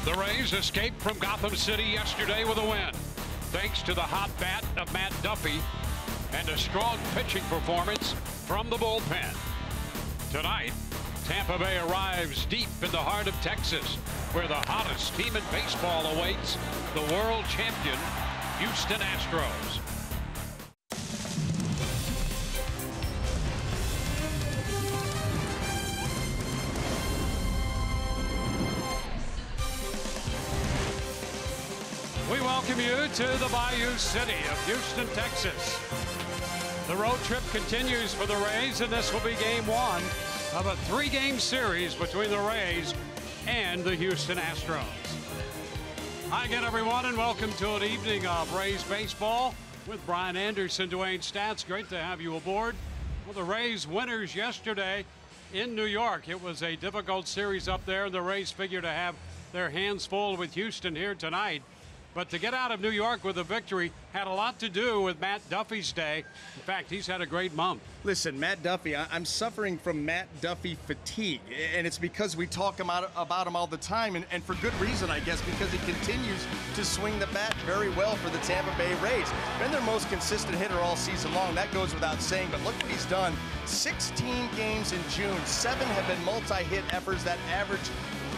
The Rays escaped from Gotham City yesterday with a win, thanks to the hot bat of Matt Duffy and a strong pitching performance from the bullpen. Tonight, Tampa Bay arrives deep in the heart of Texas, where the hottest team in baseball awaits, the world champion Houston Astros. We welcome you to the Bayou City of Houston, Texas. The road trip continues for the Rays, and this will be game one of a three-game series between the Rays and the Houston Astros. Hi again, everyone, and welcome to an evening of Rays baseball with Brian Anderson, Dwayne Stats. Great to have you aboard. Well, the Rays winners yesterday in New York. It was a difficult series up there, and the Rays figure to have their hands full with Houston here tonight. But to get out of New York with a victory had a lot to do with Matt Duffy's day. In fact, he's had a great month. Listen, Matt Duffy, I'm suffering from Matt Duffy fatigue, and it's because we talk about him all the time, and for good reason, I guess, because he continues to swing the bat very well for the Tampa Bay Rays. Been their most consistent hitter all season long. That goes without saying, but look what he's done. 16 games in June, 7 have been multi-hit efforts that average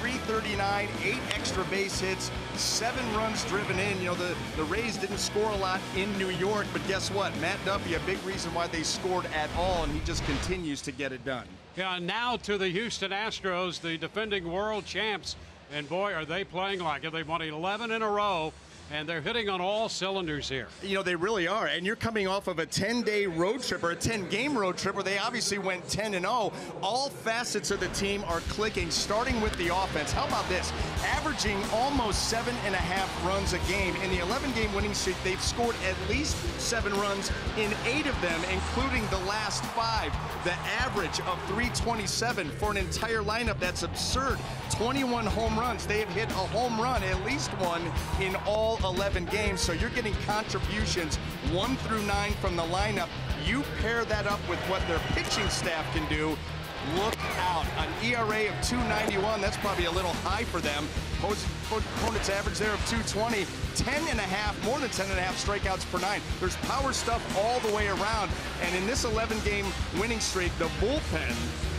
339, 8 extra base hits, 7 runs driven in. You know, the Rays didn't score a lot in New York, but guess what? Matt Duffy, a big reason why they scored at all, and he just continues to get it done. Yeah, now to the Houston Astros, the defending world champs, and boy, are they playing like it. They've won 11 in a row, and they're hitting on all cylinders here. You know, they really are. And you're coming off of a 10-day road trip, or a 10-game road trip, where they obviously went 10-0. All facets of the team are clicking, starting with the offense. How about this? Averaging almost 7.5 runs a game. In the 11-game winning streak, they've scored at least 7 runs in 8 of them, including the last 5. The average of 327 for an entire lineup, that's absurd. 21 home runs. They have hit a home run, at least one, in all 11 games. So you're getting contributions 1 through 9 from the lineup. You pair that up with what their pitching staff can do. Look out. An ERA of 291. That's probably a little high for them. Opponent's average there of 220. 10.5, more than 10.5 strikeouts per 9. There's power stuff all the way around. And in this 11-game winning streak, the bullpen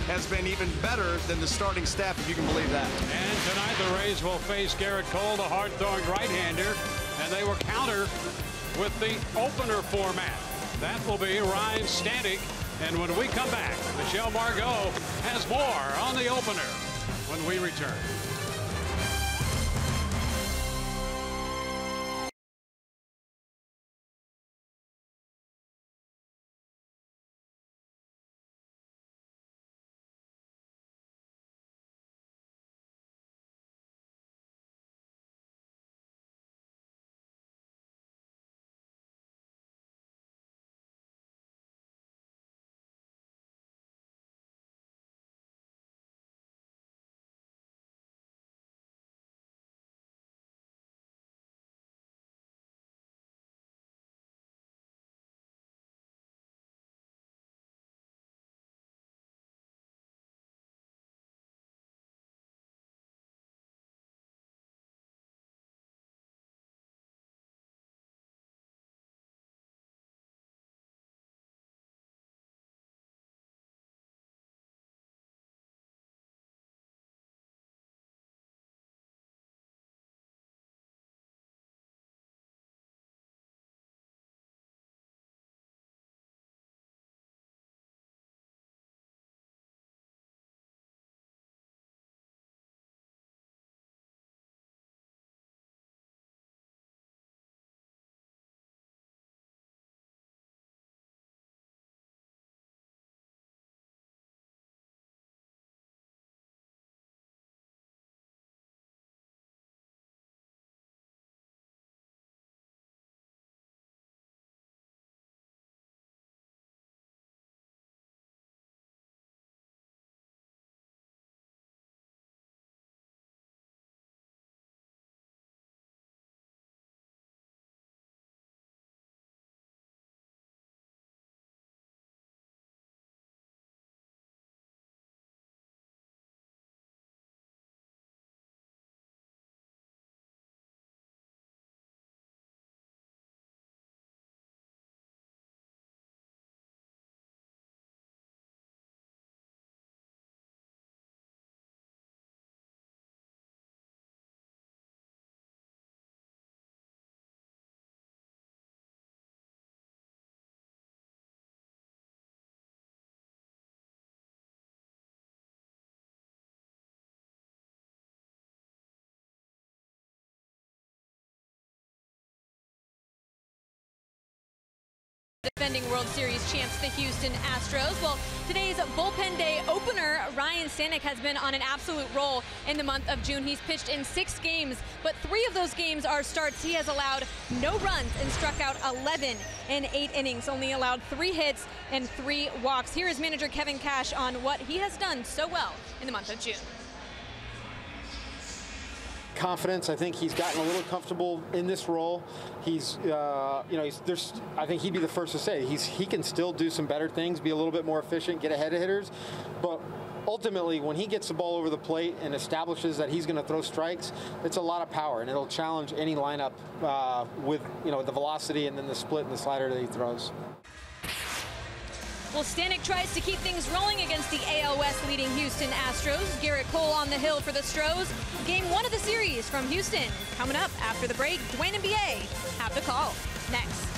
has been even better than the starting staff, if you can believe that. And tonight the Rays will face Garrett Cole, the hard-throwing right-hander, and they will counter with the opener format. That will be Ryan Stanek. And when we come back, Michelle Margot has more on the opener when we return. defending World Series champs, the Houston Astros. Well, today's bullpen day opener, Ryan Stanek has been on an absolute roll in the month of June. He's pitched in 6 games, but 3 of those games are starts. He has allowed no runs and struck out 11 in 8 innings, only allowed 3 hits and 3 walks. Here is manager Kevin Cash on what he has done so well in the month of June. Confidence. I think he's gotten a little comfortable in this role. He's, I think he'd be the first to say he can still do some better things, be a little bit more efficient, get ahead of hitters. But ultimately, when he gets the ball over the plate and establishes that he's going to throw strikes, it's a lot of power, and it'll challenge any lineup with, the velocity and then the split and the slider that he throws. Well, Stanek tries to keep things rolling against the AL West leading Houston Astros. Garrett Cole on the hill for the Stros. Game 1 of the series from Houston. Coming up after the break, Dwayne and BA have the call. Next.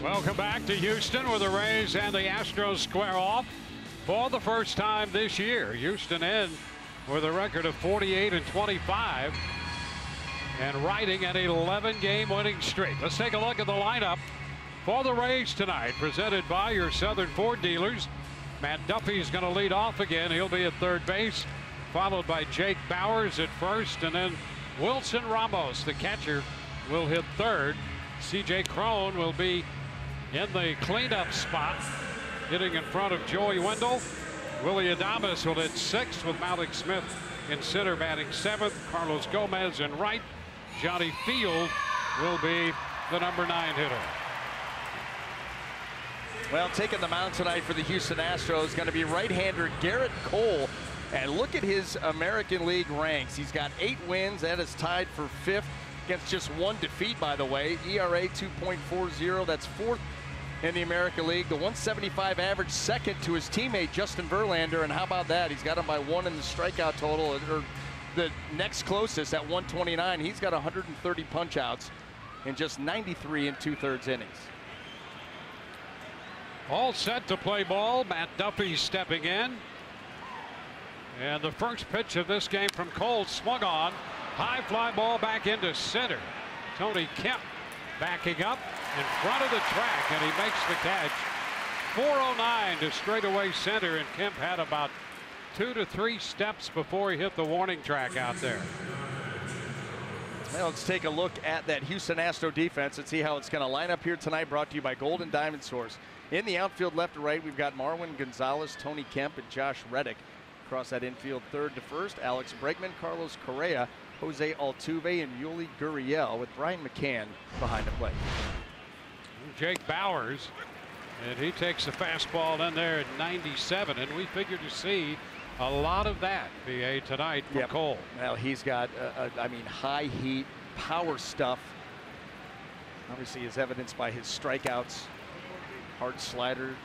Welcome back to Houston, where the Rays and the Astros square off for the first time this year. Houston in with a record of 48-25 and riding an 11-game winning streak. Let's take a look at the lineup for the Rays tonight, presented by your Southern Ford dealers. Matt Duffy's going to lead off again. He'll be at third base, followed by Jake Bowers at first, and then Wilson Ramos, the catcher, will hit third. C.J. Cron will be in the cleanup spot, hitting in front of Joey Wendell. Willie Adames will hit sixth, with Malik Smith in center batting seventh. Carlos Gomez in right. Johnny Field will be the number 9 hitter. Well, taking the mound tonight for the Houston Astros going to be right-hander Garrett Cole. And look at his American League ranks. He's got 8 wins. That is tied for 5th against just 1 defeat, by the way. ERA 2.40. That's 4th in the American League. The 175 average, second to his teammate Justin Verlander. And how about that? He's got him by 1 in the strikeout total. Or the next closest at 129. He's got 130 punch-outs in just 93 2/3 innings. All set to play ball. Matt Duffy stepping in. And the first pitch of this game from Cole swung on. High fly ball back into center. Tony Kemp backing up in front of the track, and he makes the catch. 409 to straightaway center, and Kemp had about 2 to 3 steps before he hit the warning track out there. Well, let's take a look at that Houston Astro defense and see how it's going to line up here tonight. Brought to you by Golden Diamond Source. In the outfield, left to right, we've got Marwin Gonzalez, Tony Kemp, and Josh Reddick. Across that infield, third to first, Alex Bregman, Carlos Correa, Jose Altuve, and Yuli Gurriel, with Brian McCann behind the plate. Jake Bauers, and he takes the fastball in there at 97, and we figure to see a lot of that, BA, tonight from Cole. Well, he's got, I mean, high heat, power stuff. Obviously, is evidenced by his strikeouts. Hard slider,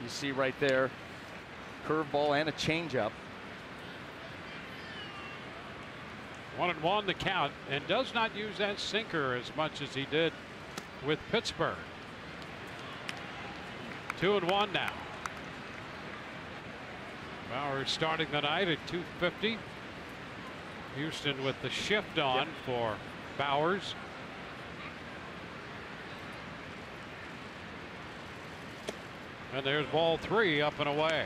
you see right there. Curveball and a changeup. 1-1 the count, and does not use that sinker as much as he did with Pittsburgh. 2-1 now. Bauers starting the night at 250. Houston with the shift on for Bauers. And there's ball 3 up and away.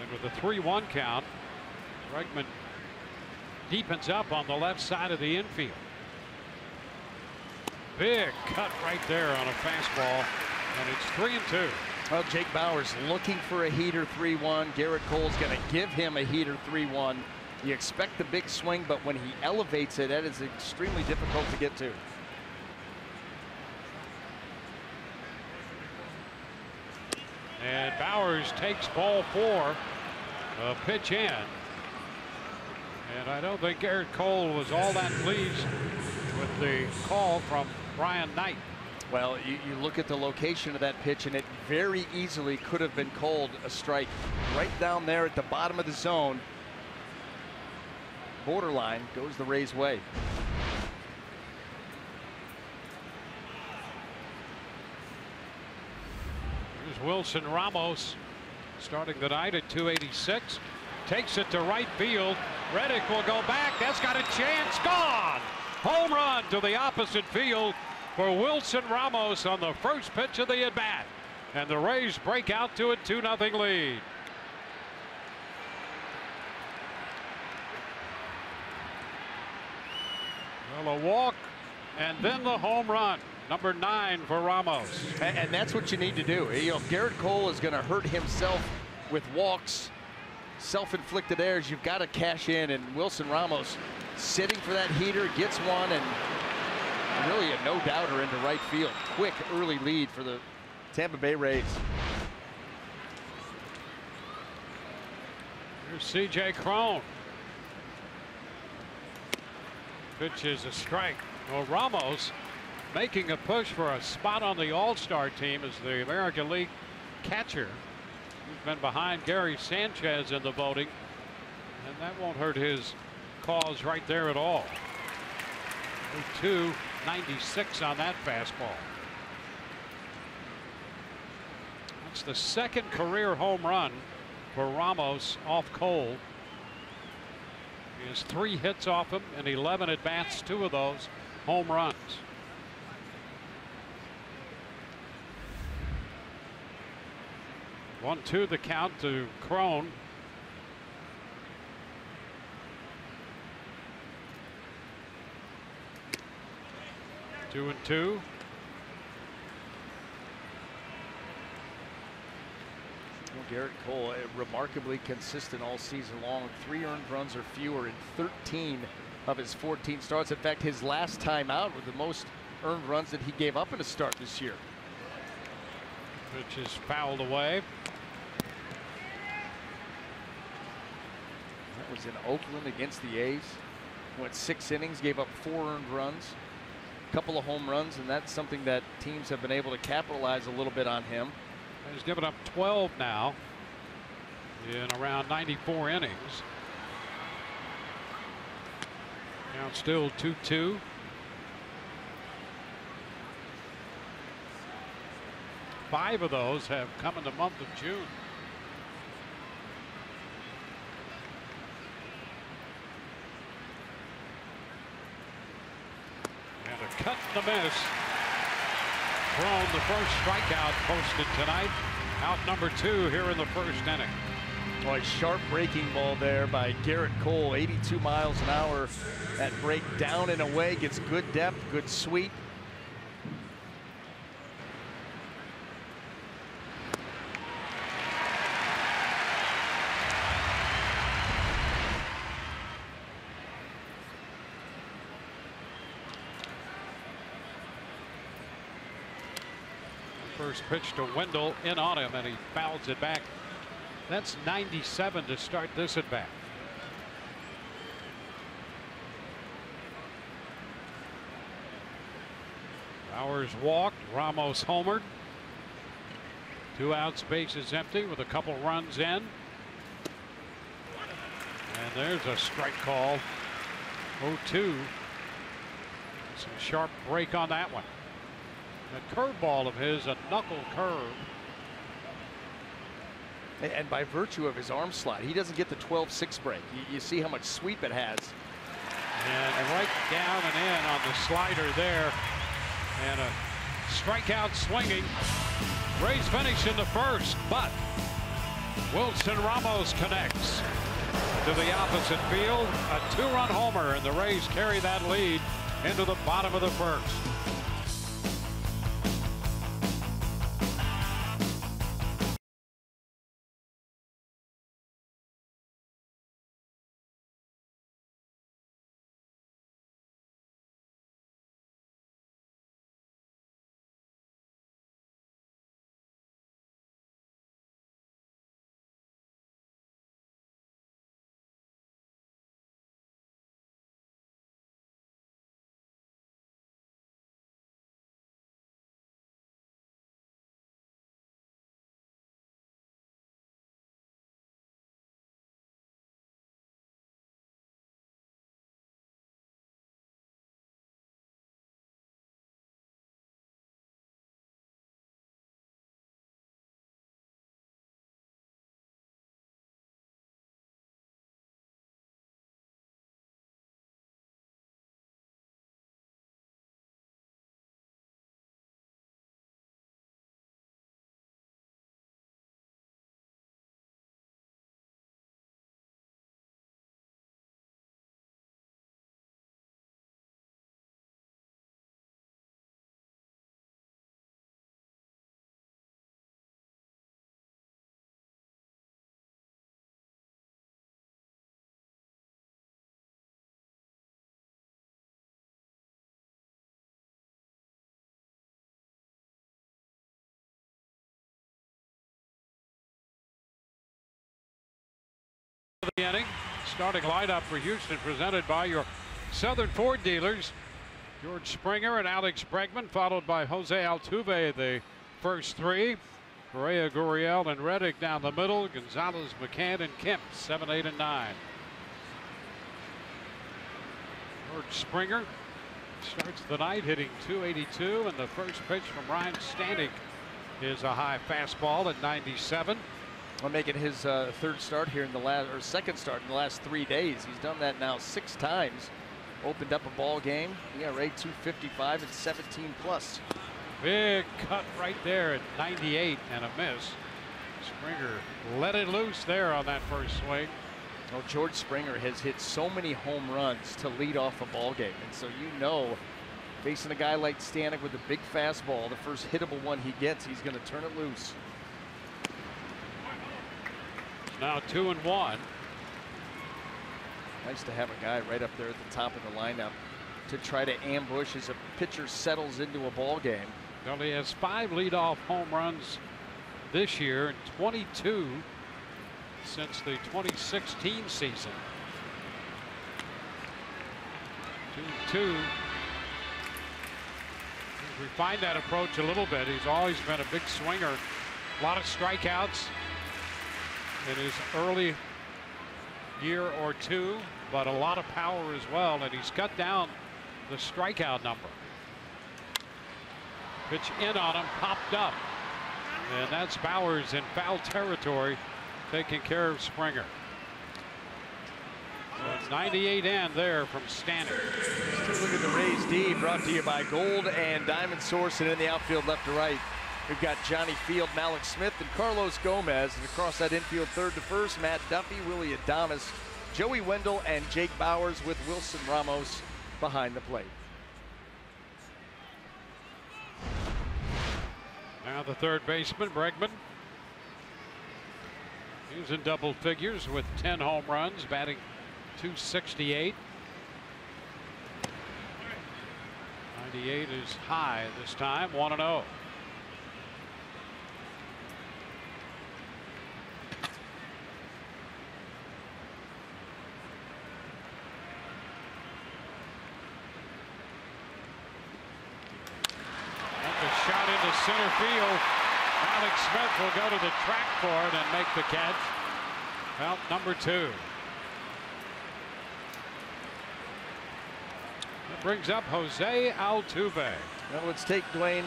And with the 3-1 count, Bregman deepens up on the left side of the infield. Big cut right there on a fastball, and it's 3-2. Well, Jake Bauers looking for a heater 3-1. Garrett Cole's going to give him a heater 3-1. You expect the big swing, but when he elevates it, that is extremely difficult to get to. And Bauers takes ball 4, a pitch in. And I don't think Garrett Cole was all that pleased with the call from Brian Knight. Well, you look at the location of that pitch, and it very easily could have been called a strike. Right down there at the bottom of the zone. Borderline, goes the Rays' way. Here's Wilson Ramos starting the night at 286. Takes it to right field. Reddick will go back. That's got a chance. Gone. Home run to the opposite field for Wilson Ramos on the first pitch of the at-bat. And the Rays break out to a 2-0 lead. Well, a walk and then the home run. Number 9 for Ramos. And that's what you need to do. You know, if Garrett Cole is going to hurt himself with walks, self-inflicted errors, you've got to cash in. And Wilson Ramos sitting for that heater, gets one, and really a no-doubter into right field. Quick early lead for the Tampa Bay Rays. Here's C.J. Cron. Pitch is a strike. Well, Ramos making a push for a spot on the All-Star team as the American League catcher. He's been behind Gary Sanchez in the voting, and that won't hurt his cause right there at all. 296 on that fastball. That's the second career home run for Ramos off Cole. He has 3 hits off him and 11 at bats, 2 of those home runs. One, 2 the count to Cron. Two and 2. Well, Garrett Cole, remarkably consistent all season long. 3 earned runs or fewer in 13 of his 14 starts. In fact, his last time out with the most earned runs that he gave up in a start this year. Which is fouled away. That was in Oakland against the A's. Went 6 innings, gave up 4 earned runs, a couple of home runs, and that's something that teams have been able to capitalize a little bit on him. He's given up 12 now in around 94 innings. Now it's still 2-2. Five of those have come in the month of June. The cut and the miss. Thrown, the first strikeout posted tonight. Out number 2 here in the first inning. Boy, sharp breaking ball there by Garrett Cole. 82 miles an hour. That break down and away gets good depth, good sweep. First pitch to Wendell, in on him, and he fouls it back. That's 97 to start this at bat. Bowers walked, Ramos homered. 2 outs, bases empty with a couple runs in. And there's a strike call. 0-2. Some sharp break on that one. A curveball of his, a knuckle curve. And by virtue of his arm slot, he doesn't get the 12-6 break. You see how much sweep it has. And right down and in on the slider there. And a strikeout swinging. Rays finish in the first, but Wilson Ramos connects to the opposite field. A 2-run homer, and the Rays carry that lead into the bottom of the first. The inning. Starting lineup for Houston presented by your Southern Ford dealers. George Springer and Alex Bregman, followed by Jose Altuve, the first 3. Correa, Gurriel, and Reddick down the middle. Gonzalez, McCann, and Kemp, 7, 8, and 9. George Springer starts the night hitting .282, and the first pitch from Ryan Stanek is a high fastball at 97. Well, making his third start here in the last, or second start in the last 3 days. He's done that now 6 times. Opened up a ball game. ERA 2.55 and 17 plus. Big cut right there at 98 and a miss. Springer let it loose there on that first swing. Well, George Springer has hit so many home runs to lead off a ball game, and so facing a guy like Stanek with a big fastball, the first hittable one he gets, he's going to turn it loose. Now 2-1. Nice to have a guy right up there at the top of the lineup to try to ambush as a pitcher settles into a ball game. Well, he has 5 leadoff home runs this year and 22 since the 2016 season. 2-2. He's refined that approach a little bit. He's always been a big swinger. A lot of strikeouts in his early year or 2, but a lot of power as well, and he's cut down the strikeout number. Pitch in on him, popped up, and that's Bowers in foul territory, taking care of Springer. So it's 98 and there from Stanek. Look at the Rays D, brought to you by Gold and Diamond Source, and in the outfield left to right, we've got Johnny Field, Malik Smith, and Carlos Gomez. And across that infield, third to first, Matt Duffy, Willie Adames, Joey Wendell, and Jake Bowers, with Wilson Ramos behind the plate. Now the third baseman, Bregman. He's in double figures with 10 home runs, batting .268. 98 is high this time, 1-0. Shot into center field. Alex Smith will go to the track for it and make the catch. Out number 2. That brings up Jose Altuve. Well, let's take, Dwayne,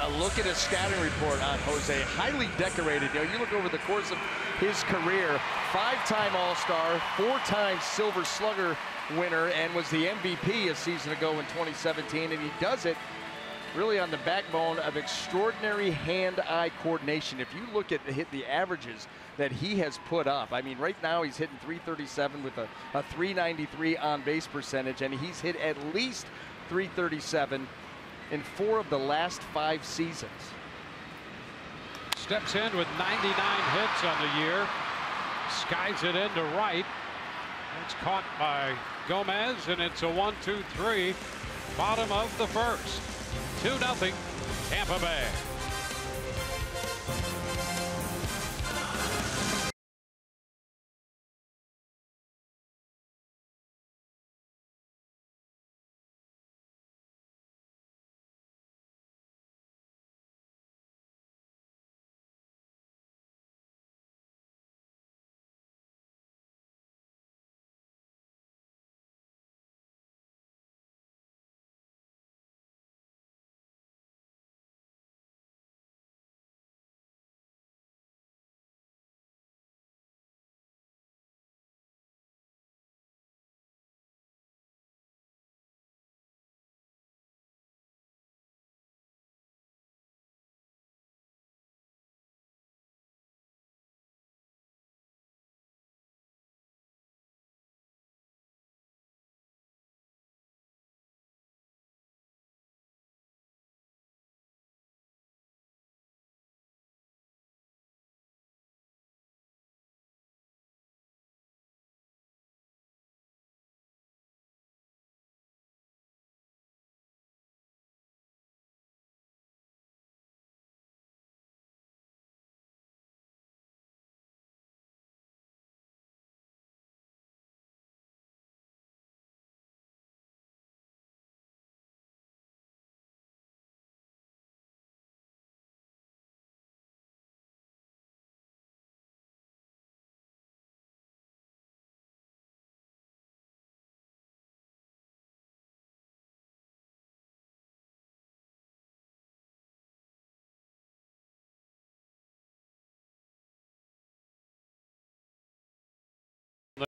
a look at his scouting report on Jose. Highly decorated. You know, you look over the course of his career, 5-time All-Star, 4-time Silver Slugger winner, and was the MVP a season ago in 2017, and he does it really on the backbone of extraordinary hand-eye coordination. If you look at the averages that he has put up, I mean, right now he's hitting .337 with a .393 on-base percentage, and he's hit at least .337 in 4 of the last 5 seasons. Steps in with 99 hits on the year. Skies it into right. It's caught by Gomez, and it's a 1-2-3. Bottom of the first. 2-0 Tampa Bay.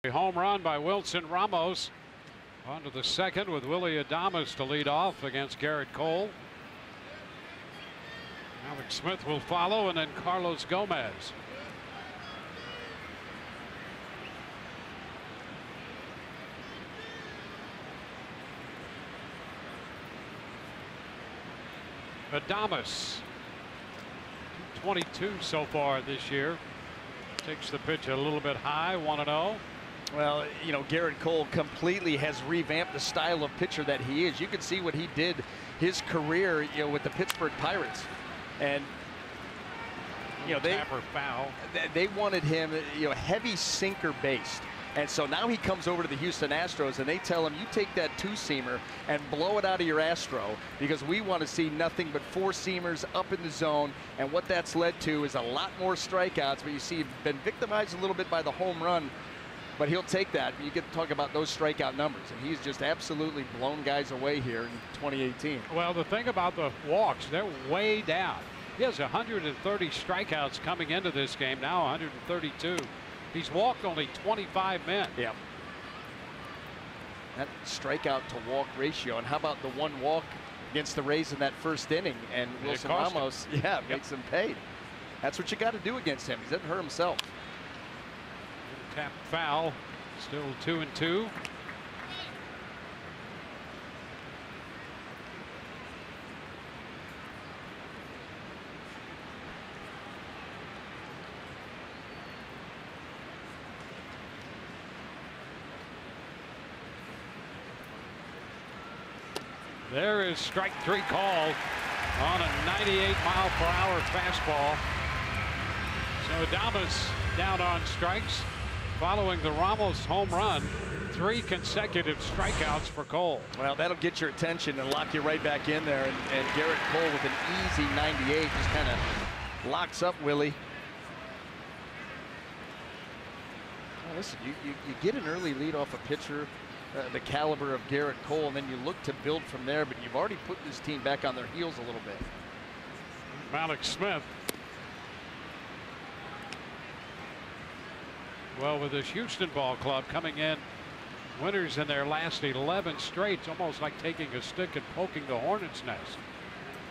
The home run by Wilson Ramos. On to the second with Willie Adames to lead off against Garrett Cole. Alex Smith will follow, and then Carlos Gomez. Adames, 22 so far this year. Takes the pitch a little bit high, 1-0. Well, you know, Garrett Cole completely has revamped the style of pitcher that he is. You can see what he did his career, you know, with the Pittsburgh Pirates. And, you know, they wanted him, you know, heavy sinker based. And so now he comes over to the Houston Astros, and they tell him, you take that 2-seamer and blow it out of your Astro, because we want to see nothing but 4-seamers up in the zone. And what that's led to is a lot more strikeouts. But you see, he's been victimized a little bit by the home run, but he'll take that. You get to talk about those strikeout numbers, and he's just absolutely blown guys away here in 2018. Well, the thing about the walks, they're way down. He has 130 strikeouts coming into this game, now 132. He's walked only 25 men. Yeah. That strikeout to walk ratio. And how about the one walk against the Rays in that first inning? And Wilson Ramos, makes him pay. That's what you got to do against him. He doesn't hurt himself. Tap foul. Still 2-2. There is strike 3 call on a 98-mile-per-hour fastball. So Adames down on strikes following the Ramos home run. 3 consecutive strikeouts for Cole. Well, that'll get your attention and lock you right back in there. And Garrett Cole with an easy 98 just kind of locks up Willie. Well, listen, you get an early lead off a pitcher the caliber of Garrett Cole, and then you look to build from there, but you've already put this team back on their heels a little bit. Malik Smith. Well, with this Houston ball club coming in winners in their last 11 straight, it's almost like taking a stick and poking the hornet's nest.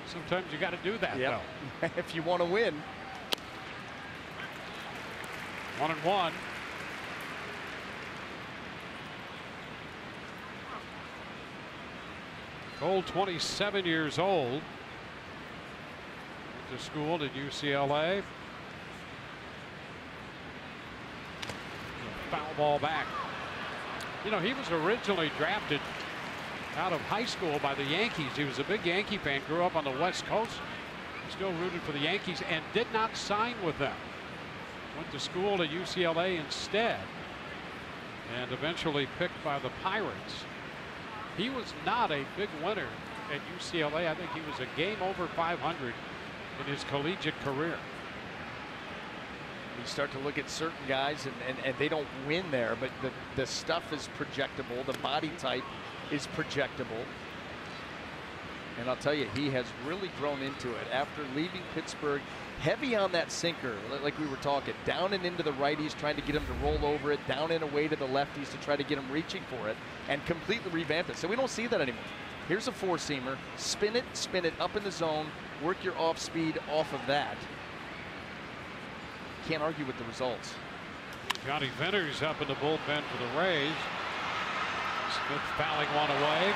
Sometimes you got to do that, though. If you want to win. 1-1. Cole, 27 years old. Went to school at UCLA. Foul ball back. You know, he was originally drafted out of high school by the Yankees. He was a big Yankee fan, grew up on the West Coast, still rooted for the Yankees, and did not sign with them. Went to school at UCLA instead, and eventually picked by the Pirates. He was not a big winner at UCLA. I think he was a game over 500 in his collegiate career. You start to look at certain guys and they don't win there, but the stuff is projectable. The body type is projectable. And I'll tell you, he has really grown into it after leaving Pittsburgh. Heavy on that sinker, like we were talking, down and into the righties, trying to get him to roll over it, down and away to the lefties to try to get him reaching for it, and completely revamp it. So we don't see that anymore. Here's a four-seamer, spin it up in the zone, work your off speed off of that. Can't argue with the results. Johnny Venner's up in the bullpen for the Rays. Smith fouling one away.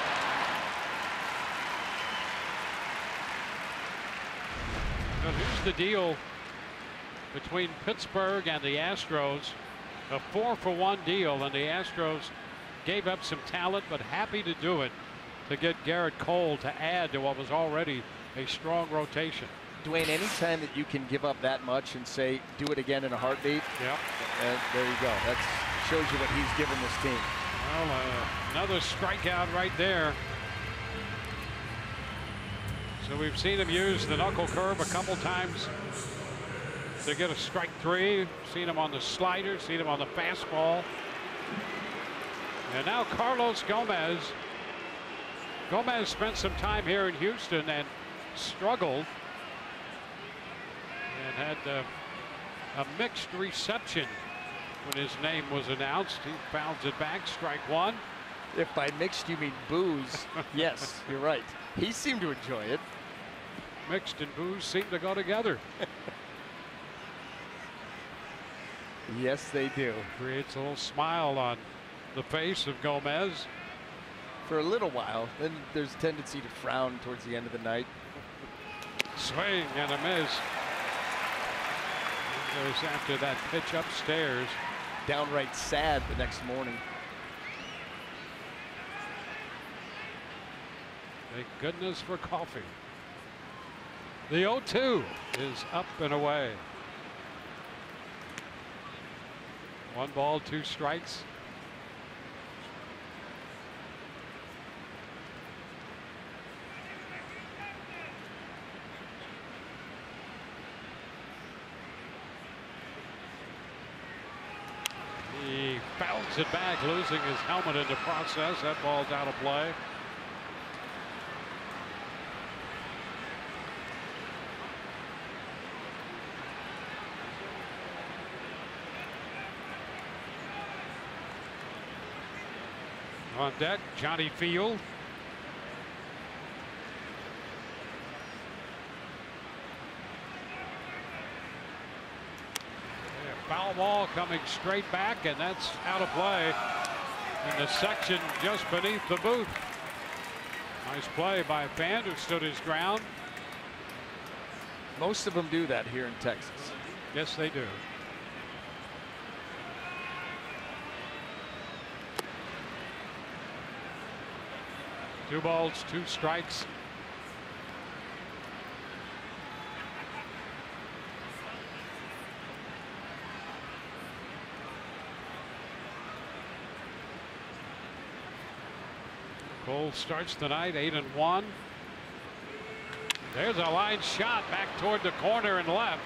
Now here's the deal between Pittsburgh and the Astros. A 4-for-1 deal, and the Astros gave up some talent, but happy to do it to get Garrett Cole to add to what was already a strong rotation. Dwayne, anytime that you can give up that much and say, do it again in a heartbeat, there you go. That shows you what he's given this team. Well, another strikeout right there. So we've seen him use the knuckle curve a couple times to get a strike 3. Seen him on the slider, seen him on the fastball. And now Carlos Gomez. Gomez spent some time here in Houston and struggled. And had a mixed reception when his name was announced. He fouls it back, strike 1. If by mixed you mean booze, yes, you're right. He seemed to enjoy it. Mixed and booze seem to go together. Yes, they do. Creates a little smile on the face of Gomez. For a little while, then there's a tendency to frown towards the end of the night. Swing and a miss. Goes after that pitch upstairs. Downright sad the next morning. Thank goodness for coffee. The 0-2 is up and away. 1 ball, 2 strikes. He fouls it back, losing his helmet in the process. That ball's out of play. On deck, Johnny Field. Foul ball coming straight back, and that's out of play in the section just beneath the booth. Nice play by a fan who stood his ground. Most of them do that here in Texas. Yes, they do. Two balls, two strikes. Cole starts tonight 8-1. There's a line shot back toward the corner and left.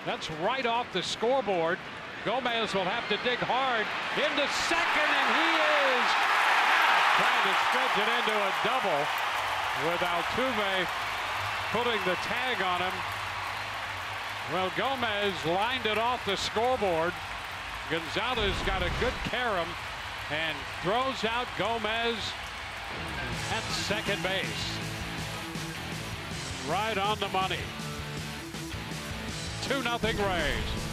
That's right off the scoreboard. Gomez will have to dig hard into second, and he is trying to stretch it into a double with Altuve putting the tag on him. Well, Gomez lined it off the scoreboard. Gonzalez got a good carom and throws out Gomez at second base. Right on the money. 2-0 Rays.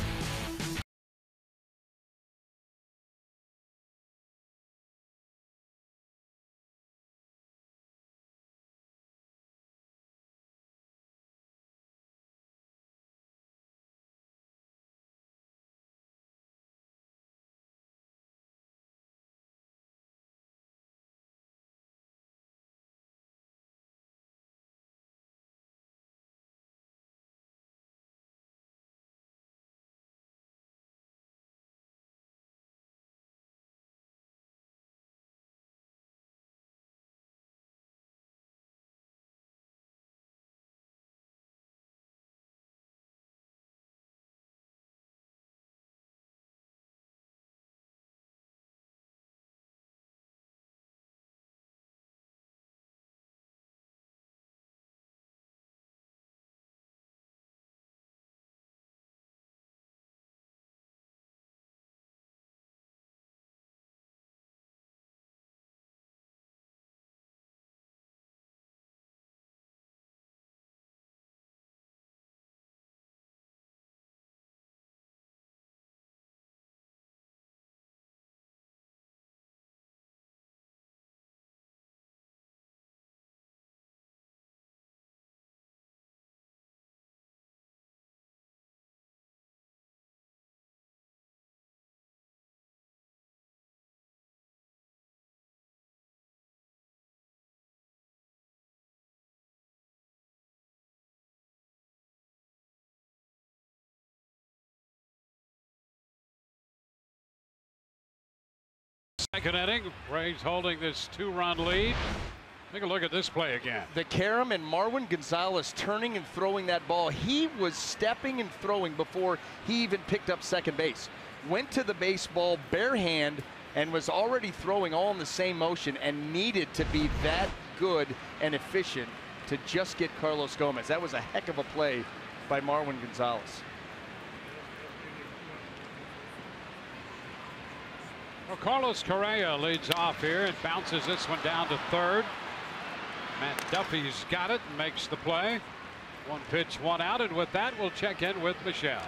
Second inning, Rays holding this 2-run lead. Take a look at this play again. The carom and Marwin Gonzalez turning and throwing that ball. He was stepping and throwing before he even picked up second base. Went to the baseball bare hand and was already throwing all in the same motion and needed to be that good and efficient to just get Carlos Gomez. That was a heck of a play by Marwin Gonzalez. Well, Carlos Correa leads off here and bounces this one down to third. Matt Duffy's got it and makes the play. One pitch, one out, and with that, we'll check in with Michelle.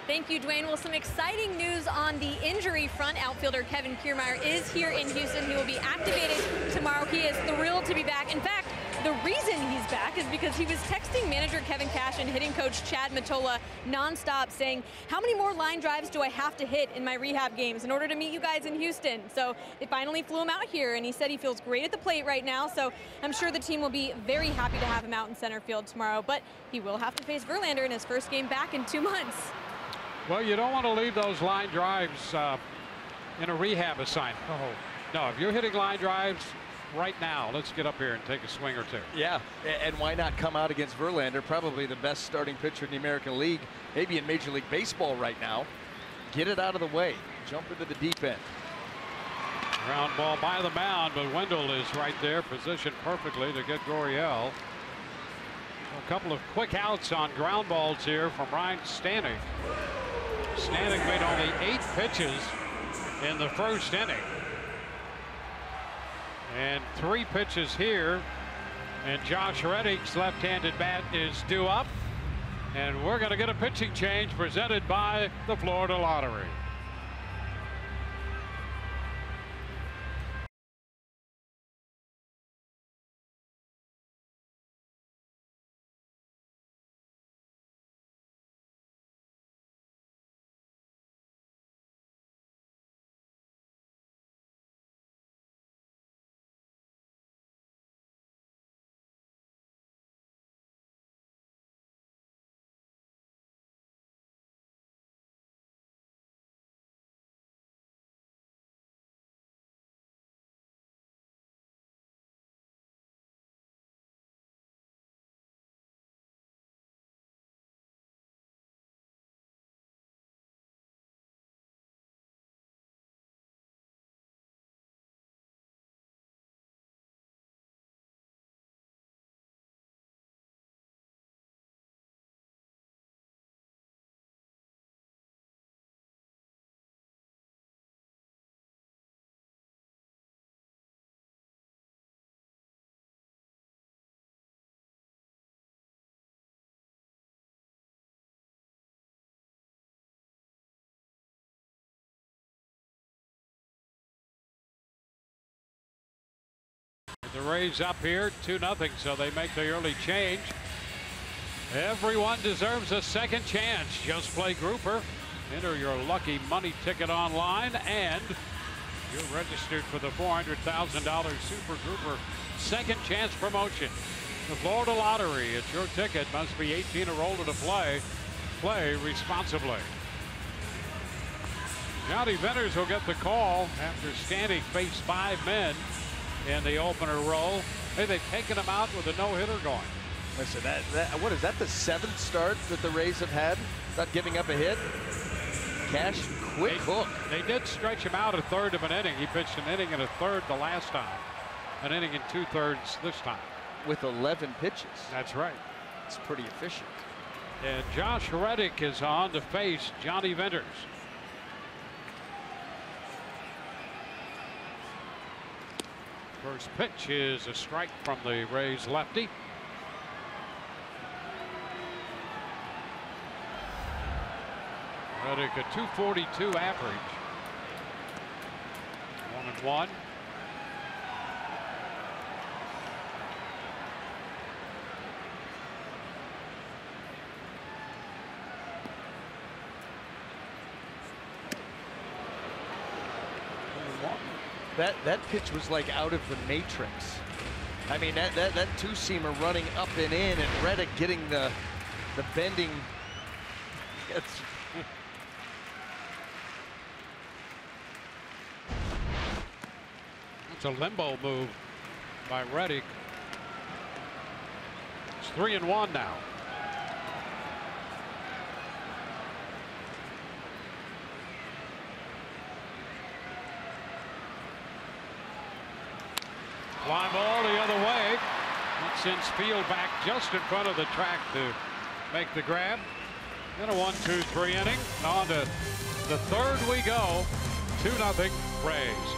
Thank you, Dwayne. Well, some exciting news on the injury front. Outfielder Kevin Kiermaier is here in Houston. He will be activated tomorrow. He is thrilled to be back. In fact, the reason he's back is because he was texting manager Kevin Cash and hitting coach Chad Mottola nonstop saying, how many more line drives do I have to hit in my rehab games in order to meet you guys in Houston? So they finally flew him out here, and he said he feels great at the plate right now. So I'm sure the team will be very happy to have him out in center field tomorrow, but he will have to face Verlander in his first game back in 2 months. Well, you don't want to leave those line drives in a rehab assignment. No, if you're hitting line drives right now, let's get up here and take a swing or two. Yeah, and why not come out against Verlander, probably the best starting pitcher in the American League, maybe in Major League Baseball right now. Get it out of the way. Jump into the deep end. Ground ball by the mound, but Wendell is right there, positioned perfectly to get Gurriel. A couple of quick outs on ground balls here from Ryan Stanek. Stanek made only 8 pitches in the first inning. And 3 pitches here. And Josh Reddick's left-handed bat is due up. And we're going to get a pitching change presented by the Florida Lottery. The Rays up here 2-0, so they make the early change. Everyone deserves a second chance. Just play Grouper. Enter your lucky money ticket online, and you're registered for the $400,000 Super Grouper second chance promotion. The Florida Lottery. It's your ticket. Must be 18 or older to play. Play responsibly. Johnny Venters will get the call after Stanek faced 5 men in the opener role. Hey, they've taken him out with a no-hitter going. Listen, what is that, the 7th start that the Rays have had? Not giving up a hit? Cash, quick hook. They did stretch him out a third of an inning. He pitched an inning and a third the last time. An inning and 2/3 this time. With 11 pitches. That's right. It's pretty efficient. And Josh Reddick is on to face Johnny Venters. First pitch is a strike from the Rays lefty. Reddick a .242 average. 1-1. That pitch was like out of the Matrix. I mean, that two-seamer running up and in, and Reddick getting the bending. It's a limbo move by Reddick. It's 3-1 now. Fly ball the other way. It sends Field back just in front of the track to make the grab. In a 1-2-3 inning. On to the third we go. 2-0 Rays.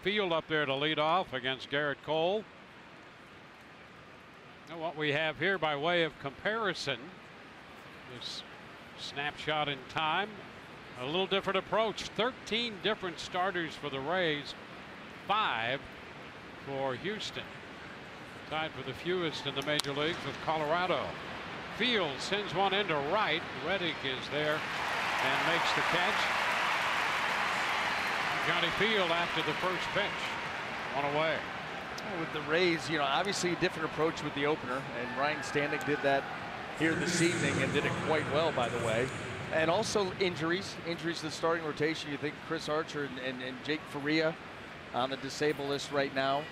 Field up there to lead off against Garrett Cole. And what we have here by way of comparison, this snapshot in time, a little different approach. 13 different starters for the Rays, 5 for Houston. Tied for the fewest in the major leagues with Colorado. Field sends one into right. Reddick is there and makes the catch. Johnny Field after the first pitch. One away. With the Rays, you know, obviously a different approach with the opener, and Ryan Stanek did that here this evening and did it quite well, by the way. And also injuries to the starting rotation. You think Chris Archer and Jake Faria on the disabled list right now.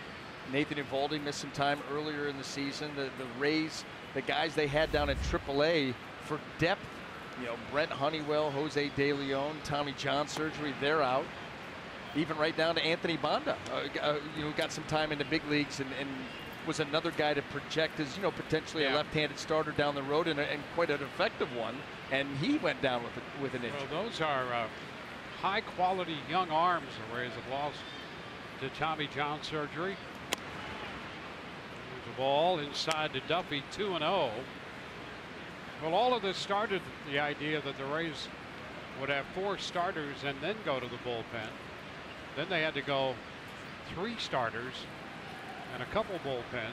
Nathan Eovaldi missed some time earlier in the season. The Rays, the guys they had down at AAA for depth, you know, Brent Honeywell, Jose De Leon, Tommy John surgery, they're out. Even right down to Anthony Banda, you know, got some time in the big leagues and was another guy to project as, you know, potentially a left-handed starter down the road and quite an effective one. And he went down with an injury. Well, those are high-quality young arms the Rays have lost to Tommy John surgery. There's a ball inside to Duffy, 2-0. Well, all of this started the idea that the Rays would have 4 starters and then go to the bullpen. Then they had to go 3 starters and a couple bullpens.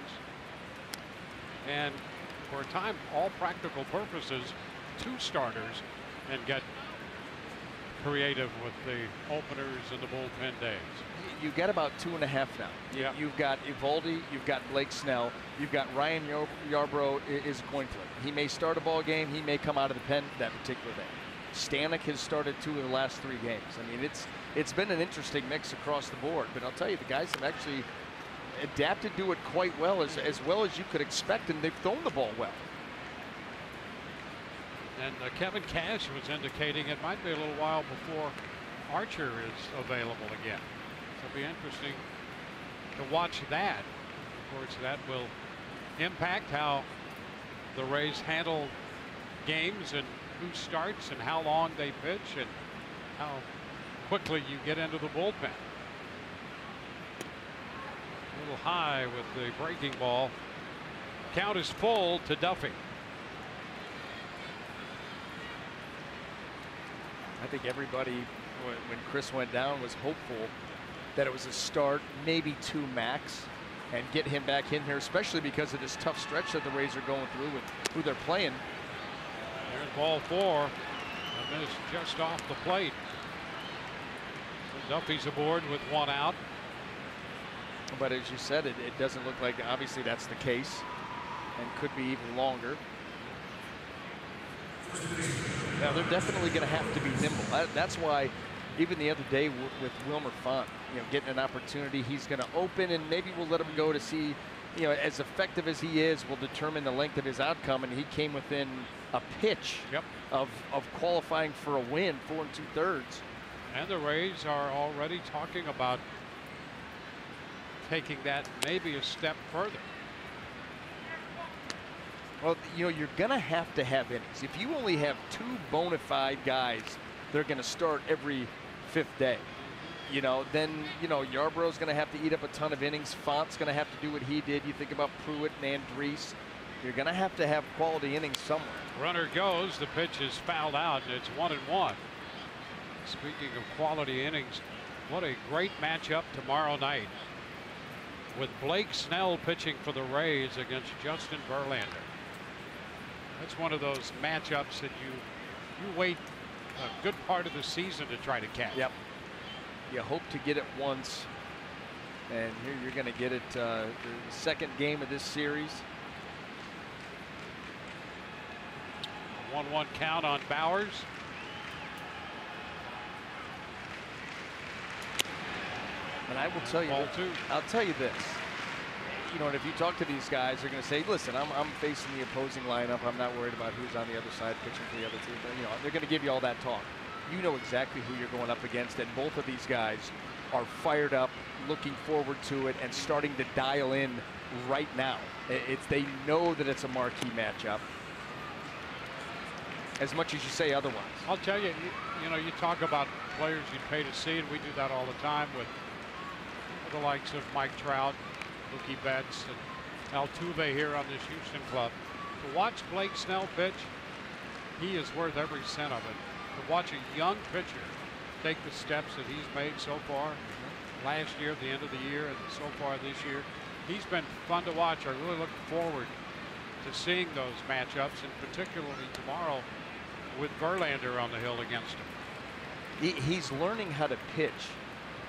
And for a time, all practical purposes, 2 starters, and get creative with the openers and the bullpen days. You get about 2.5 now. Yeah. You've got Eovaldi, you've got Blake Snell, you've got Ryan Yarbrough is a coin flip. He may start a ball game, he may come out of the pen that particular day. Stanek has started 2 of the last 3 games. I mean, it's been an interesting mix across the board, but I'll tell you, the guys have actually adapted to it quite well, as well as you could expect, and they've thrown the ball well. And Kevin Cash was indicating it might be a little while before Archer is available again. So it'll be interesting to watch that. Of course, that will impact how the Rays handle games and who starts and how long they pitch and how quickly you get into the bullpen. A little high with the breaking ball. Count is full to Duffy. I think everybody, when Chris went down, was hopeful that it was a start, maybe 2 max, and get him back in here, especially because of this tough stretch that the Rays are going through with who they're playing. There's ball 4. A miss just off the plate. So Duffy's aboard with 1 out. But as you said, it doesn't look like obviously that's the case, and could be even longer. Now they're definitely going to have to be nimble. That's why even the other day with Wilmer Font, you know, getting an opportunity, he's going to open and maybe we'll let him go to see, you know, as effective as he is will determine the length of his outcome, and he came within a pitch of qualifying for a win, 4 2/3. And the Rays are already talking about taking that maybe a step further. Well, you know, you're going to have innings. If you only have 2 bona fide guys, they're going to start every 5th day. You know, then, you know, Yarbrough's going to have to eat up a ton of innings. Font's going to have to do what he did. You think about Pruitt and Andriese. You're going to have quality innings somewhere. Runner goes. The pitch is fouled out, and it's 1-1. Speaking of quality innings, what a great matchup tomorrow night with Blake Snell pitching for the Rays against Justin Verlander. That's one of those matchups that you wait a good part of the season to try to catch. Yep. You hope to get it once, and here you're going to get it the 2nd game of this series. 1-1 count on Bowers. And I will tell you, I'll tell you this. You know, and if you talk to these guys, they're going to say, listen, I'm facing the opposing lineup. I'm not worried about who's on the other side pitching for the other team. But, you know, they're going to give you all that talk. You know exactly who you're going up against, and both of these guys are fired up, looking forward to it, and starting to dial in right now. They know that it's a marquee matchup, as much as you say otherwise. I'll tell you, you know, you talk about players you'd pay to see, and we do that all the time with for the likes of Mike Trout, Mookie Betts, and Altuve here on this Houston club. To watch Blake Snell pitch, he is worth every cent of it. To watch a young pitcher take the steps that he's made so far, last year, at the end of the year, and so far this year, he's been fun to watch. I really look forward to seeing those matchups, and particularly tomorrow with Verlander on the hill against him. He's learning how to pitch.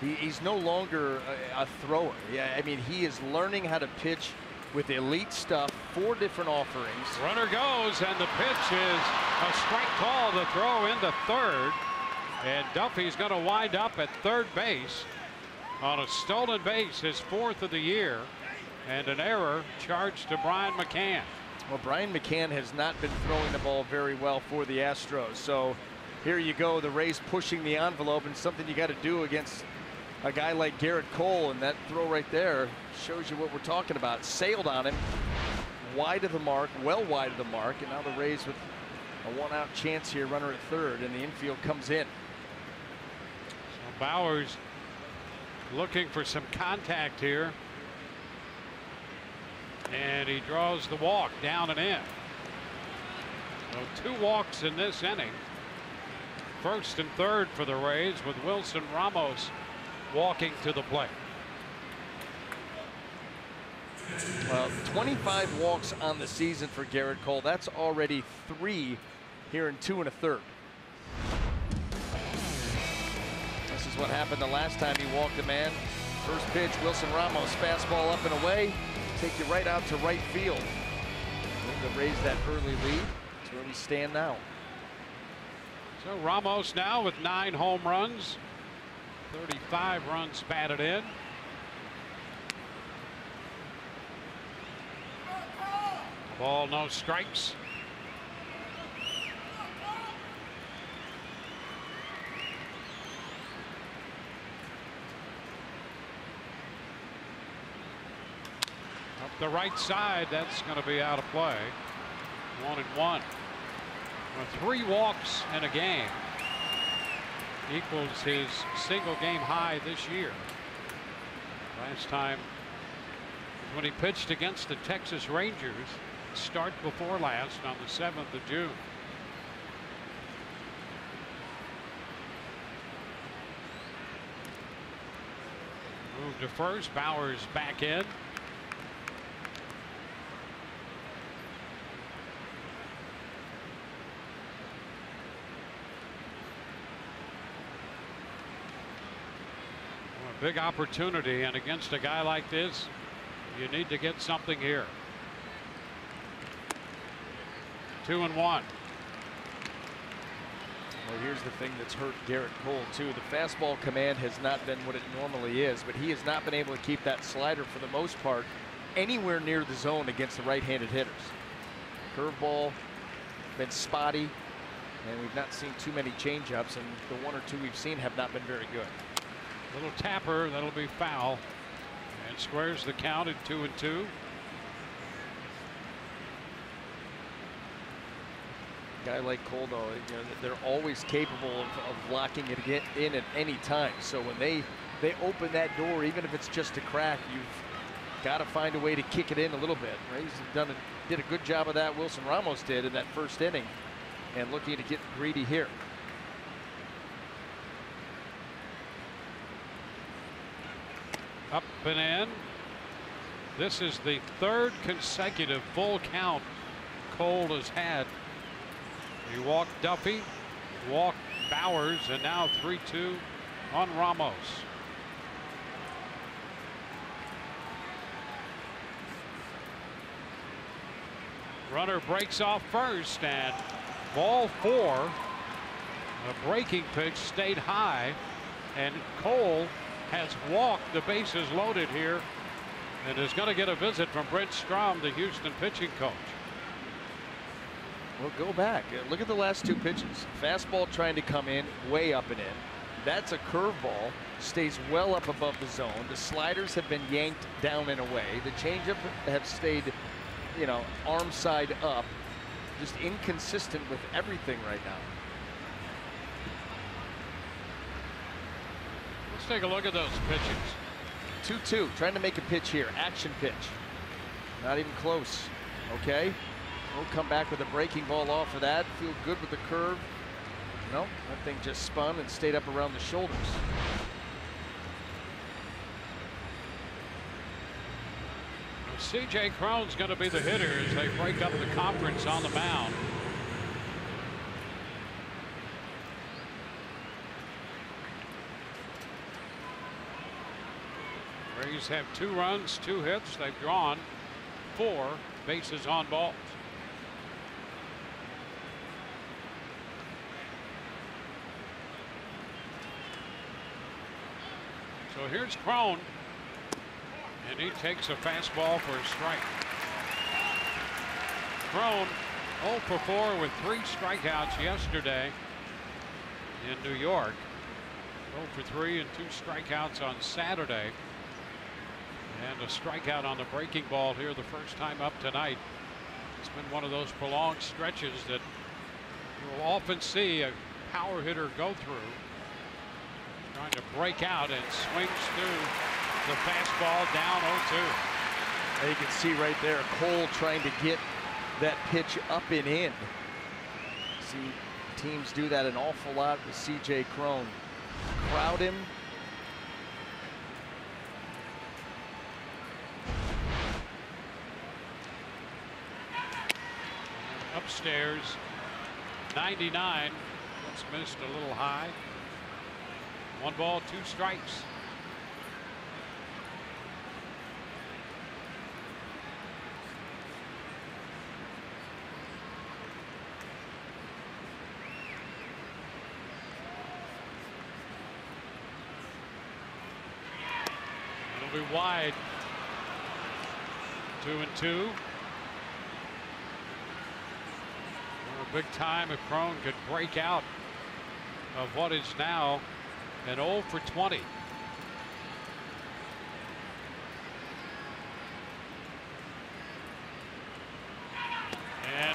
He's no longer a thrower. Yeah, I mean, he is learning how to pitch with elite stuff, 4 different offerings. Runner goes, and the pitch is a strike call. The throw into third, and Duffy's going to wind up at third base on a stolen base, his 4th of the year, and an error charged to Brian McCann. Well, Brian McCann has not been throwing the ball very well for the Astros. So here you go, the Rays pushing the envelope, and something you got to do against a guy like Garrett Cole, and that throw right there shows you what we're talking about. Sailed on him, wide of the mark, well wide of the mark, and now the Rays with a 1-out chance here, runner at third, and the infield comes in. So Bauers looking for some contact here, and he draws the walk down and in. So 2 walks in this inning. First and third for the Rays, with Wilson Ramos walking to the plate. Well, 25 walks on the season for Garrett Cole. That's already 3 here in 2 1/3. This is what happened the last time he walked a man. First pitch, Wilson Ramos, fastball up and away. Take you right out to right field. To raise that early lead. That's where we stand now. So Ramos now with 9 home runs, 35 runs batted in. Ball, no strikes. Up the right side, that's going to be out of play. 1-1. Well, 3 walks in a game equals his single game high this year. Last time when he pitched against the Texas Rangers, start before last on the 7th of June. Move to first, Bauers back in. Big opportunity, and against a guy like this, you need to get something here. 2-1. Well, here's the thing that's hurt Garrett Cole too. The fastball command has not been what it normally is, but he has not been able to keep that slider for the most part anywhere near the zone against the right-handed hitters. Curveball been spotty, and we've not seen too many changeups, and the 1 or 2 we've seen have not been very good. Little tapper, that'll be foul, and squares the count at 2-2. Guy like Cole, though, you know, they're always capable of locking it in at any time. So when they open that door, even if it's just a crack, you've got to find a way to kick it in a little bit. Rays did a good job of that. Wilson Ramos did in that first inning, and looking to get greedy here. Up and in. This is the 3rd consecutive full count Cole has had. He walked Duffy, walked Bauers, and now 3-2 on Ramos. Runner breaks off first, and ball 4. A breaking pitch stayed high, and Cole has walked the bases loaded here, and is going to get a visit from Brent Strom, the Houston pitching coach. Well, go back. Look at the last 2 pitches. Fastball trying to come in, way up and in. That's a curveball, stays well up above the zone. The sliders have been yanked down and away. The changeup have stayed, you know, arm side up. Just inconsistent with everything right now. Let's take a look at those pitches. 2-2, trying to make a pitch here. Action pitch. Not even close. Okay. We'll come back with a breaking ball off of that. Feel good with the curve. No, that thing just spun and stayed up around the shoulders. C.J. Cron's going to be the hitter as they break up the conference on the mound. Rays have 2 runs, 2 hits. They've drawn 4 bases on balls. So here's Cron, and he takes a fastball for a strike. Cron 0 for 4 with 3 strikeouts yesterday in New York. 0 for 3 and 2 strikeouts on Saturday. And a strikeout on the breaking ball here the first time up tonight. It's been one of those prolonged stretches that you will often see a power hitter go through. Trying to break out and swings through the fastball down 0-2. And you can see right there Cole trying to get that pitch up and in. See teams do that an awful lot with C.J. Cron. Crowd him. Upstairs, 99. That's missed a little high. 1 ball, 2 strikes. It'll be wide. 2-2. Big time if Cron could break out of what is now an 0 for 20. And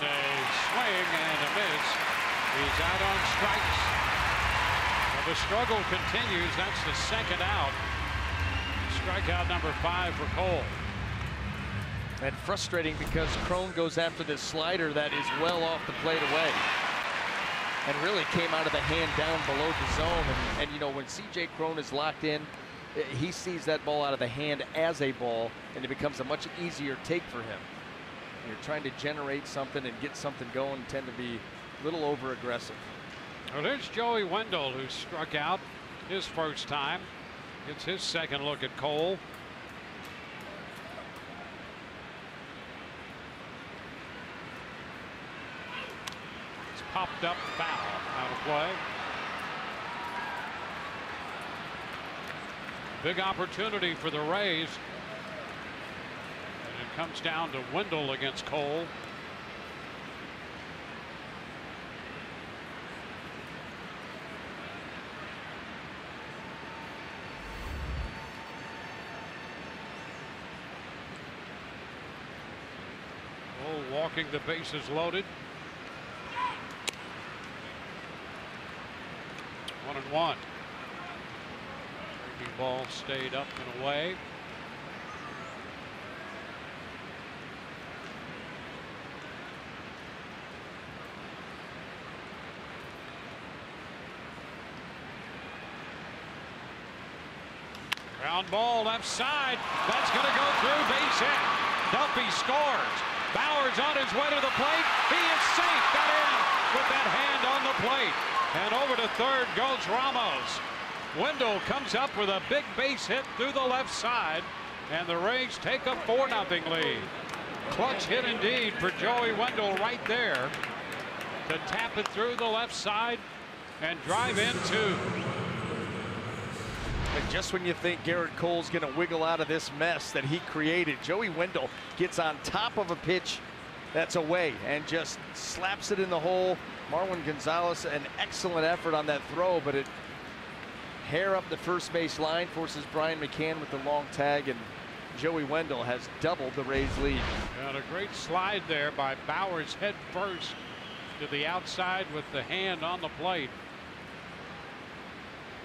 a swing and a miss. He's out on strikes. Well, the struggle continues. That's the second out. Strikeout number 5 for Cole. And frustrating because Cron goes after this slider that is well off the plate away. And really came out of the hand down below the zone. And you know, when C.J. Cron is locked in, he sees that ball out of the hand as a ball, and it becomes a much easier take for him. You're trying to generate something and get something going, tend to be a little over aggressive. Well, there's Joey Wendell, who struck out his first time. Gets his second look at Cole. Popped up, foul, out of play. Big opportunity for the Rays. And it comes down to Wendell against Cole. Cole walking the bases loaded. 1-1. Breaking ball stayed up and away. Ground ball left side. That's going to go through, base hit. Duffy scores. Bauer's on his way to the plate. He is safe. Got in with that hand on the plate. And over to third goes Ramos. Wendell comes up with a big base hit through the left side, and the Rays take a 4-0 lead. Clutch hit indeed for Joey Wendell right there to tap it through the left side and drive in 2. And just when you think Garrett Cole's going to wiggle out of this mess that he created, Joey Wendell gets on top of a pitch that's away and just slaps it in the hole. Marwin Gonzalez, an excellent effort on that throw, but it hair up the first base line, forces Brian McCann with the long tag, and Joey Wendell has doubled the Rays lead. And a great slide there by Bauer's head first to the outside with the hand on the plate.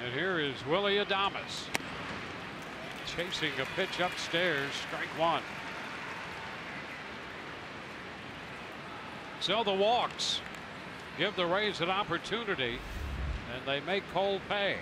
And here is Willy Adames. chasing a pitch upstairs, strike one. So the walks give the Rays an opportunity, and they make Cole pay.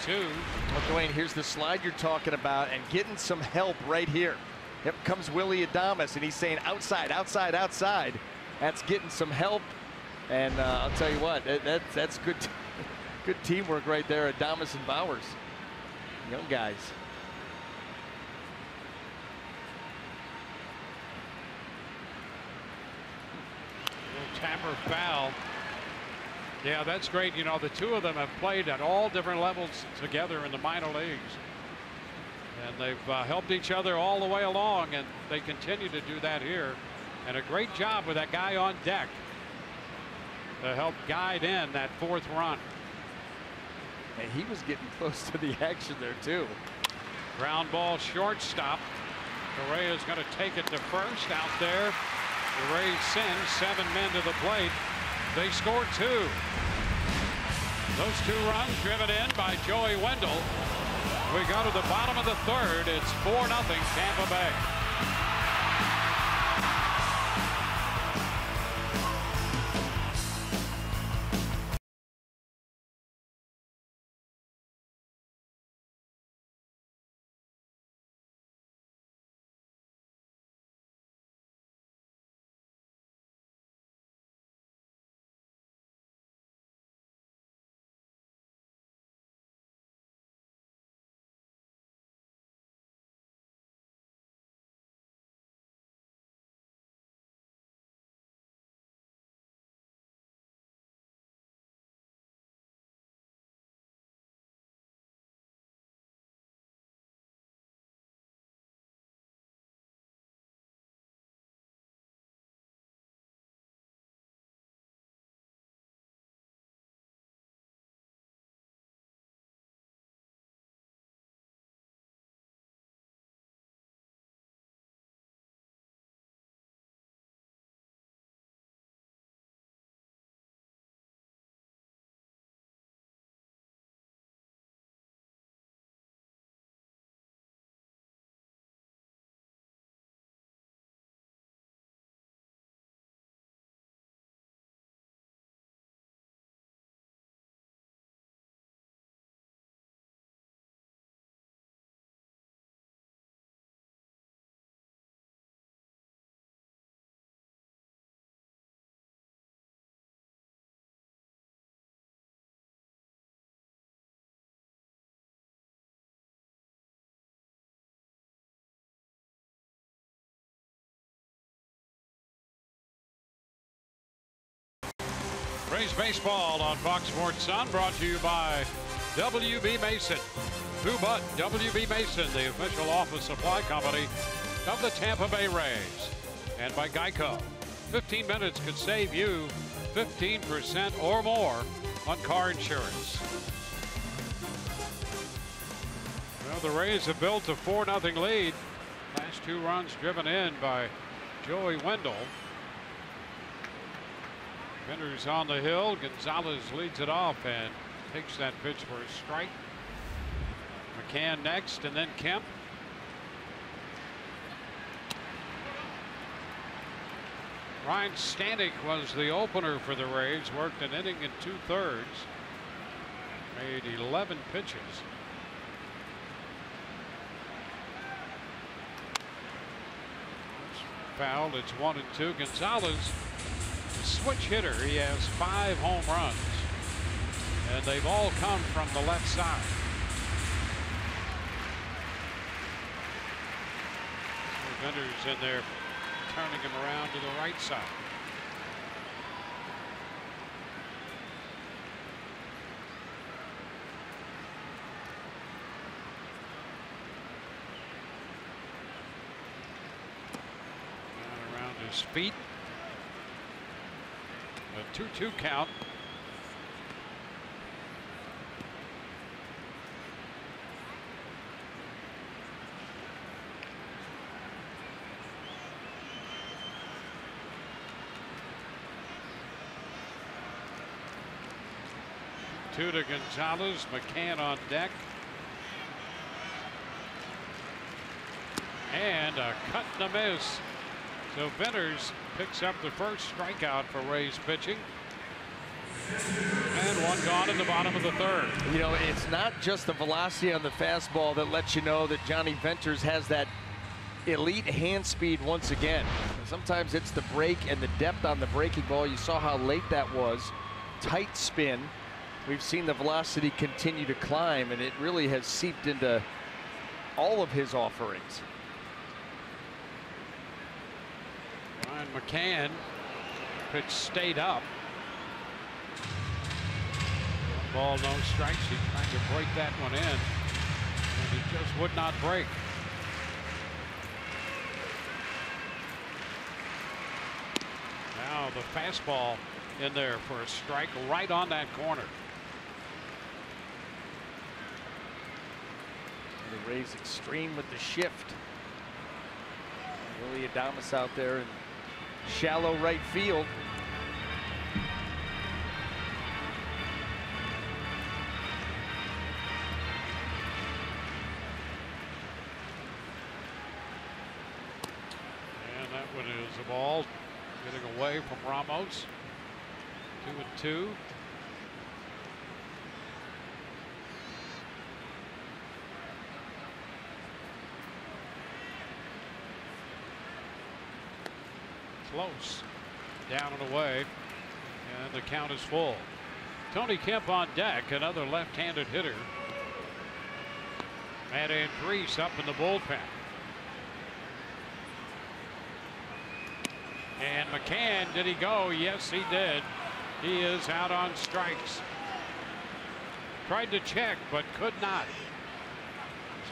Two. Well, Dwayne, here's the slide you're talking about, and getting some help right here. Here comes Willie Adames, and he's saying outside, outside, outside. That's getting some help, and I'll tell you what, that's good, good teamwork right there. Adames and Bowers, young guys. Little tapper foul. Yeah, that's great. You know, the two of them have played at all different levels together in the minor leagues. And they've helped each other all the way along, and they continue to do that here. And a great job with that guy on deck to help guide in that fourth run. And he was getting close to the action there, too. Ground ball shortstop. Correa is going to take it to first out there. The Rays send 7 men to the plate. They score 2. Those 2 runs driven in by Joey Wendell. We go to the bottom of the third. It's 4-0 Tampa Bay. Rays baseball on Fox Sports Sun, brought to you by WB Mason. Who but WB Mason, the official office supply company of the Tampa Bay Rays. And by Geico. 15 minutes could save you 15% or more on car insurance. Well, the Rays have built a 4-0 lead. Last 2 runs driven in by Joey Wendell. Bender's on the hill. Gonzalez leads it off and takes that pitch for a strike. McCann next, and then Kemp. Ryan Stanek was the opener for the Rays. Worked an inning and 2/3. Made 11 pitches. It's fouled. It's 1-2. Gonzalez, switch hitter. He has 5 home runs, and they've all come from the left side. So Bender's in there turning him around to the right side. Down around his feet. A 2-2 count. 2 to Gonzalez. McCann on deck. And a cut and a miss. So Venters picks up the first strikeout for Rays pitching. And one gone in the bottom of the third. You know, it's not just the velocity on the fastball that lets you know that Johnny Venters has that elite hand speed once again. Sometimes it's the break and the depth on the breaking ball. You saw how late that was. Tight spin. We've seen the velocity continue to climb, and it really has seeped into all of his offerings. Ryan McCann, pitch stayed up. 1 ball, no strikes. He tried to break that one in, and it just would not break. Now the fastball in there for a strike right on that corner. The Rays extreme with the shift. Willie Adames out there in shallow right field. And that one is a ball. Getting away from Ramos. 2-2. Close. Down and away. And the count is full. Tony Kemp on deck, another left-handed hitter. Matt Andrees up in the bullpen. And McCann, did he go? Yes, he did. He is out on strikes. Tried to check, but could not.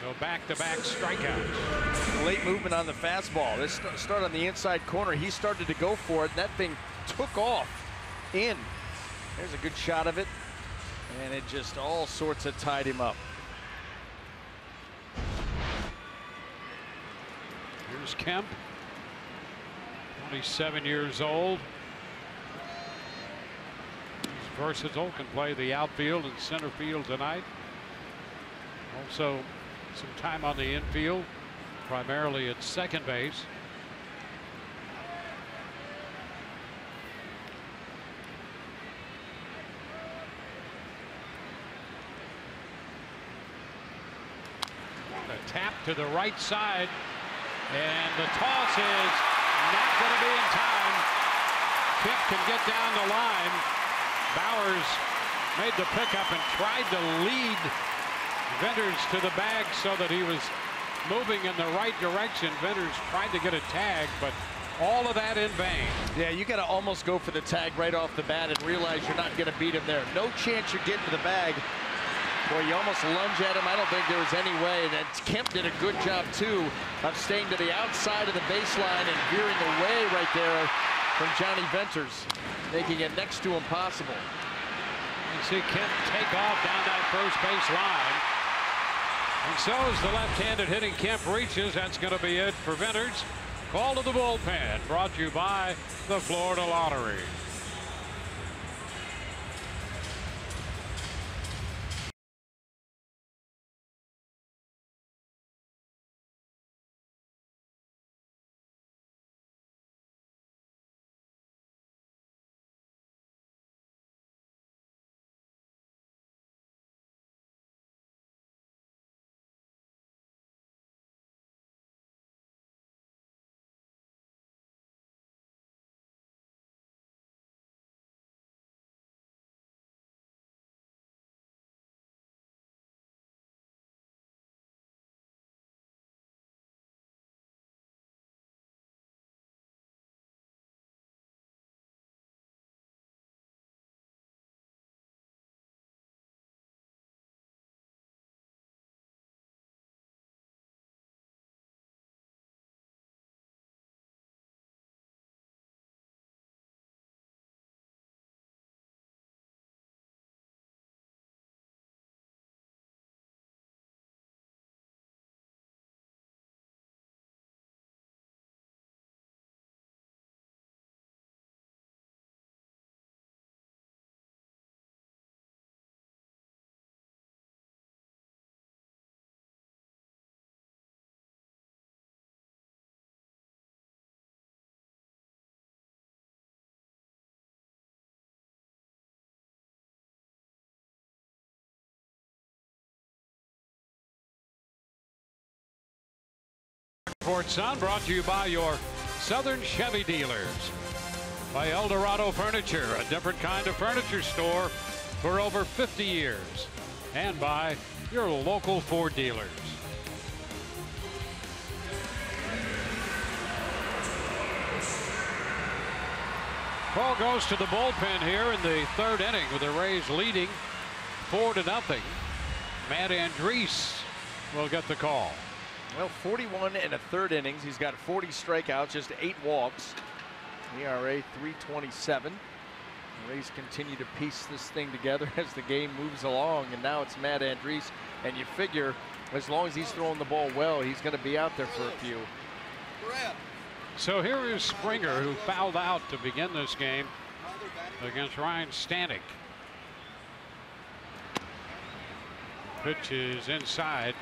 So back-to-back strikeouts. Late movement on the fastball. This start on the inside corner. He started to go for it, and that thing took off in. There's a good shot of it, and it just all sorts of tied him up. Here's Kemp. 27 years old. He's versatile, can play the outfield and center field tonight. Also some time on the infield, primarily at second base. A tap to the right side, and the toss is not going to be in time. Kemp can get down the line. Bowers made the pickup and tried to lead Venters to the bag so that he was moving in the right direction. Venters tried to get a tag, but all of that in vain. Yeah, you got to almost go for the tag right off the bat and realize you're not going to beat him there. No chance you're getting to the bag. Boy, you almost lunge at him. I don't think there was any way. And Kemp did a good job, too, of staying to the outside of the baseline and veering away right there from Johnny Venters, making it next to impossible. You see Kemp take off down that first base line. And so as the left-handed hitting Kemp reaches, that's going to be it for Venters. Call to the bullpen, brought to you by the Florida Lottery. Sports Sun brought to you by your Southern Chevy dealers. By El Dorado Furniture, a different kind of furniture store for over 50 years. And by your local Ford dealers. Ball goes to the bullpen here in the third inning with the Rays leading 4-0. Matt Andriese will get the call. Well, 41 and a third innings. He's got 40 strikeouts, just 8 walks. ERA 3.27. The Rays continue to piece this thing together as the game moves along, and now it's Matt Andriese, and you figure as long as he's throwing the ball well, he's going to be out there for a few. So here is Springer, who fouled out to begin this game against Ryan Stanek. Pitch is inside.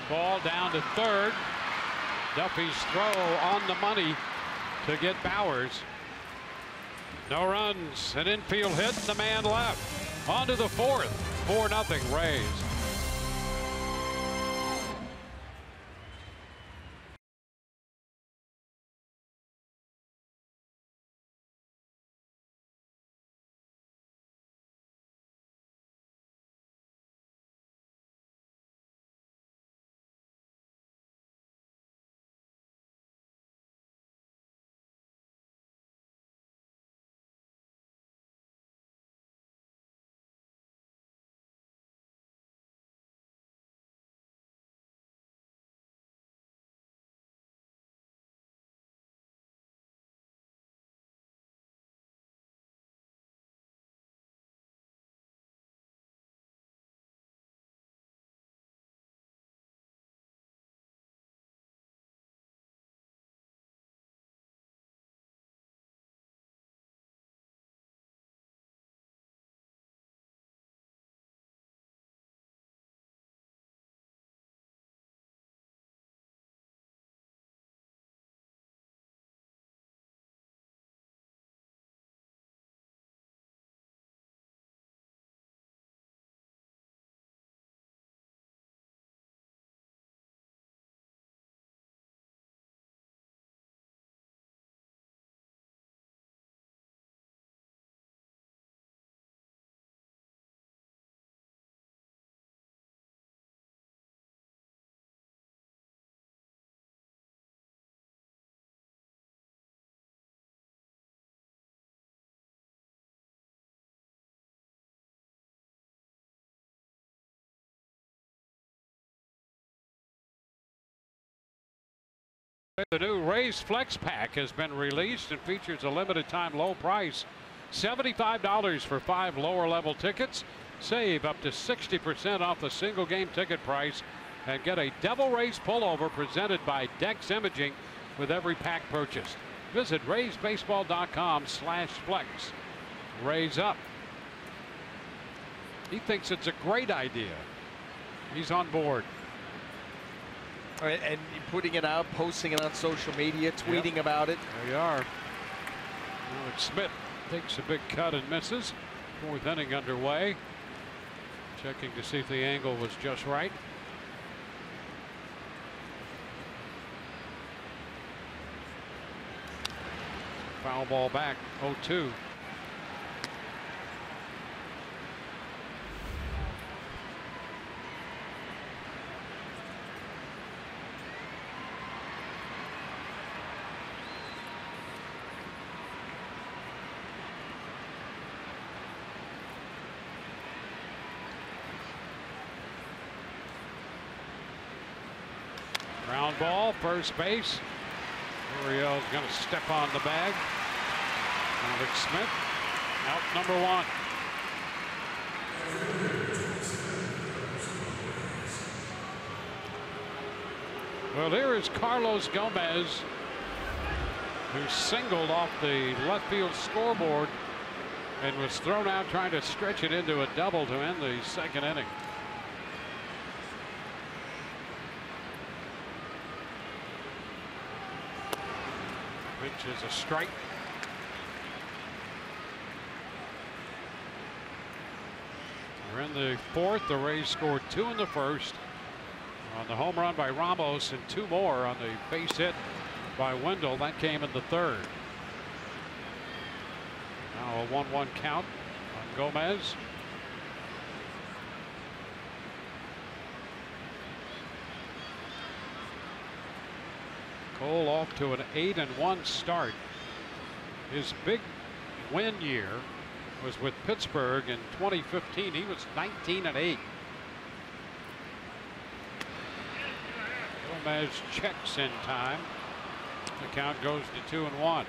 Ball down to third. Duffy's throw on the money to get Bowers. No runs, an infield hit, and the man left. On to the fourth. 4-0 Rays. The new Rays Flex Pack has been released and features a limited time low price. $75 for 5 lower level tickets. Save up to 60% off the single game ticket price and get a Devil Rays pullover presented by Dex Imaging with every pack purchased. Visit RaysBaseball.com/flex. Rays up. He thinks it's a great idea. He's on board. All right, and putting it out, posting it on social media, tweeting about it. There you are. Alex Smith takes a big cut and misses. Fourth inning underway. Checking to see if the angle was just right. Foul ball back, 0-2. Ground ball, first base. Uriel's going to step on the bag. Alex Smith, out number 1. Well, here is Carlos Gomez, who singled off the left field scoreboard and was thrown out trying to stretch it into a double to end the second inning. Pitch is a strike. We're in the fourth. The Rays scored 2 in the first on the home run by Ramos and 2 more on the base hit by Wendell. That came in the third. Now a 1-1 count on Gomez. Cole off to an 8-1 start. His big win year was with Pittsburgh in 2015. He was 19-8. Gomez checks in time. The count goes to 2-1.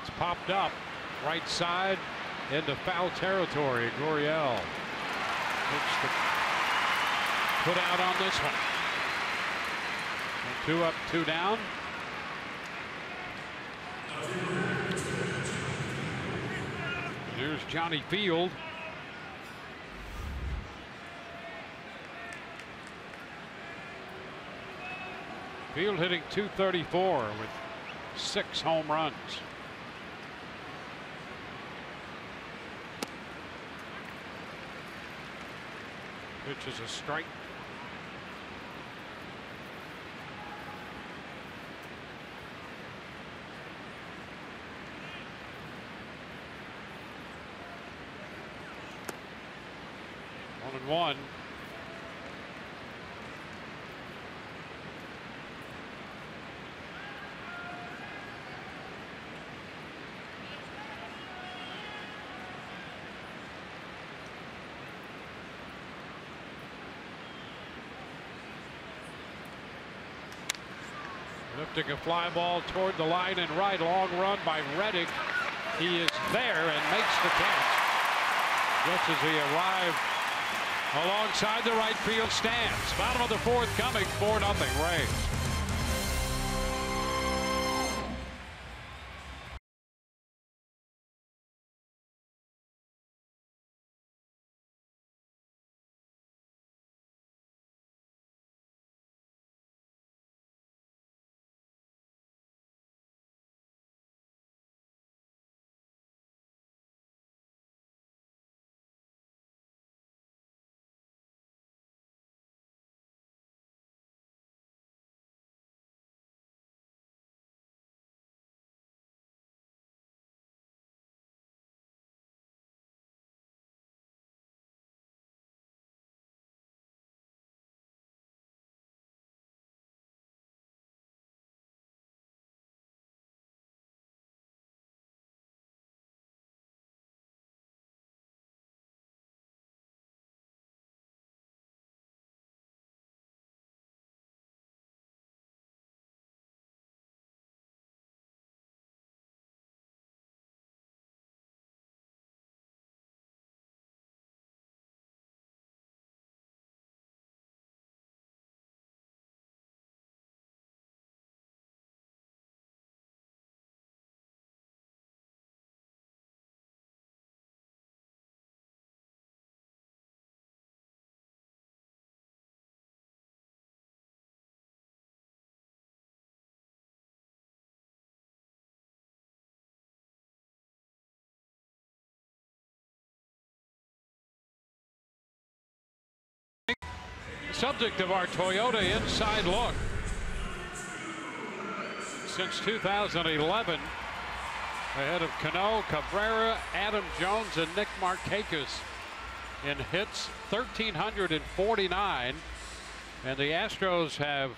It's popped up right side into foul territory. Gurriel looks to put out on this one. And 2 up, 2 down. Here's Johnny Field. Field hitting .234 with 6 home runs. Pitch is a strike. One and one. Lifting a fly ball toward the line and right. Long run by Reddick. He is there and makes the catch just as he arrived alongside the right field stands. Bottom of the fourth coming. 4-0 Rays. Subject of our Toyota Inside Look. Since 2011, ahead of Cano, Cabrera, Adam Jones, and Nick Markakis in hits, 1,349. And the Astros have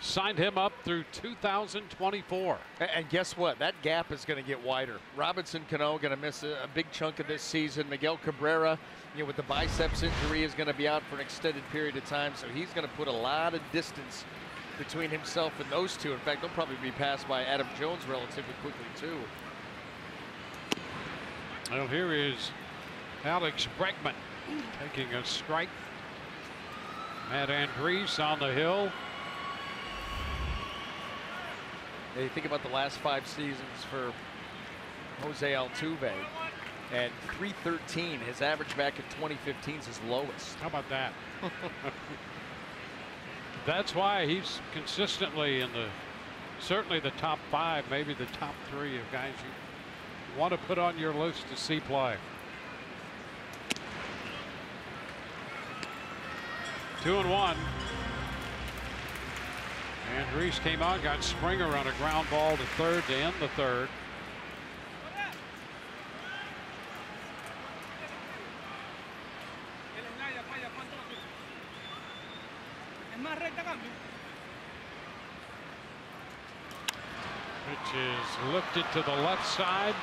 signed him up through 2024. And guess what? That gap is going to get wider. Robinson Cano going to miss a big chunk of this season. Miguel Cabrera, with the biceps injury, is going to be out for an extended period of time. So he's going to put a lot of distance between himself and those two. In fact, they'll probably be passed by Adam Jones relatively quickly, too. Well, here is Alex Bregman taking a strike. Matt Andriese on the hill. Yeah, you think about the last 5 seasons for Jose Altuve. And 313, his average back in 2015 is his lowest. How about that? That's why he's consistently in certainly the top 5, maybe the top 3 of guys you want to put on your list to see play. 2-1. And Reese came on, got Springer on a ground ball to third to end the third. Which is lifted to the left side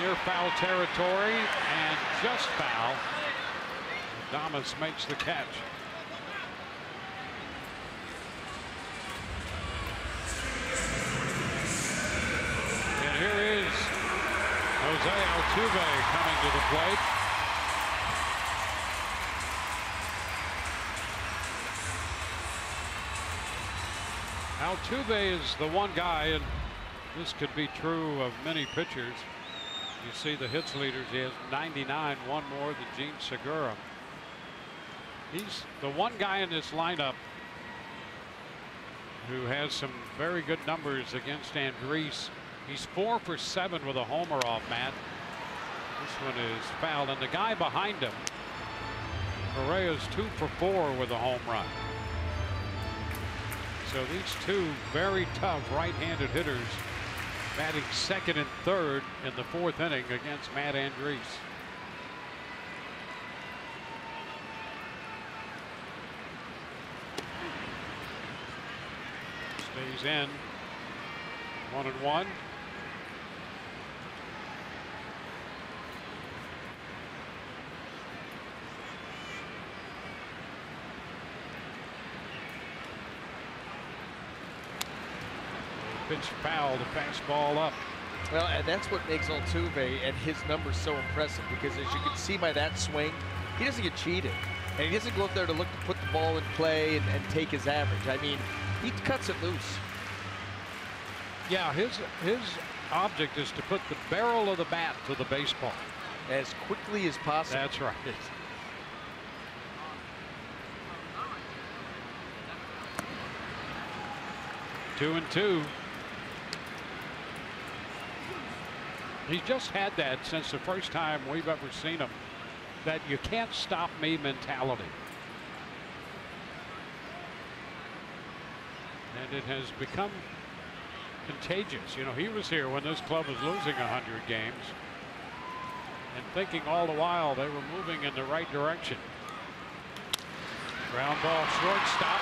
near foul territory and just foul. Adames makes the catch. And here is Jose Altuve coming to the plate. Altuve is the one guy, and this could be true of many pitchers. You see the hits leaders, he has 99, one more than Gene Segura. He's the one guy in this lineup who has some very good numbers against Andriese. He's 4 for 7 with a homer off Matt. This one is fouled, and the guy behind him, Correa's 2 for 4 with a home run. So these two very tough right-handed hitters batting second and third in the 4th inning against Matt Andriese. Stays in. 1-1. Pitch foul, the fastball up. Well, and that's what makes Altuve and his numbers so impressive, because as you can see by that swing, he doesn't get cheated. And he doesn't go up there to look to put the ball in play and take his average. I mean, he cuts it loose. Yeah, his object is to put the barrel of the bat to the baseball as quickly as possible. That's right. 2-2. He's just had that since the first time we've ever seen him, that you can't stop me mentality. And it has become contagious. You know, he was here when this club was losing 100 games and thinking all the while they were moving in the right direction. Ground ball, shortstop.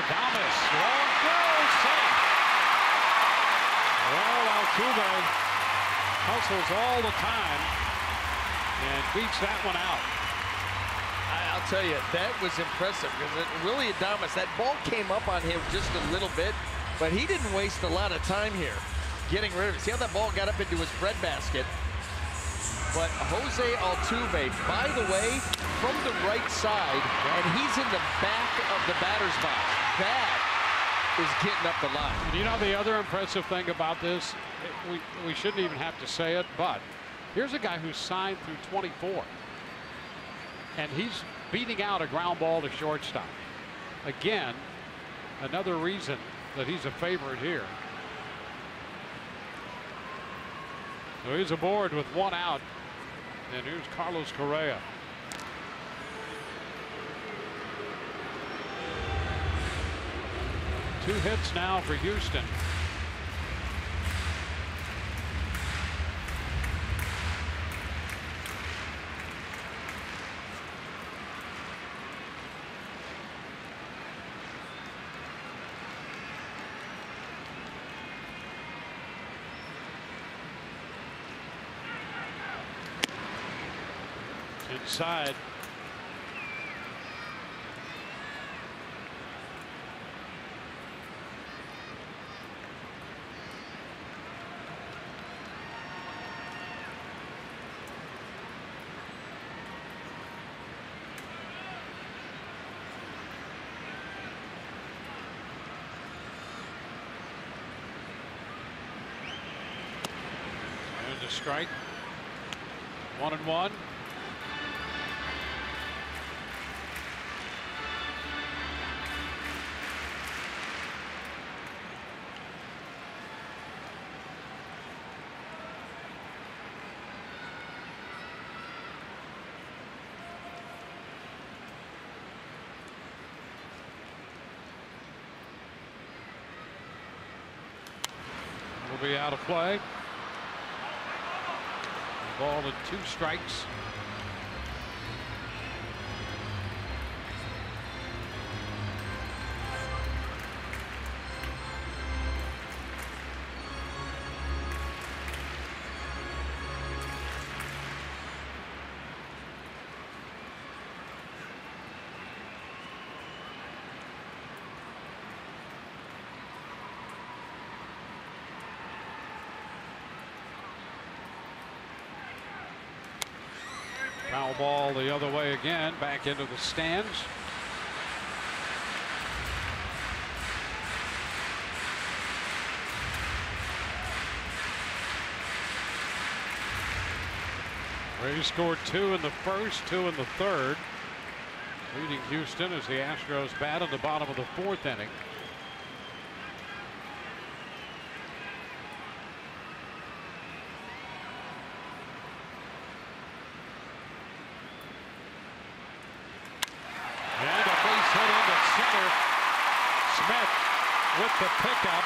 Adames, long throw, safe. Well, Altuve hustles all the time and beats that one out. I'll tell you, that was impressive, because really Adames, that ball came up on him just a little bit, but he didn't waste a lot of time here getting rid of it. See how that ball got up into his breadbasket? But Jose Altuve, by the way, from the right side, and he's in the back of the batter's box. That is getting up the line. And you know the other impressive thing about this, we shouldn't even have to say it, but here's a guy who's signed through 24, and he's beating out a ground ball to shortstop. Again, another reason that he's a favorite here. So he's aboard with one out, and here's Carlos Correa. Two hits now for Houston. Inside. strike. 1-1. Will be out of play. Ball and 2 strikes. Foul ball the other way again, back into the stands. Rays scored 2 in the first, 2 in the third. Leading Houston as the Astros bat in the bottom of the 4th inning. With the pickup.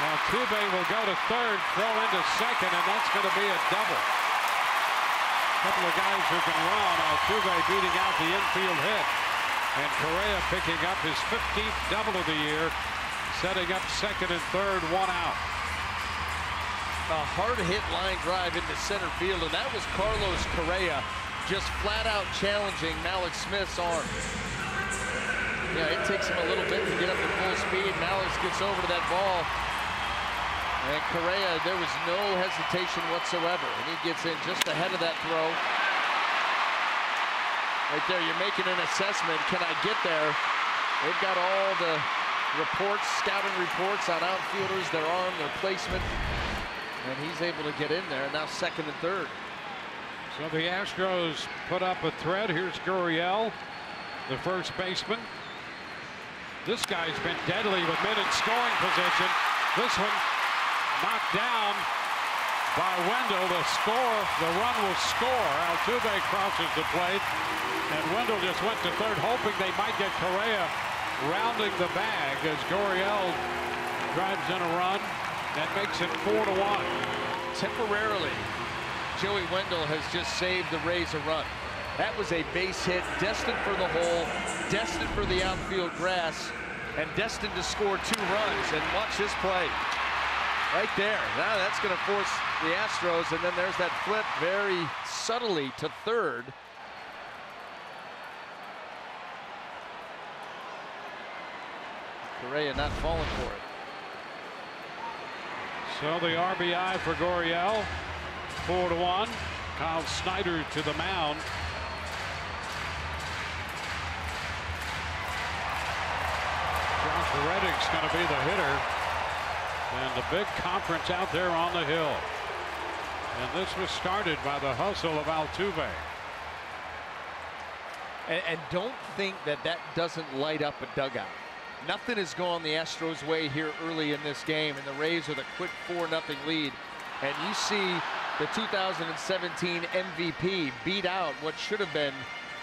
Now Altuve will go to third, throw into second, and that's going to be a double. A couple of guys who can run. Altuve beating out the infield hit. And Correa picking up his 15th double of the year, setting up second and third, 1 out. A hard hit line drive into center field, and that was Carlos Correa just flat out challenging Malik Smith's arm. Yeah, it takes him a little bit to get up to full speed. Malik gets over to that ball. And Correa, there was no hesitation whatsoever. And he gets in just ahead of that throw. Right there, you're making an assessment. Can I get there? They've got all the reports, scouting reports on outfielders, their arm, their placement. And he's able to get in there. Now second and third. So the Astros put up a threat. Here's Gurriel, the first baseman. This guy's been deadly with men in scoring position. This one knocked down by Wendell. The run will score. Altuve crosses the plate, and Wendell just went to third, hoping they might get Correa rounding the bag as Gurriel drives in a run. That makes it 4-1. Temporarily, Joey Wendell has just saved the Rays a run. That was a base hit, destined for the hole, destined for the outfield grass, and destined to score 2 runs. And watch this play. Right there. Now that's going to force the Astros, and then there's that flip very subtly to third. Correa not falling for it. So the RBI for Gurriel, 4-1. Kyle Snyder to the mound. Josh Reddick's going to be the hitter. And the big conference out there on the hill. And this was started by the hustle of Altuve. And don't think that that doesn't light up a dugout. Nothing has gone the Astros' way here early in this game, and the Rays with a quick 4-0 lead. And you see the 2017 MVP beat out what should have been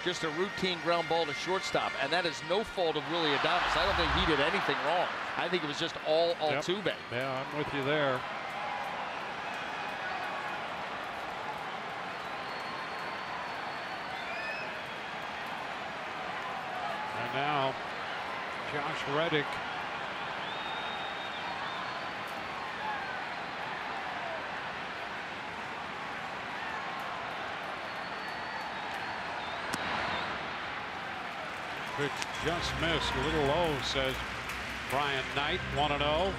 just a routine ground ball to shortstop, and that is no fault of Willie Adames. I don't think he did anything wrong. I think it was just all Altuve. Yep. Yeah, I'm with you there. And now Josh Reddick. Pitch just missed, a little low, says Brian Knight. 1-0.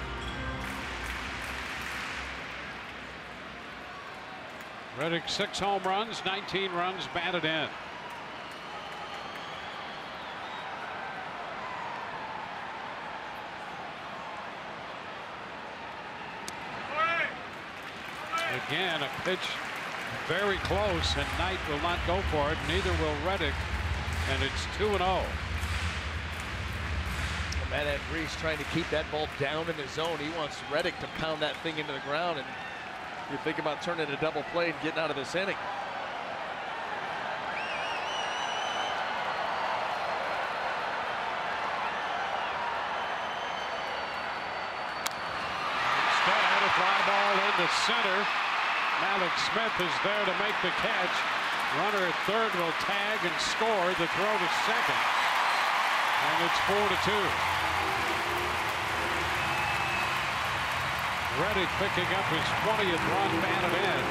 Reddick 6 home runs, 19 runs batted in. Again, a pitch very close, and Knight will not go for it. Neither will Reddick, and it's 2-0. Matt Andrees trying to keep that ball down in the zone. He wants Reddick to pound that thing into the ground, and you think about turning a double play and getting out of this inning. Instead, a fly ball into center. Malik Smith is there to make the catch. Runner at third will tag and score. The throw to second, and it's 4-2. Reddick picking up his 20th run batted in.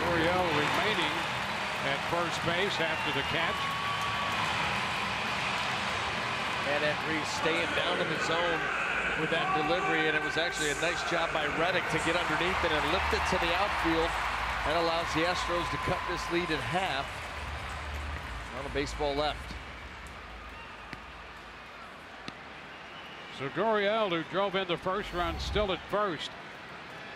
Gurriel remaining at first base after the catch. And Andrees staying down in the zone with that delivery, and it was actually a nice job by Reddick to get underneath it and lift it to the outfield. That allows the Astros to cut this lead in half. Not a baseball left. So Gurriel, who drove in the first run, still at first.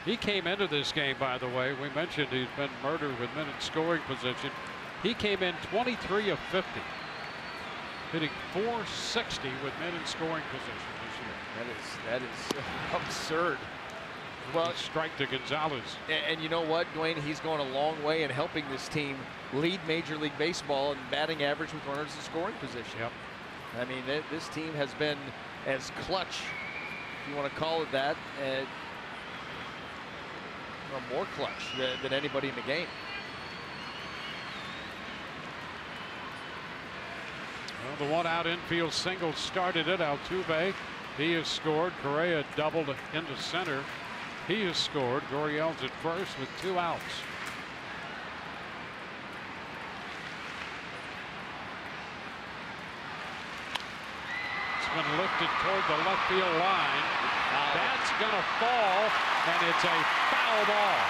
He came into this game, by the way. We mentioned he's been murdered with men in scoring position. He came in 23 of 50, hitting .460 with men in scoring position this year. That is absurd. Well, strike to Gonzalez. And you know what, Dwayne? He's going a long way in helping this team lead Major League Baseball in batting average with runners in scoring position. Yep. I mean, this team has been as clutch, if you want to call it that, or more clutch than anybody in the game. Well, the one-out infield single started it. Altuve, he has scored. Correa doubled into center. He has scored. Gurriel's at first with 2 outs. It's been lifted toward the left field line. That's going to fall, and it's a foul ball.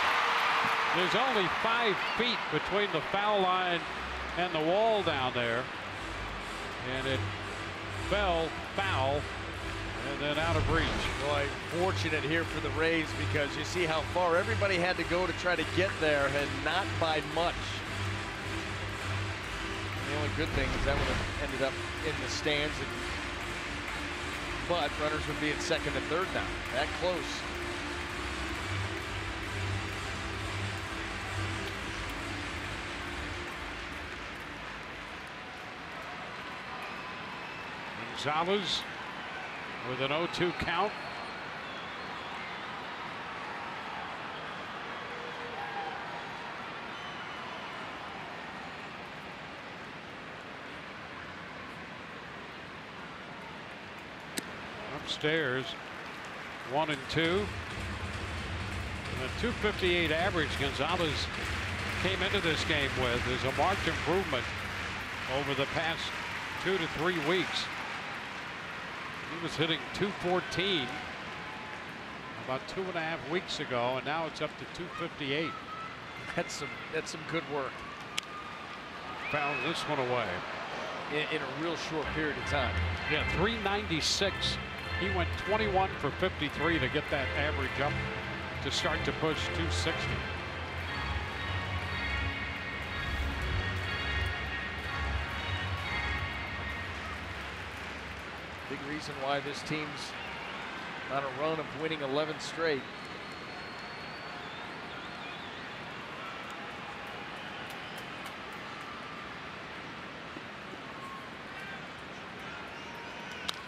There's only 5 feet between the foul line and the wall down there, and it fell foul. And then out of reach. Boy, fortunate here for the Rays, because you see how far everybody had to go to try to get there, and not by much. The only good thing is that would have ended up in the stands, but runners would be at second and third now. That close. Gonzalez with an 0-2 count. Upstairs, 1-2. And a 258 average Gonzalez came into this game with is a marked improvement over the past 2 to 3 weeks. He was hitting 214 about 2.5 weeks ago, and now it's up to 258. That's some good work. Fouled this one away In a real short period of time. Yeah, 396. He went 21 for 53 to get that average up to start to push 260. Big reason why this team's on a run of winning 11 straight.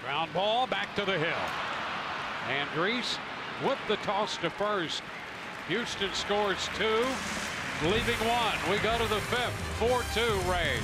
Ground ball back to the hill. Andrees with the toss to first. Houston scores 2, leaving 1. We go to the 5th. 4-2 Rays.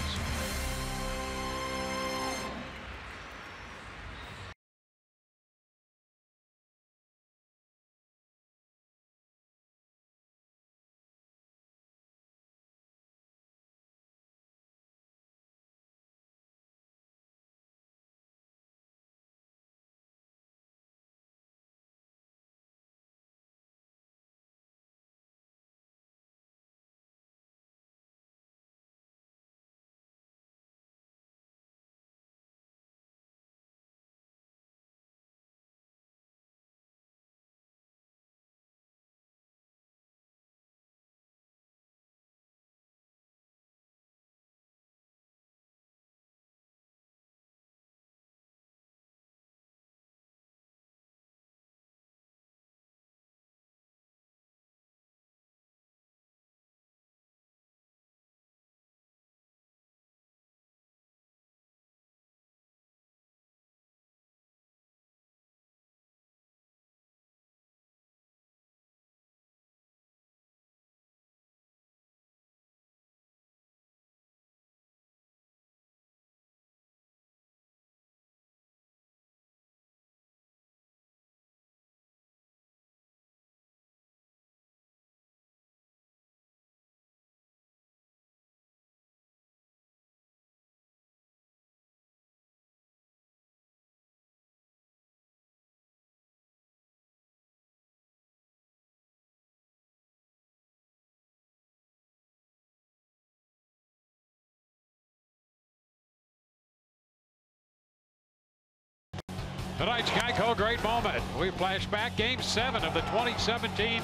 Tonight's Geico Great Moment. We flash back Game 7 of the 2017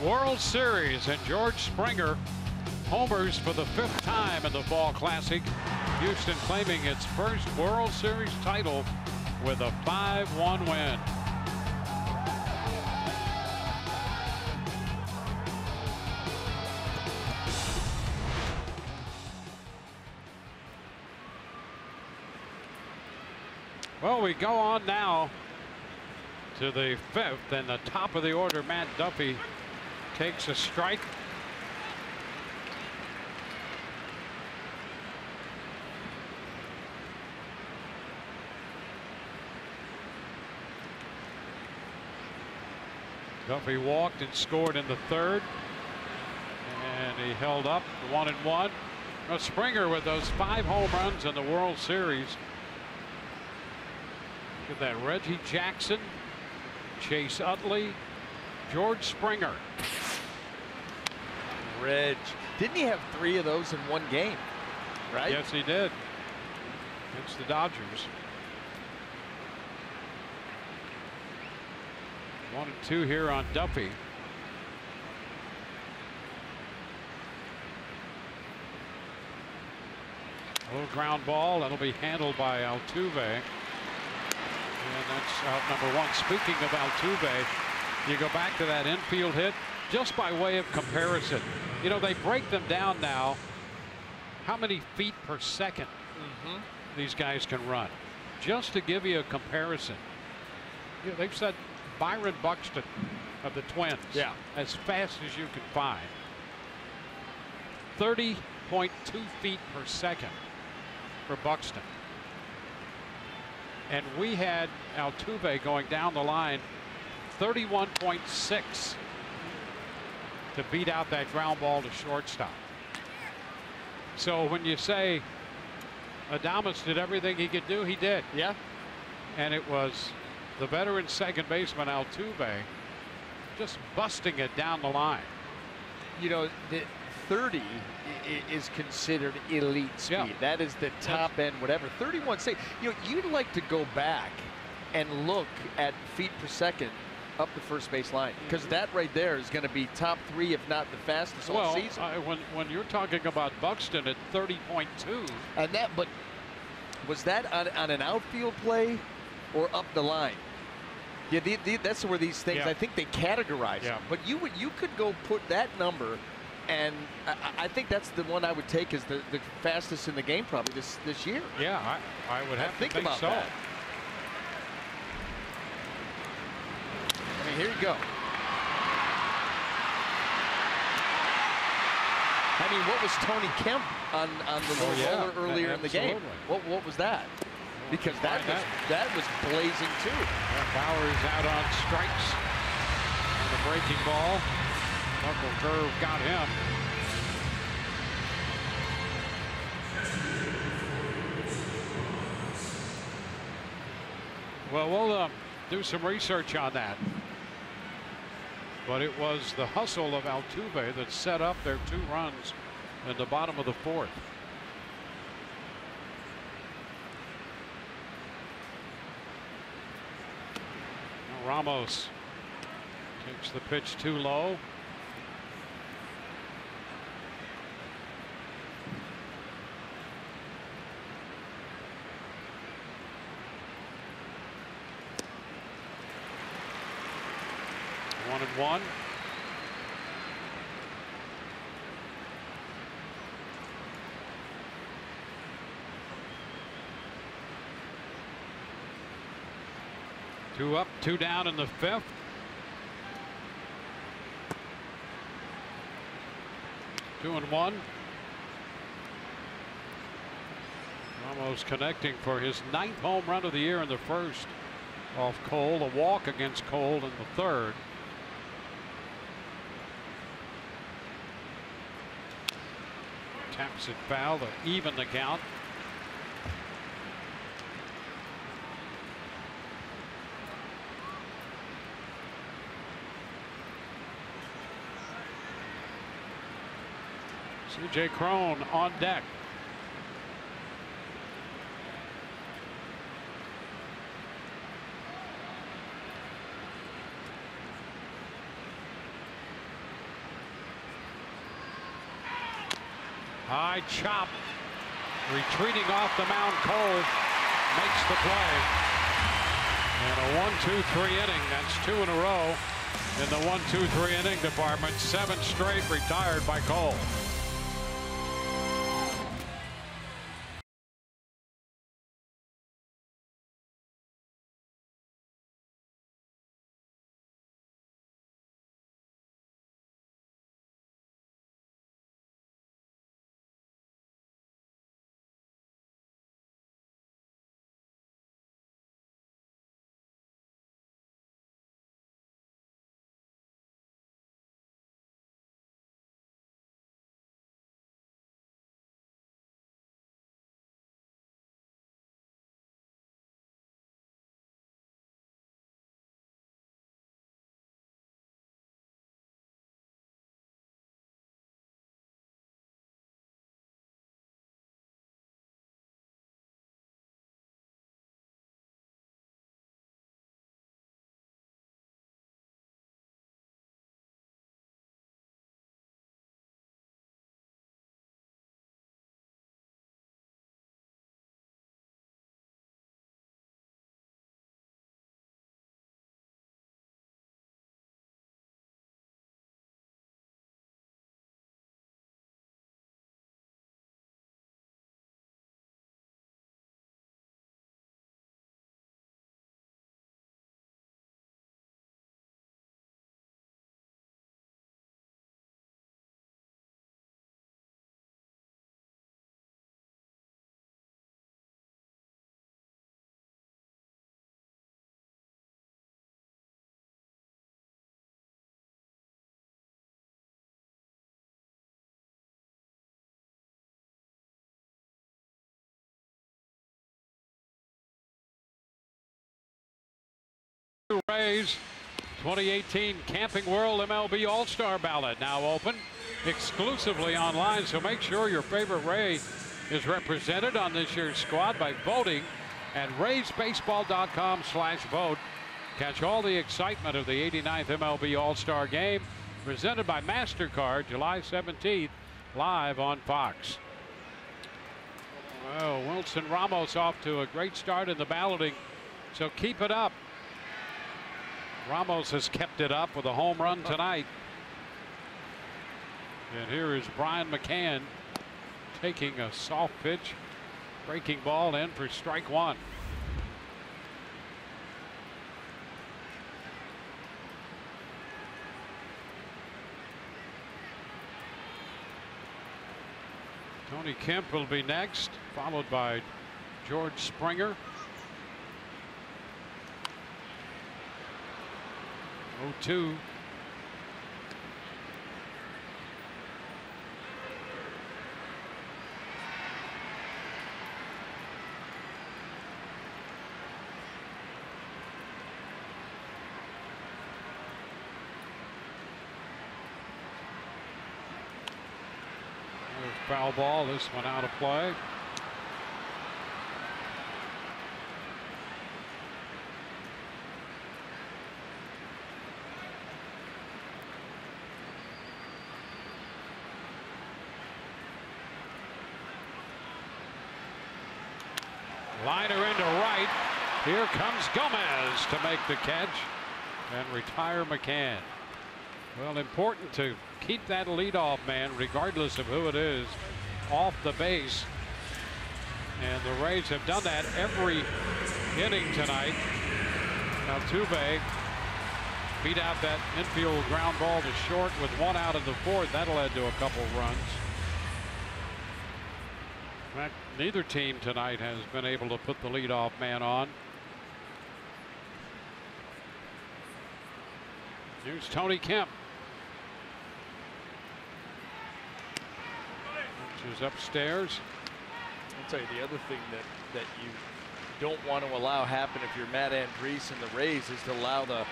World Series, and George Springer homers for the 5th time in the Fall Classic. Houston claiming its first World Series title with a 5-1 win. Well, we go on now to the 5th, and the top of the order, Matt Duffy, takes a strike. Duffy walked and scored in the 3rd, and he held up 1-1. Now Springer with those 5 home runs in the World Series. Look at that. Reggie Jackson, Chase Utley, George Springer. Reg. Didn't he have 3 of those in one game? Right? Yes, he did. Against the Dodgers. 1-2 here on Duffy. A little ground ball. That'll be handled by Altuve. And that's out number 1. Speaking of Altuve, you go back to that infield hit just by way of comparison. You know, they break them down now. How many feet per second these guys can run? Just to give you a comparison. You know, they've said Byron Buxton of the Twins, as fast as you can find. 30.2 feet per second for Buxton. And we had Altuve going down the line 31.6 to beat out that ground ball to shortstop. So when you say Adames did everything he could do, he did. Yeah. And it was the veteran second baseman Altuve just busting it down the line. You know, the 30 is considered elite speed. Yeah. That is the top end, whatever. 31, say, you know, you'd like to go back and look at feet per second up the first base line, because that right there is going to be top 3, if not the fastest all season. When you're talking about Buxton at 30.2, and that, but was that on an outfield play or up the line? Yeah, that's where these things, I think they categorize them. But you could go put that number, and I think that's the one I would take as the fastest in the game probably this year. Yeah, I would have to think about so. That. I mean, here you go. I mean, what was Tony Kemp on the little roller earlier in the game? What was that? Because that was blazing too. Bauer's out on strikes. And the breaking ball. Knuckle curve got him. Well, we'll do some research on that. But it was the hustle of Altuve that set up their 2 runs in the bottom of the 4th. Ramos takes the pitch too low. One and one. Two up, 2 down in the 5th. Two and one. Ramos connecting for his 9th home run of the year in the 1st off Cole. A walk against Cole in the 3rd. Taps it foul to even the count. C.J. Cron on deck. High chop. Retreating off the mound, Cole makes the play. And a 1-2-3 inning. That's 2 in a row in the 1-2-3 inning department. 7 straight retired by Cole. Rays 2018 Camping World MLB All-Star Ballot now open exclusively online, so make sure your favorite Ray is represented on this year's squad by voting at raysbaseball.com/vote. Catch all the excitement of the 89th MLB All-Star Game presented by MasterCard July 17th live on Fox. Well, Wilson Ramos off to a great start in the balloting, so keep it up. Ramos has kept it up with a home run tonight. And here is Brian McCann taking a soft pitch, breaking ball in for strike 1. Tony Kemp will be next, followed by George Springer. 0-2. Foul ball, this one out of play. Liner into right. Here comes Gomez to make the catch and retire McCann. Well, important to keep that leadoff man, regardless of who it is, off the base. And the Rays have done that every inning tonight. Altuve beat out that infield ground ball to short with 1 out of the 4th. That led to a couple runs. In fact, neither team tonight has been able to put the leadoff man on. Here's Tony Kemp. Which is upstairs. I'll tell you the other thing that you don't want to allow happen if you're Matt Andriese and the Rays is to allow the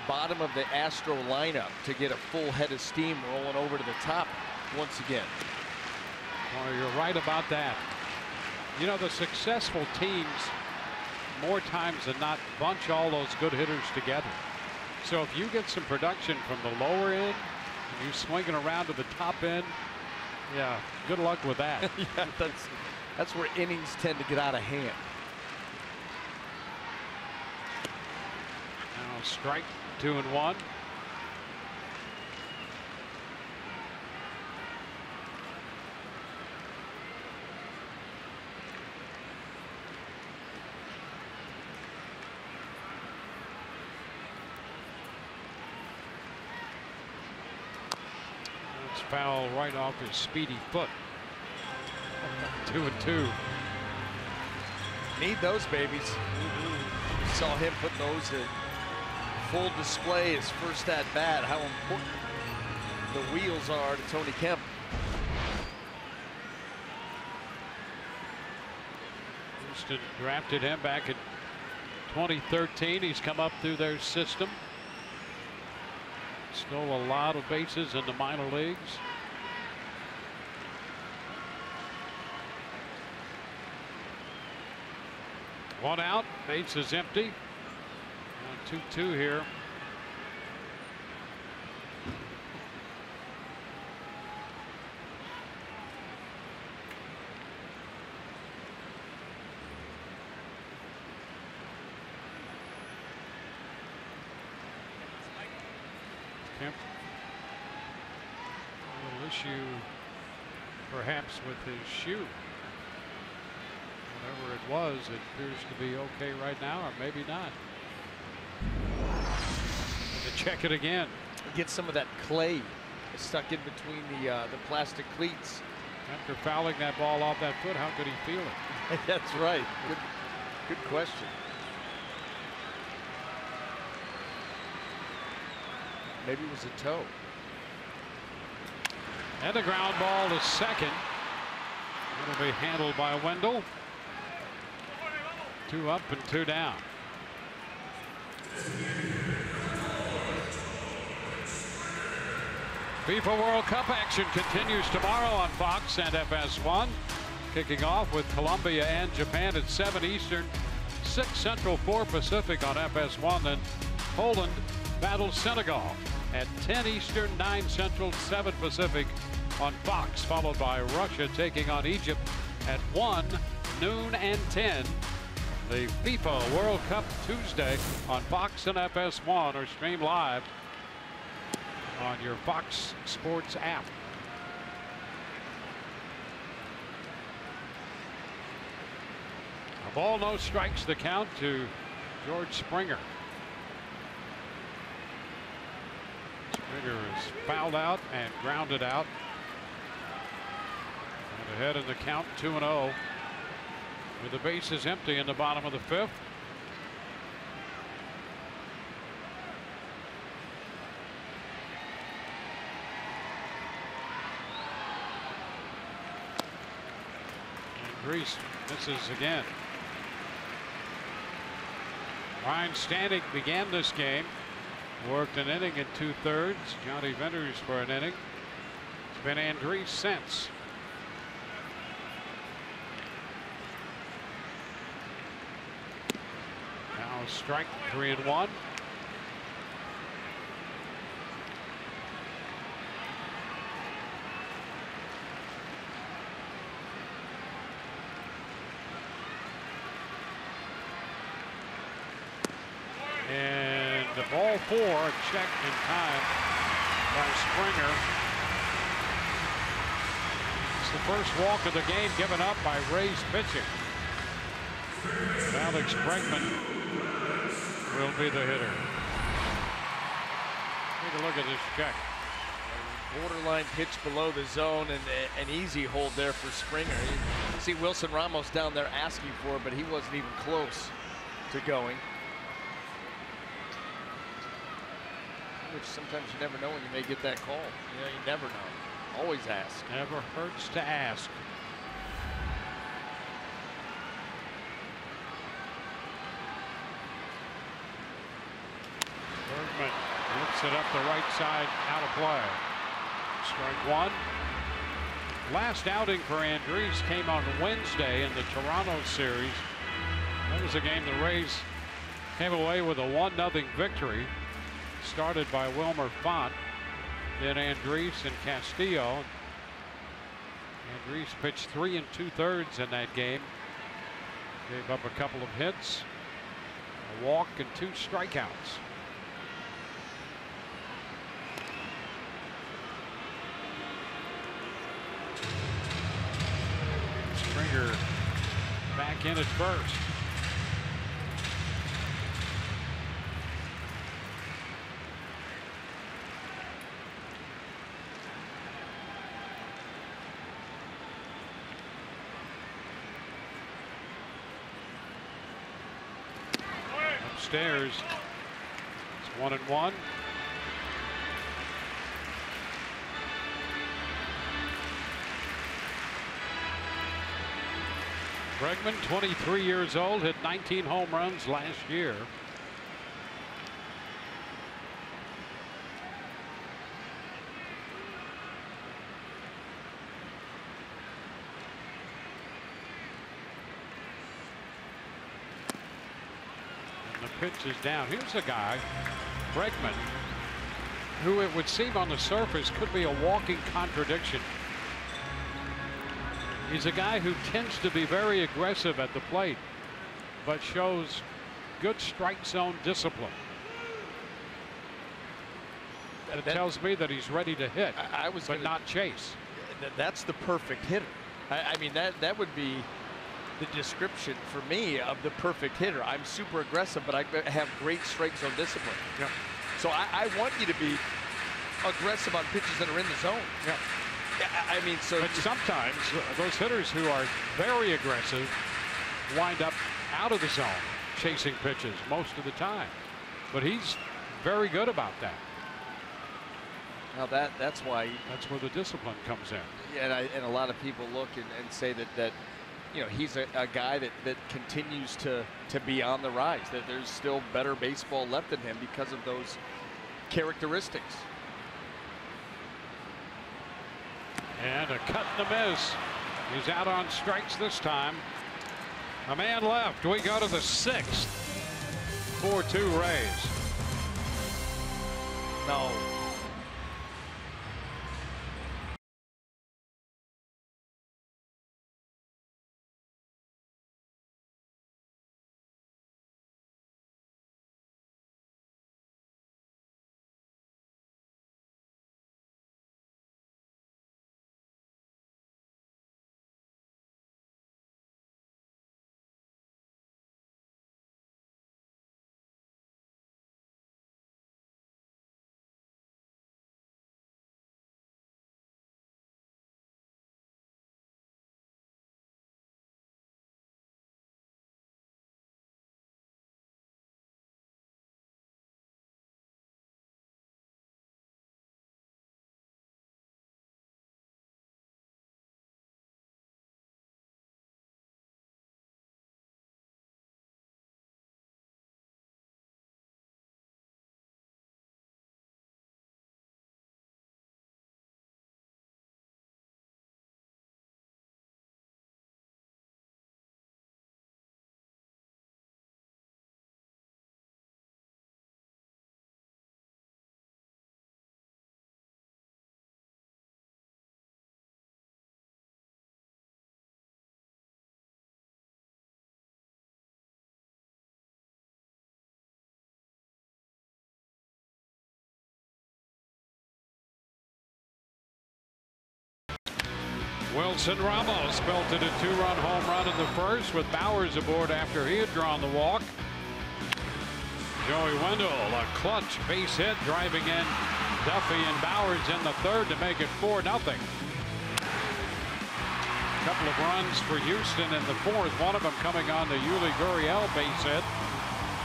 bottom of the Astro lineup to get a full head of steam rolling over to the top once again. Well, you're right about that. You know, the successful teams more times than not bunch all those good hitters together. So if you get some production from the lower end and you swing it around to the top end, Yeah, good luck with that. Yeah, that's where innings tend to get out of hand. Now strike 2-1. Foul right off his speedy foot. 2-2. Need those babies. Saw him put those in full display his first at bat. How important the wheels are to Tony Kemp. Houston drafted him back in 2013. He's come up through their system. Stole a lot of bases in the minor leagues. One out, base is empty. 2-2 here. Kemp, a little issue perhaps with his shoe. Whatever it was, it appears to be okay right now, or maybe not. And to check it again. Get some of that clay stuck in between the plastic cleats. After fouling that ball off that foot, how could he feel it? That's right. Good question. Maybe it was a toe. And a ground ball to second. It'll be handled by Wendell. 2 up and 2 down. FIFA World Cup action continues tomorrow on Fox and FS1. Kicking off with Colombia and Japan at 7 Eastern, 6 Central, 4 Pacific on FS1. Then Poland battles Senegal at 10 Eastern, 9 Central, 7 Pacific on Fox, followed by Russia taking on Egypt at 1, noon, and 10. The FIFA World Cup Tuesday on Fox and FS1, or stream live on your Fox Sports app. A ball, no strikes, the count to George Springer. Springer is fouled out and grounded out. And ahead in the count, 2-0. With the bases empty in the bottom of the 5th. And Grease misses again. Ryan Stanek began this game. Worked an inning in 2/3. Johnny Venters for an inning. It's been Andriese since. Now strike 3-1. And the ball 4, checked in time by Springer. It's the first walk of the game given up by Rays pitching. Alex Bregman will be the hitter. Take a look at this check. Borderline pitch below the zone, and an easy hold there for Springer. You see Wilson Ramos down there asking for it, but he wasn't even close to going. Which sometimes you never know when you may get that call. You know, you never know. Always ask. Never hurts to ask. Bergman lifts it up the right side, out of play. Strike 1. Last outing for Andriese came on Wednesday in the Toronto series. That was a game the Rays came away with a 1-0 victory. Started by Wilmer Font, then Andriese and Castillo. Grease pitched 3 2/3 in that game. Gave up a couple of hits, a walk, and 2 strikeouts. Springer back in at first. Upstairs, it's 1-1. Bregman, 23 years old, hit 19 home runs last year. And the pitch is down. Here's a guy, Bregman, who it would seem on the surface could be a walking contradiction. He's a guy who tends to be very aggressive at the plate, but shows good strike zone discipline. That tells me that he's ready to hit, but not chase. That's the perfect hitter. I mean, that would be the description for me of the perfect hitter. I'm super aggressive, but I have great strike zone discipline. Yeah. So I want you to be aggressive on pitches that are in the zone. Yeah. I mean, so. But sometimes those hitters who are very aggressive wind up out of the zone chasing pitches most of the time. But he's very good about that. Now that's why. That's where the discipline comes in. And a lot of people look and say that you know, he's a guy that continues to be on the rise, that there's still better baseball left in him because of those characteristics. And a cut and a miss. He's out on strikes this time. A man left. We go to the 6th. 4-2 Rays. No. Wilson Ramos belted a 2-run home run in the first with Bowers aboard after he had drawn the walk. Joey Wendell, a clutch base hit, driving in Duffy and Bowers in the third to make it 4-0. A couple of runs for Houston in the fourth, one of them coming on the Yuli Gurriel base hit.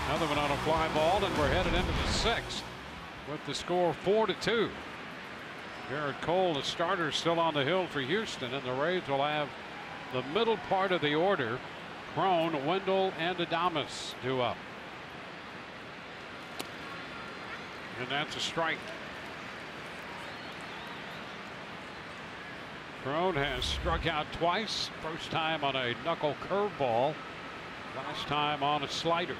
Another one on a fly ball, and we're headed into the 6th with the score 4-2. Garrett Cole, the starter, still on the hill for Houston, and the Rays will have the middle part of the order. Crone, Wendell, and Adames due up. And that's a strike. Crone has struck out twice. First time on a knuckle curveball. Last time on a slider.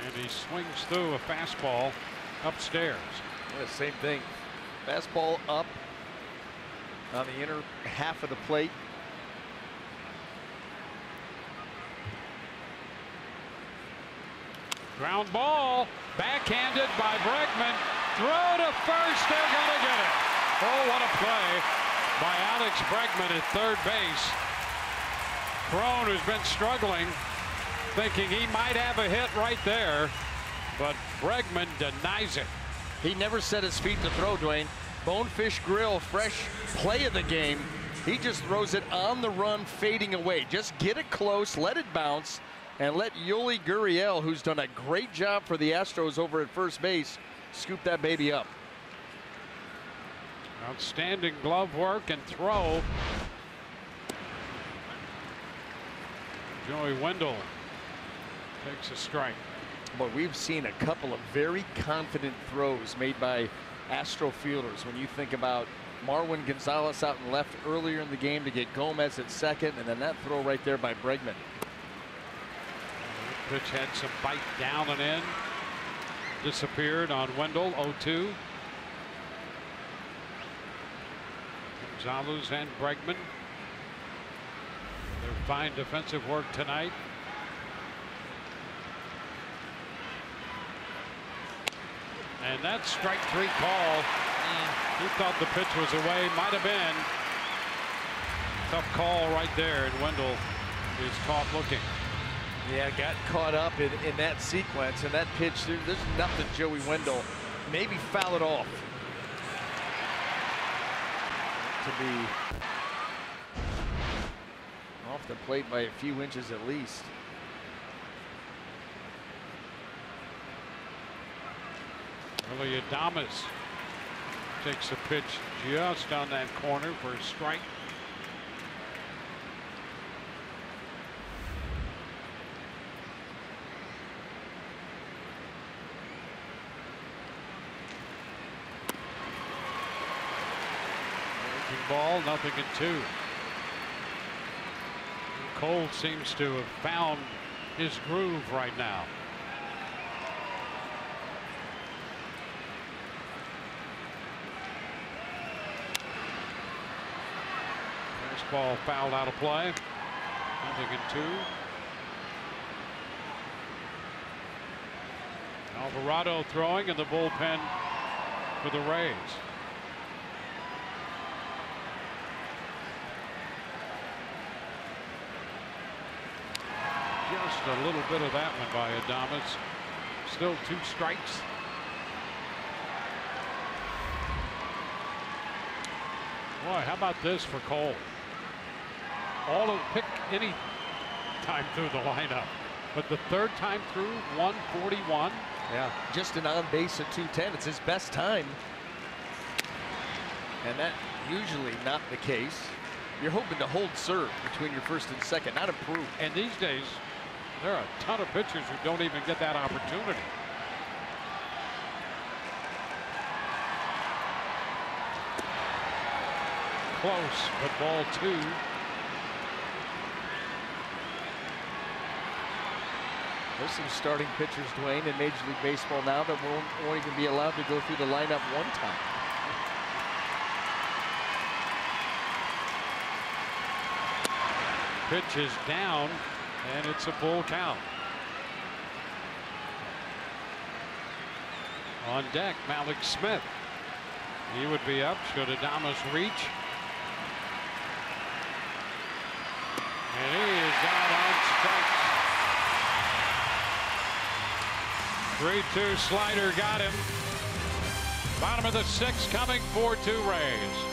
And he swings through a fastball upstairs. Yeah, same thing. Fastball up, on the inner half of the plate. Ground ball, backhanded by Bregman. Throw to first, they're gonna get it. Oh, what a play by Alex Bregman at third base. Crone, who's been struggling, thinking he might have a hit right there, but Bregman denies it. He never set his feet to throw, Dwayne. Bonefish Grill, fresh play of the game. He just throws it on the run, fading away. Just get it close, let it bounce, and let Yuli Gurriel, who's done a great job for the Astros over at first base, scoop that baby up. Outstanding glove work and throw. Joey Wendell takes a strike. But we've seen a couple of very confident throws made by Astro fielders. When you think about Marwin Gonzalez out in left earlier in the game to get Gomez at second, and then that throw right there by Bregman. Pitch had some bite down and in. Disappeared on Wendell, 0-2. Gonzalez and Bregman. Their fine defensive work tonight. And that strike three call. He thought the pitch was away. Might have been. Tough call right there, and Wendell is caught looking. Yeah, got caught up in that sequence, and that pitch, there's nothing Joey Wendell. Maybe foul it off. To be off the plate by a few inches at least. Willie Adames takes a pitch just on that corner for a strike. Ball, 0-2. Cole seems to have found his groove right now. Fastball fouled out of play. 0-2. Alvarado throwing in the bullpen for the Rays. Just a little bit of that one by Adames. Still 2 strikes. Boy, how about this for Cole? Pick any time through the lineup, but the third time through, 141. Yeah, just an on base at 210. It's his best time, and that usually not the case. You're hoping to hold serve between your first and second, not improve. And these days, there are a ton of pitchers who don't even get that opportunity. Close, but ball 2. There's some starting pitchers, Dwayne, in Major League Baseball now that won't even be allowed to go through the lineup one time. Pitch is down, and it's a full count. On deck, Malik Smith. He would be up should Adames reach. And he is out on strikes. 3-2 slider got him. Bottom of the 6th coming, 4-2 Rays.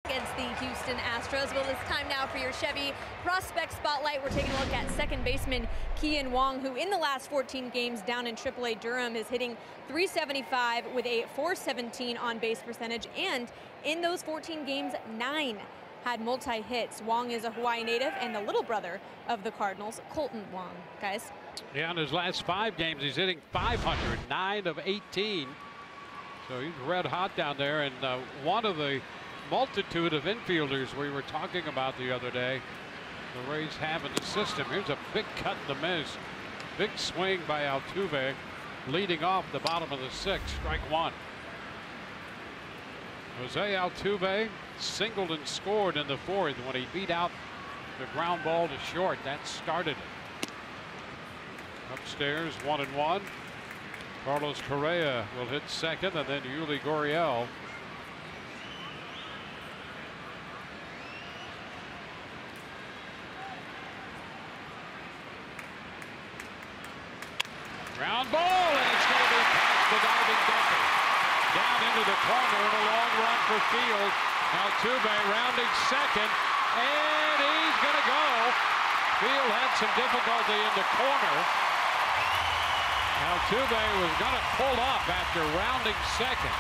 against the Houston Astros. Well, it's time now for your Chevy Prospect Spotlight. We're taking a look at second baseman Kian Wong, who in the last 14 games down in AAA Durham is hitting .375 with a .417 on-base percentage, and in those 14 games, 9 had multi-hits. Wong is a Hawaii native and the little brother of the Cardinals, Colton Wong. Guys. Yeah, in his last 5 games, he's hitting .500, 9 of 18. So he's red hot down there, and one of the multitude of infielders we were talking about the other day the Rays have in the system. Here's a big cut in the miss. Big swing by Altuve, leading off the bottom of the 6th, strike 1. Jose Altuve singled and scored in the 4th when he beat out the ground ball to short. That started it. Upstairs, 1-1. Carlos Correa will hit second, and then Yuli Gurriel. Ground ball, and it's going to be past the diving Duffy. Down into the corner, and a long run for Field. Altuve rounding second, and he's going to go. Field had some difficulty in the corner. Altuve was going to pull up after rounding second,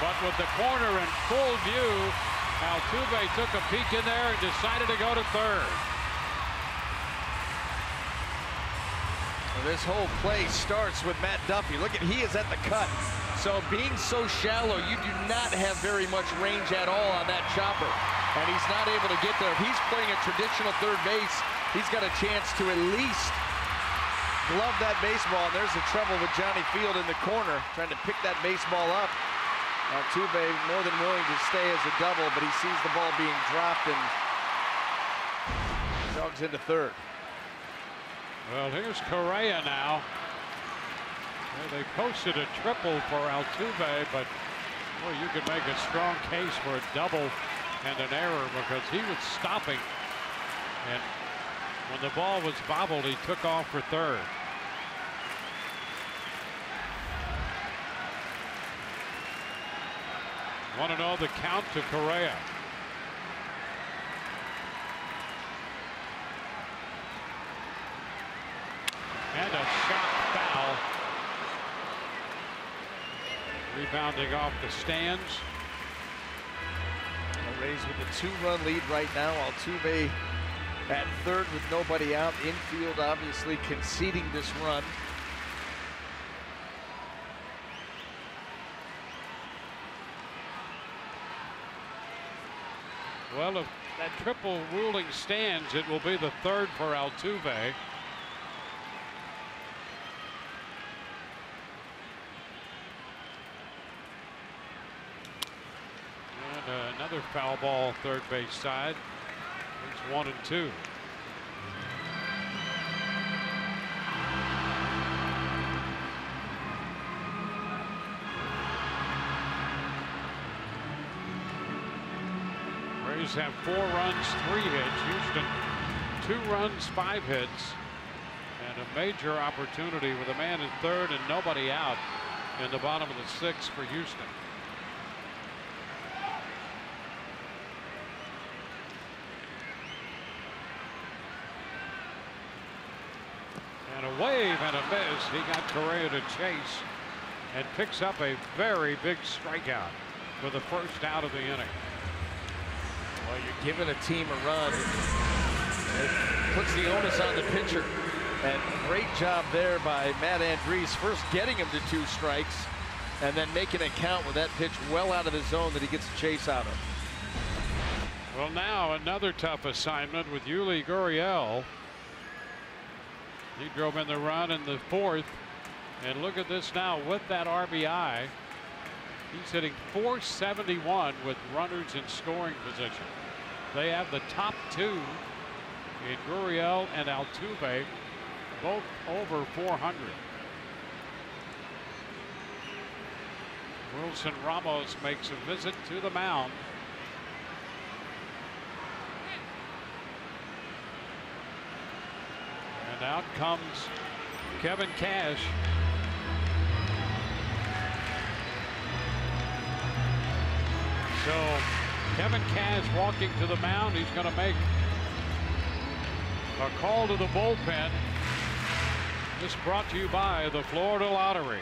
but with the corner in full view, Altuve took a peek in there and decided to go to third. This whole play starts with Matt Duffy. Look at, he is at the cut. So being so shallow, you do not have very much range at all on that chopper. And he's not able to get there. If he's playing a traditional third base, he's got a chance to at least glove that baseball. And there's the trouble with Johnny Field in the corner, trying to pick that baseball up. Altuve more than willing to stay as a double, but he sees the ball being dropped and jogs into third. Well, here's Correa now. Well, they posted a triple for Altuve, but boy, you could make a strong case for a double and an error because he was stopping, and when the ball was bobbled, he took off for third. Want to know the count to Correa. And a shot foul. Rebounding off the stands. The Rays with a 2-run lead right now. Altuve at third with nobody out. Infield obviously conceding this run. Well, if that triple ruling stands, it will be the third for Altuve. And another foul ball third base side. It's 1-2. Rays have 4 runs, 3 hits. Houston 2 runs, 5 hits, and a major opportunity with a man in third and nobody out in the bottom of the 6th for Houston. And a wave and a miss. He got Correa to chase and picks up a very big strikeout for the first out of the inning. Well, you're giving a team a run. It puts the onus on the pitcher. And great job there by Matt Andriese, first getting him to 2 strikes and then making it count with that pitch well out of the zone that he gets a chase out of. Well, now another tough assignment with Yuli Gurriel. He drove in the run in the 4th, and look at this now with that RBI. He's hitting .471 with runners in scoring position. They have the top 2 in Gurriel and Altuve, both over .400. Wilson Ramos makes a visit to the mound. And out comes Kevin Cash. So Kevin Cash walking to the mound. He's going to make a call to the bullpen. This brought to you by the Florida Lottery.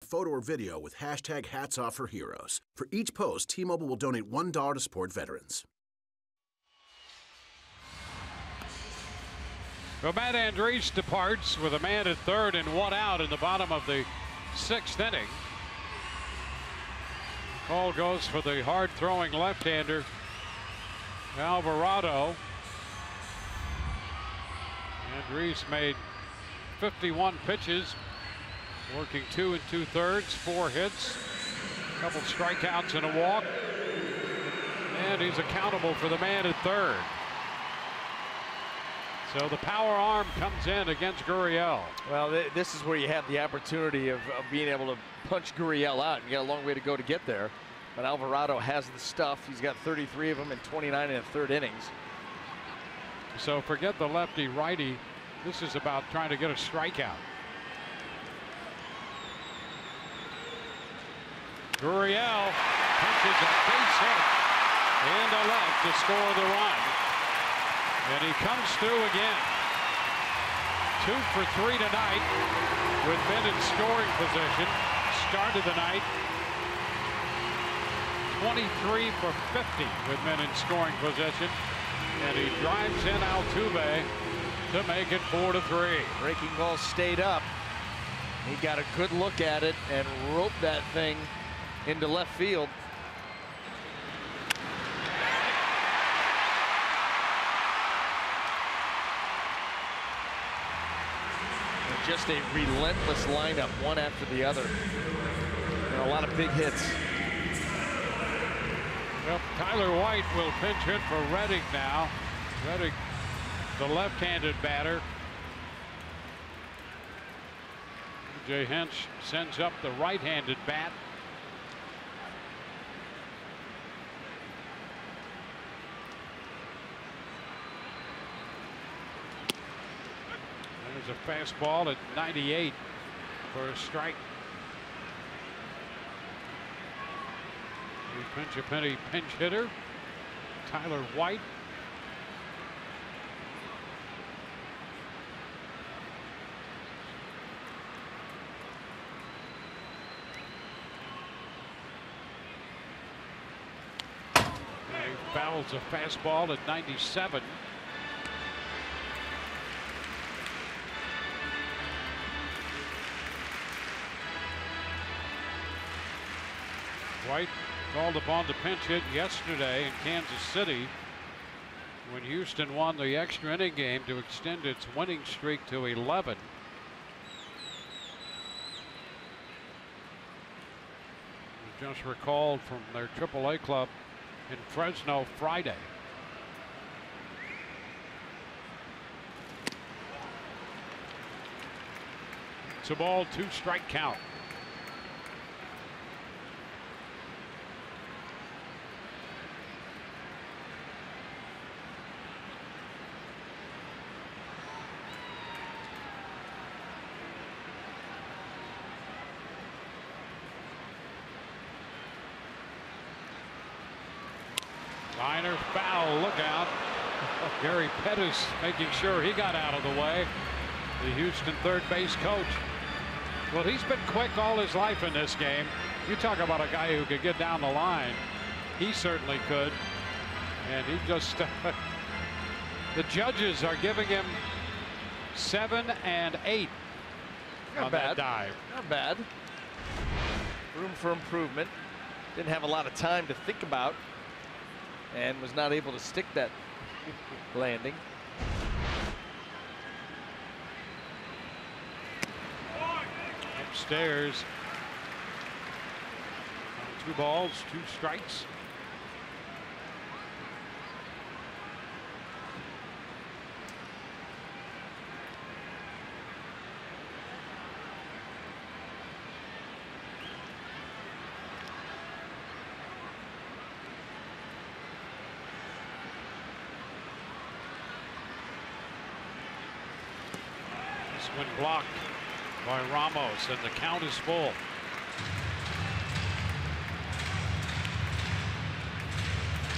Photo or video with hashtag Hats Off for Heroes. For each post, T-Mobile will donate $1 to support veterans. So Matt Andriese departs with a man at third and one out in the bottom of the sixth inning. Call goes for the hard-throwing left-hander, Alvarado. Andriese made 51 pitches, working 2 2/3, 4 hits, a couple strikeouts and a walk, and he's accountable for the man at third. So the power arm comes in against Gurriel. Well, this is where you have the opportunity of being able to punch Gurriel out. You got a long way to go to get there, but Alvarado has the stuff. He's got 33 of them in 29 1/3 innings. So forget the lefty righty. This is about trying to get a strikeout. Gurriel punches a base hit into left to score the run. And he comes through again. 2 for 3 tonight with men in scoring position. Started the night 23 for 50 with men in scoring position. And he drives in Altuve to make it 4 to 3. Breaking ball stayed up. He got a good look at it and roped that thing into left field. And just a relentless lineup, one after the other. And a lot of big hits. Well, Tyler White will pinch hit for Redding now. Redding, the left-handed batter. Jay Hinch sends up the right-handed bat. There's a fastball at 98 for a strike. The pinch a penny pinch hitter, Tyler White. He fouls a fastball at 97. White called upon to pinch hit yesterday in Kansas City when Houston won the extra inning game to extend its winning streak to 11. Just recalled from their AAA club in Fresno Friday. It's a ball, 2-strike count. Liner foul, look out. Gary Pettis making sure he got out of the way. The Houston third base coach. Well, he's been quick all his life in this game. You talk about a guy who could get down the line. He certainly could. And he just, the judges are giving him 7 and 8 on that dive. Not bad. Room for improvement. Didn't have a lot of time to think about and was not able to stick that landing. Upstairs. 2 balls, 2 strikes. When blocked by Ramos, and the count is full.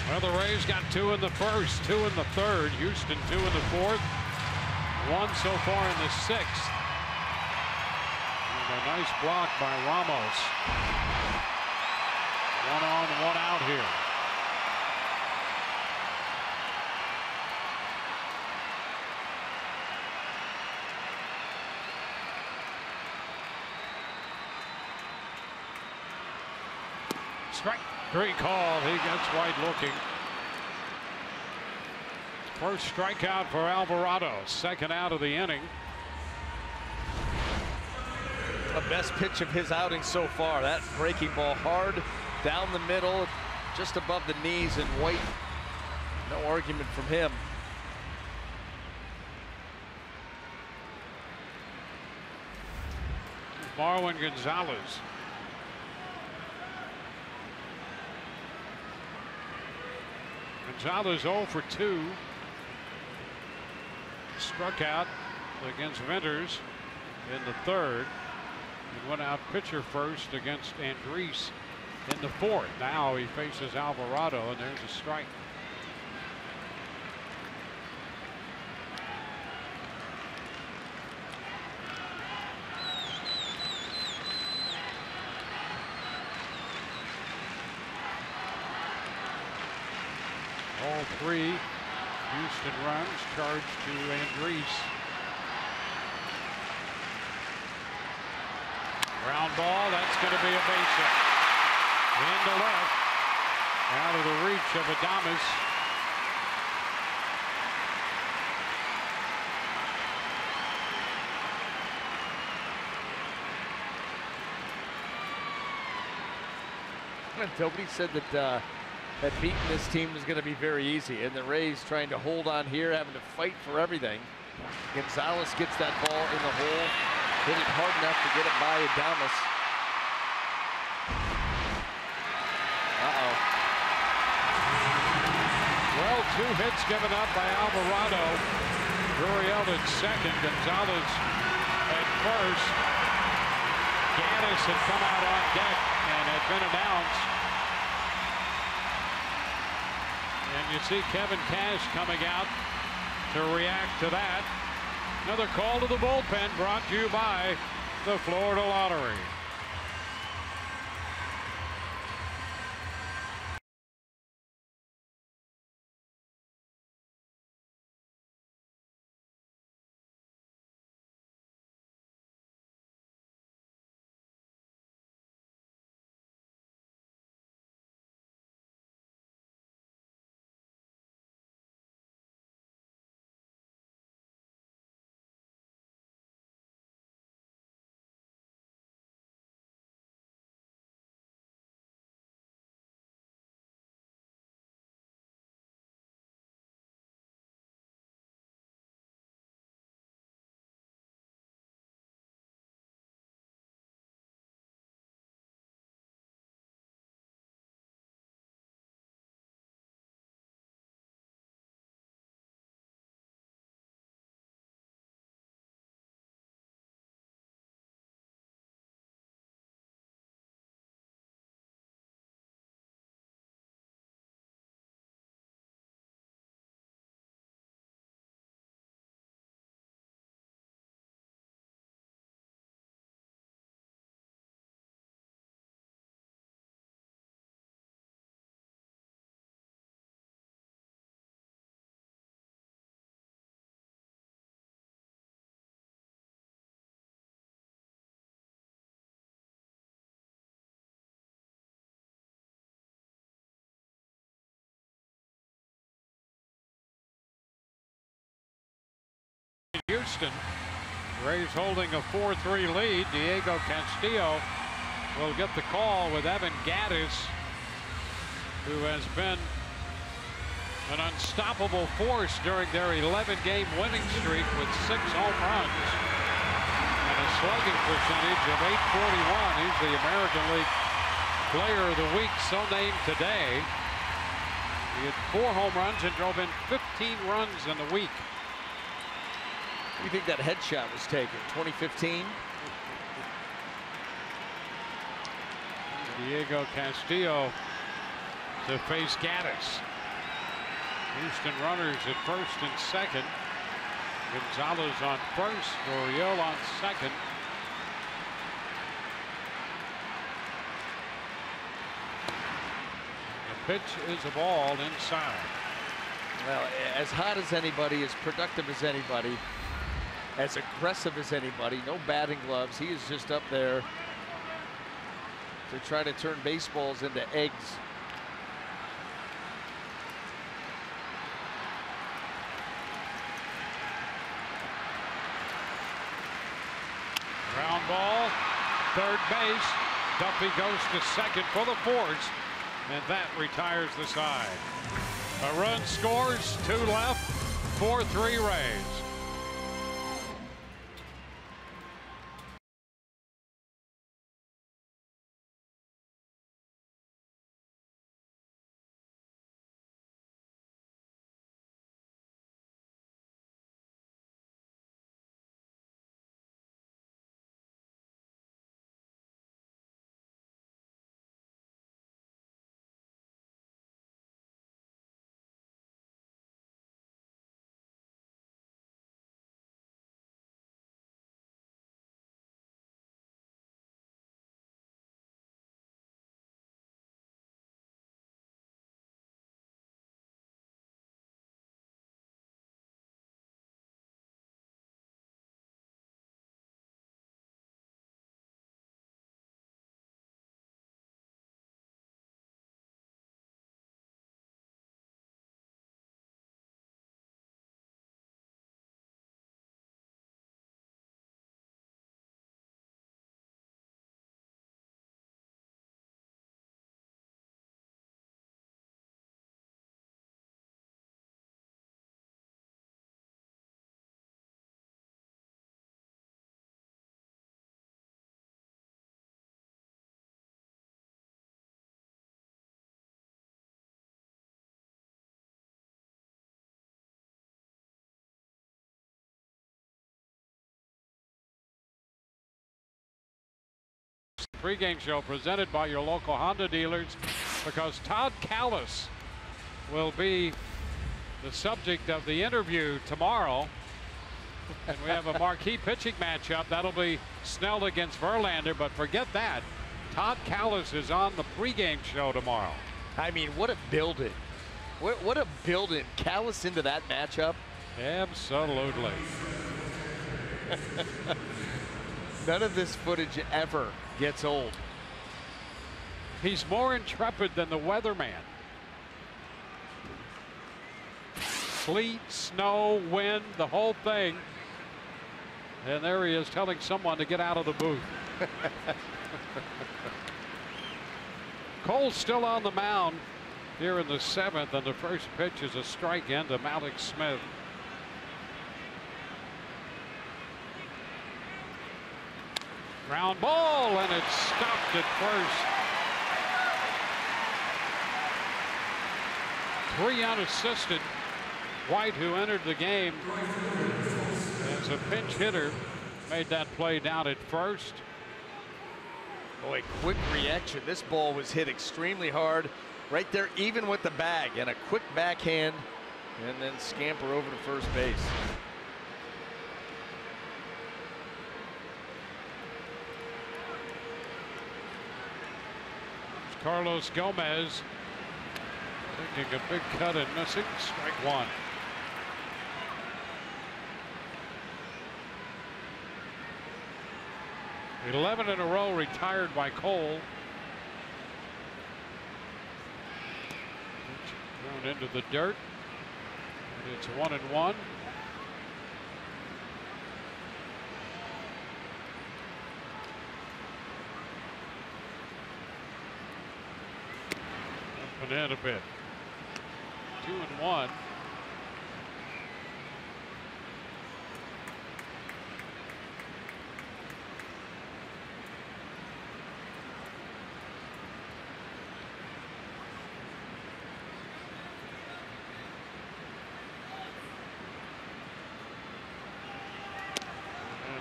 Well, the Rays got 2 in the first, 2 in the third. Houston 2 in the fourth. 1 so far in the 6th. And a nice block by Ramos. 1 on, 1 out here. Strike 3 call. He gets White looking. First strikeout for Alvarado. 2nd out of the inning. The best pitch of his outing so far. That breaking ball hard down the middle, just above the knees, and White, no argument from him. Marwin Gonzalez. Gonzalez 0 for 2. Struck out against Venters in the 3rd. And went out pitcher first against Andres in the 4th. Now he faces Alvarado, and there's a strike. All 3 Houston runs charged to Andres. Ground ball, that's going to be a base hit. Into left, out of the reach of Adames. Nobody said that that beating this team is going to be very easy, and the Rays trying to hold on here, having to fight for everything. Gonzalez gets that ball in the hole, hit it hard enough to get it by Adames. Well, 2 hits given up by Alvarado. Gurriel at second, Gonzalez at first. Gaddis had come out on deck and had been announced. And you see Kevin Cash coming out to react to that. Another call to the bullpen brought to you by the Florida Lottery. Houston. Rays holding a 4-3 lead. Diego Castillo will get the call with Evan Gattis, who has been an unstoppable force during their 11-game winning streak with 6 home runs and a slugging percentage of .841. He's the American League Player of the Week, so named today. He had 4 home runs and drove in 15 runs in the week. What do you think that headshot was taken? 2015? Diego Castillo to face Gattis. Houston runners at first and second. Gonzalez on first, Gurriel on second. The pitch is a ball inside. Well, as hot as anybody, as productive as anybody, as aggressive as anybody, no batting gloves. He is just up there to try to turn baseballs into eggs. Ground ball, third base. Duffy goes to second for the force, and that retires the side. A run scores, 2 left, 4-3 Rays. Pre-game show presented by your local Honda dealers, because Todd Callis will be the subject of the interview tomorrow. And we have a marquee pitching matchup. That'll be Snell against Verlander, but forget that. Todd Callis is on the pre-game show tomorrow. I mean, what a build-in. What a build-in. Callis into that matchup. Absolutely. None of this footage ever gets old. He's more intrepid than the weatherman. Sleet, snow, wind, the whole thing. And there he is telling someone to get out of the booth. Cole's still on the mound here in the 7th, and the first pitch is a strike into Malik Smith. Ground ball, and it's stopped at first. 3 unassisted. White, who entered the game as a pinch hitter, made that play down at first. Boy, quick reaction. This ball was hit extremely hard right there, even with the bag, and a quick backhand, and then scamper over to first base. Carlos Gomez taking a big cut and missing. Strike 1. $11 in a row retired by Cole. Thrown into the dirt. It's 1-1. soften in a bit. 2-1.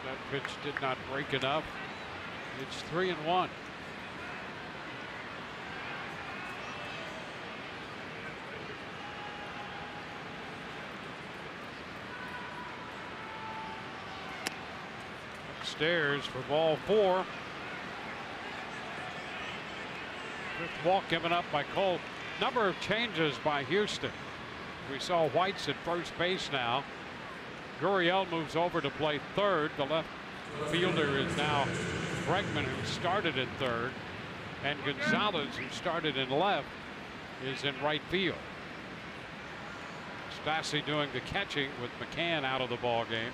That pitch did not break enough. It's 3-1. Upstairs for ball 4. Fifth walk given up by Cole. Number of changes by Houston. We saw White's at first base now. Gurriel moves over to play third. The left fielder is now Bregman, who started at third, and Gonzalez, who started in left, is in right field. Stassi doing the catching with McCann out of the ball game.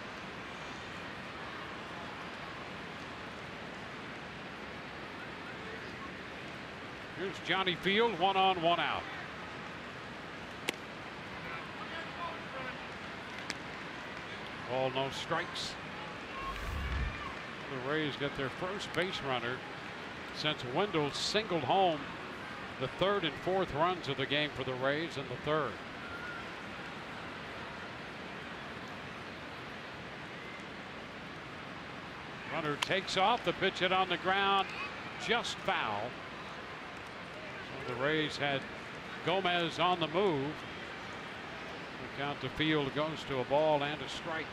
Here's Johnny Field, 1 on, 1 out. Ball, no strikes. The Rays get their first base runner since Wendell singled home the third and fourth runs of the game for the Rays in the third. Runner takes off. The pitch hit on the ground, just foul. So the Rays had Gomez on the move. The count to Field goes to a ball and a strike.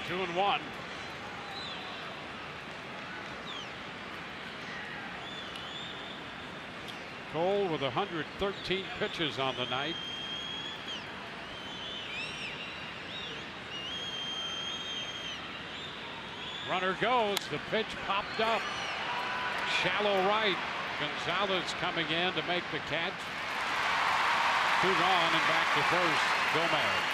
Two and one. Cole with 113 pitches on the night. Runner goes. The pitch popped up. Shallow right. Gonzalez coming in to make the catch. 2 gone and back to first. Gomez.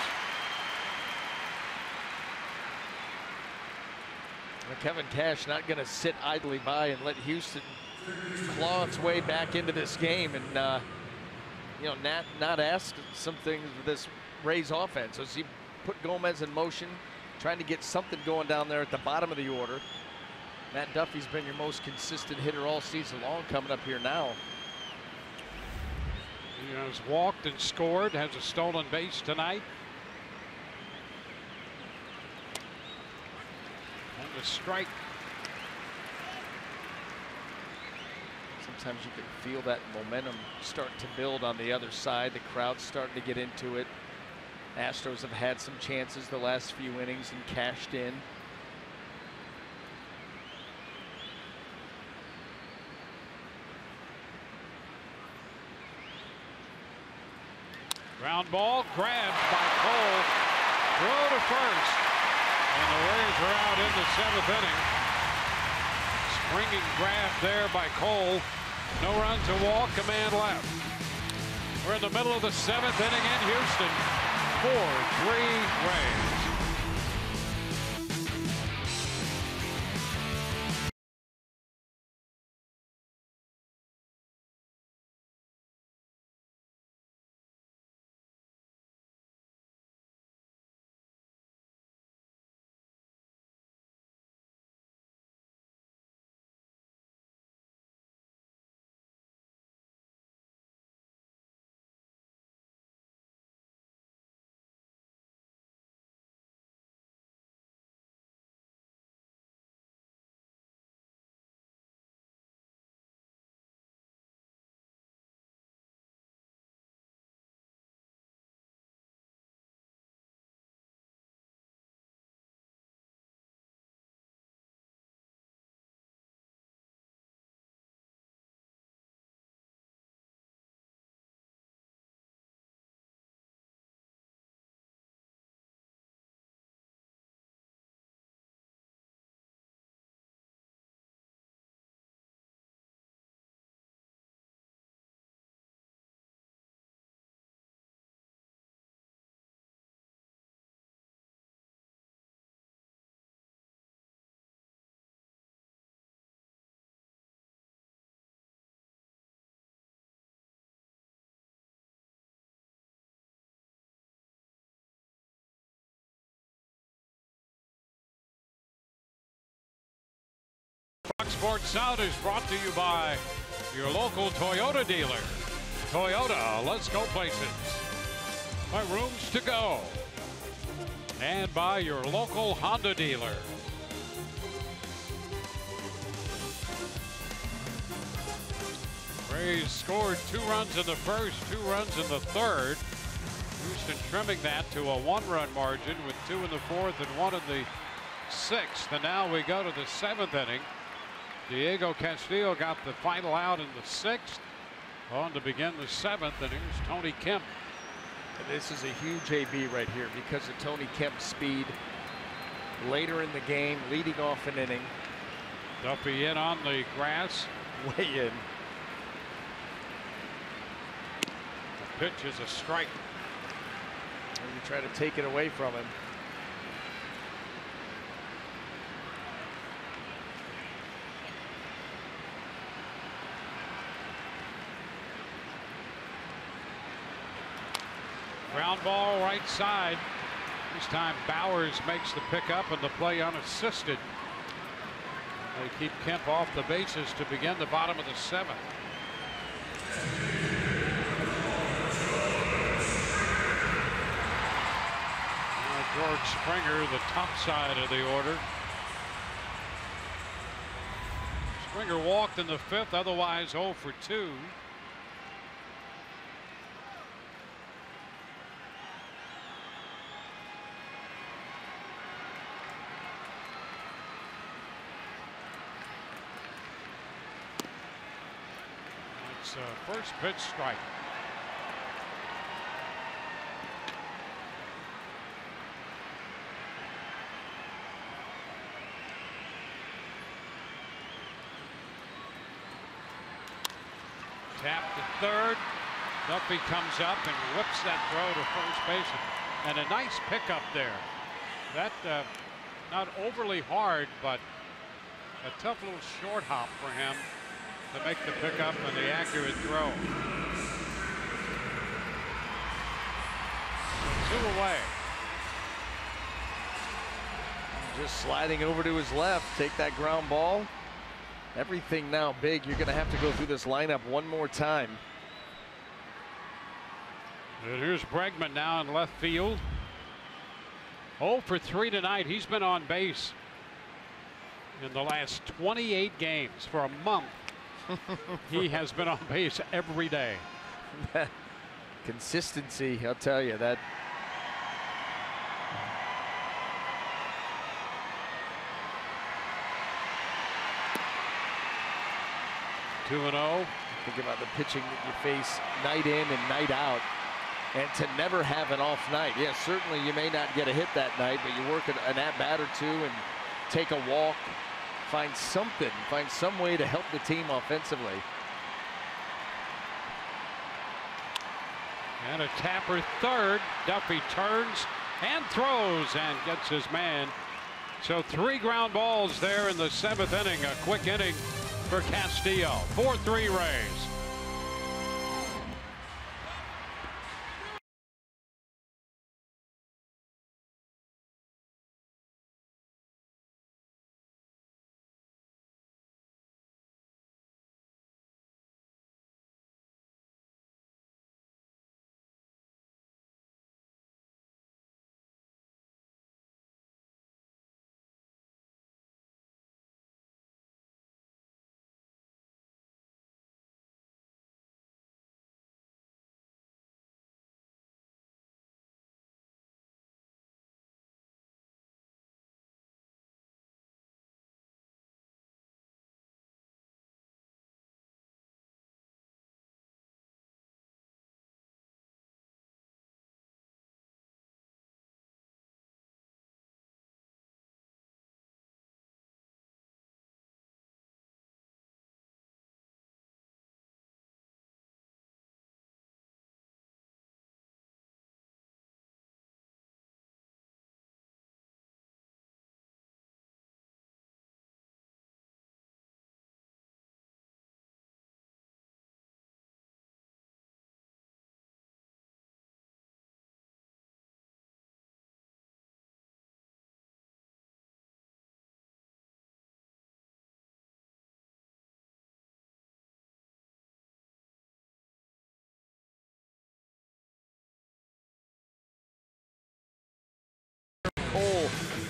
Kevin Cash not going to sit idly by and let Houston claw its way back into this game and you know, not ask some things with this Rays offense. As he put Gomez in motion, trying to get something going down there at the bottom of the order. Matt Duffy's been your most consistent hitter all season long, coming up here now. He has walked and scored, has a stolen base tonight. And a strike. Sometimes you can feel that momentum start to build on the other side. The crowd's starting to get into it. Astros have had some chances the last few innings and cashed in. Ground ball grabbed by Cole. Throw to first. And the Rays are out in the 7th inning. Springing grab there by Cole. No runs, a walk, a man left. We're in the middle of the 7th inning in Houston. 4-3 Rays. Fox Sports South is brought to you by your local Toyota dealer. Toyota, let's go places. By Rooms to Go. And by your local Honda dealer. Rays scored 2 runs in the first, 2 runs in the third. Houston trimming that to a 1-run margin with 2 in the fourth and 1 in the sixth. And now we go to the 7th inning. Diego Castillo got the final out in the 6th. On to begin the 7th, and here's Tony Kemp. And this is a huge AB right here because of Tony Kemp's speed. Later in the game, leading off an inning. Duffy in on the grass. Way in. The pitch is a strike. And you try to take it away from him. Ground ball right side. This time Bowers makes the pickup and the play unassisted. They keep Kemp off the bases to begin the bottom of the 7th. Now George Springer, the top side of the order. Springer walked in the 5th, otherwise 0 for 2. First pitch strike. Tap to third. Duffy comes up and whips that throw to first base. And a nice pickup there. That not overly hard, but a tough little short hop for him to make the pickup and the accurate throw. 2 away. Just sliding over to his left, take that ground ball. Everything now big. You're going to have to go through this lineup one more time. And here's Bregman now in left field. 0 for 3 tonight. He's been on base in the last 28 games. For a month, he has been on base every day. Consistency, I'll tell you that. Two and 0. Think about the pitching that you face night in and night out, and to never have an off night. Yes, certainly you may not get a hit that night, but you work an at-bat or two and take a walk, find something, find some way to help the team offensively. And a tapper third. Duffy turns and throws and gets his man. So 3 ground balls there in the 7th inning. A quick inning for Castillo. 4-3 Rays.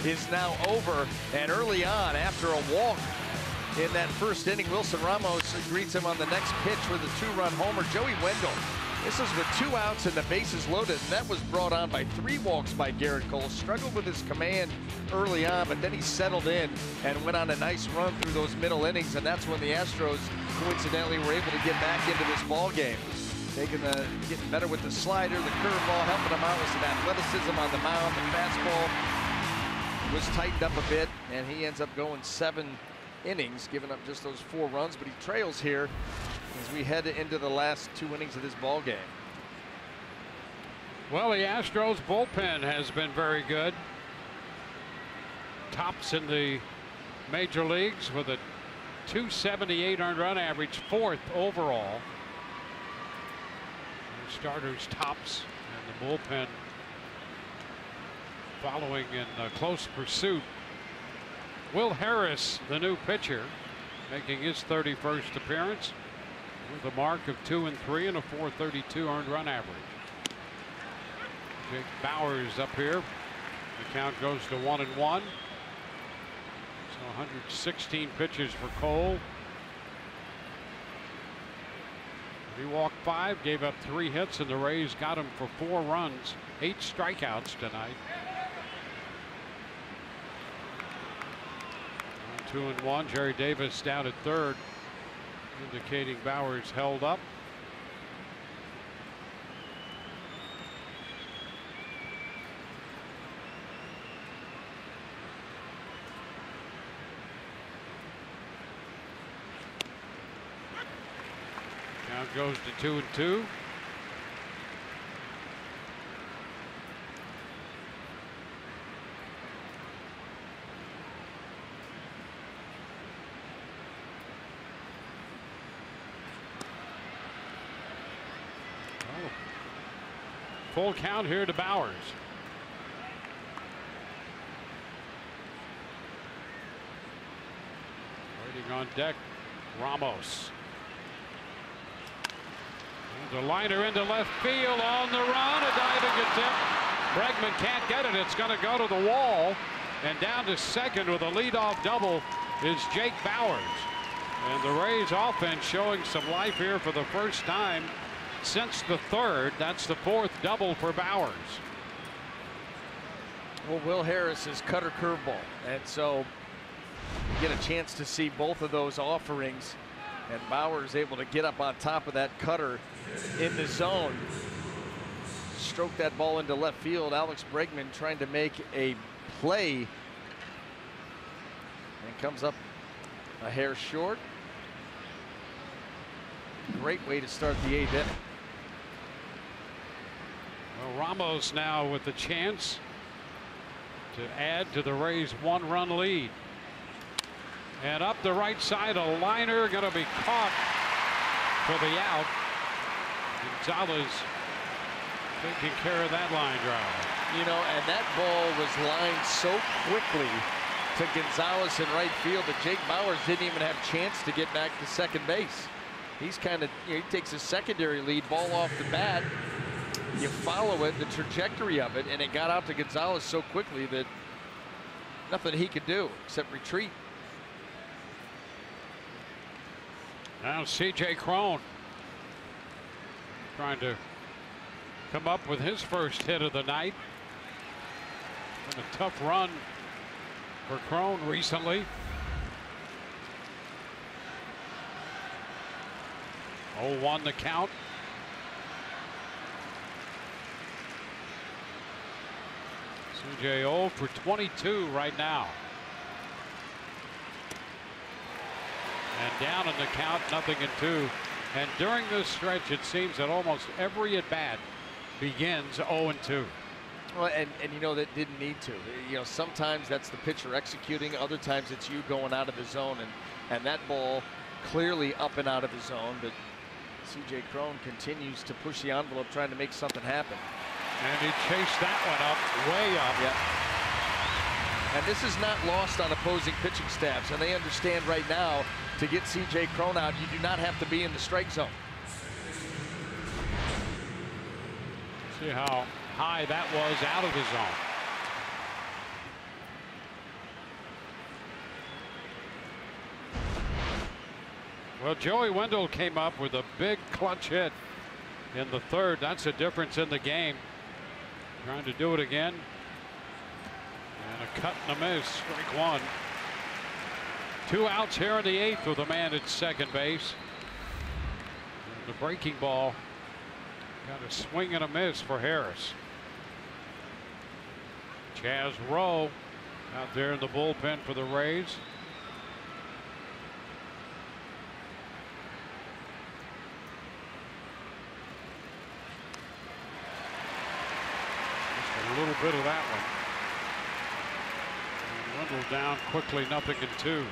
is now over. And early on, after a walk in that first inning, Wilson Ramos greets him on the next pitch with a 2-run homer. Joey Wendell, this is with 2 outs and the bases loaded, and that was brought on by 3 walks by Garrett Cole. Struggled with his command early on, but then he settled in and went on a nice run through those middle innings, and that's when the Astros coincidentally were able to get back into this ball game. Getting better with the slider, the curveball, helping him out with some athleticism on the mound. The fastball was tightened up a bit, and he ends up going 7 innings, giving up just those 4 runs, but he trails here as we head into the last 2 innings of this ball game. Well, the Astros bullpen has been very good. Tops in the major leagues with a .278 earned run average, 4th overall. The starters tops, and the bullpen following in close pursuit. Will Harris, the new pitcher, making his 31st appearance with a mark of 2-3 and a .432 earned run average. Jake Bauers up here. The count goes to 1-1. So 116 pitches for Cole. He walked 5, gave up 3 hits, and the Rays got him for 4 runs, 8 strikeouts tonight. 2-1. Jerry Davis down at 3rd, indicating Bauers held up. Count goes to 2-2. Full count here to Bauers. Waiting on deck, Ramos. And the liner into left field on the run. A diving attempt. Bregman can't get it. It's going to go to the wall. And down to second with a leadoff double is Jake Bauers. And the Rays offense showing some life here for the first time since the 3rd. That's the 4th double for Bauers. Well, Will Harris is cutter curveball, and so you get a chance to see both of those offerings, and Bauers able to get up on top of that cutter in the zone. Stroke that ball into left field. Alex Bregman trying to make a play, and comes up a hair short. Great way to start the 8th inning. Well, Ramos now with the chance to add to the Rays' 1-run lead. And up the right side, a liner going to be caught for the out. Gonzalez taking care of that line drive. You know, and that ball was lined so quickly to Gonzalez in right field that Jake Bauers didn't even have a chance to get back to second base. He's kind of, you know, he takes a secondary lead, ball off the bat. You follow it, the trajectory of it, and it got out to Gonzalez so quickly that nothing he could do except retreat. Now C.J. Cron trying to come up with his first hit of the night. Been a tough run for Cron recently. 0-1 the count. C.J. 0 for 22 right now. And down in the count, 0-2. And during this stretch, it seems that almost every at-bat begins 0-2. Well, and you know, that didn't need to. You know, sometimes that's the pitcher executing. Other times it's you going out of the zone. And that ball clearly up and out of the zone. But C.J. Cron continues to push the envelope, trying to make something happen. And he chased that one up, way up. Yep. And this is not lost on opposing pitching staffs, and they understand right now, to get C.J. Cron out, you do not have to be in the strike zone. See how high that was out of the zone. Well, Joey Wendell came up with a big clutch hit in the third. That's a difference in the game. Trying to do it again. And a cut and a miss. Strike one. 2 outs here in the 8th with a man at second base. And the breaking ball got a swing and a miss for Harris. Chaz Rowe out there in the bullpen for the Rays. Just a little bit of that one. And Wendell down quickly, 0-2.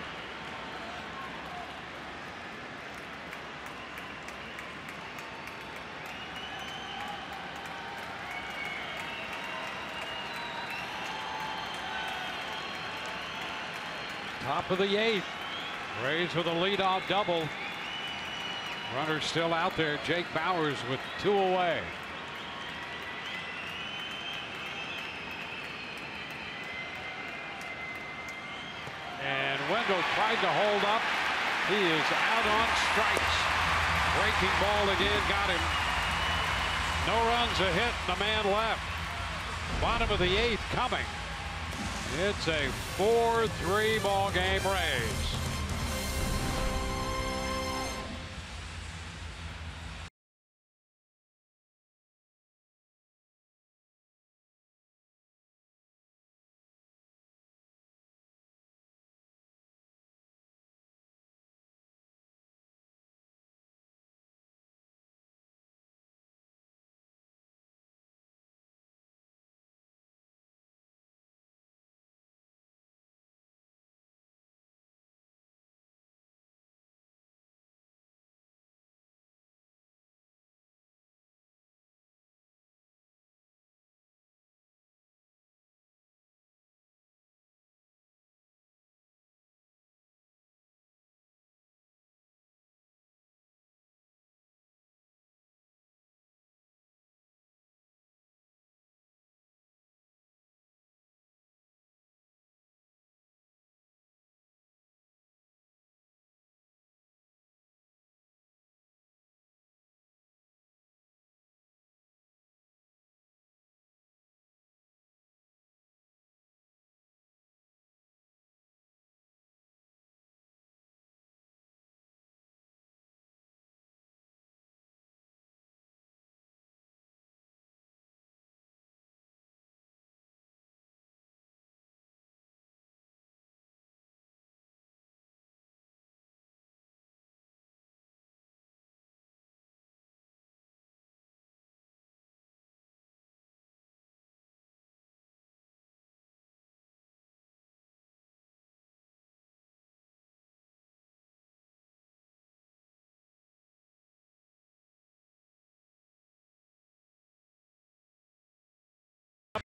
Top of the 8th. Rays with a leadoff double. Runner still out there. Jake Bauers with 2 away. And Wendell tried to hold up. He is out on strikes. Breaking ball again got him. No runs, a hit, and a man left. Bottom of the 8th coming. It's a 4-3 ball game, Rays.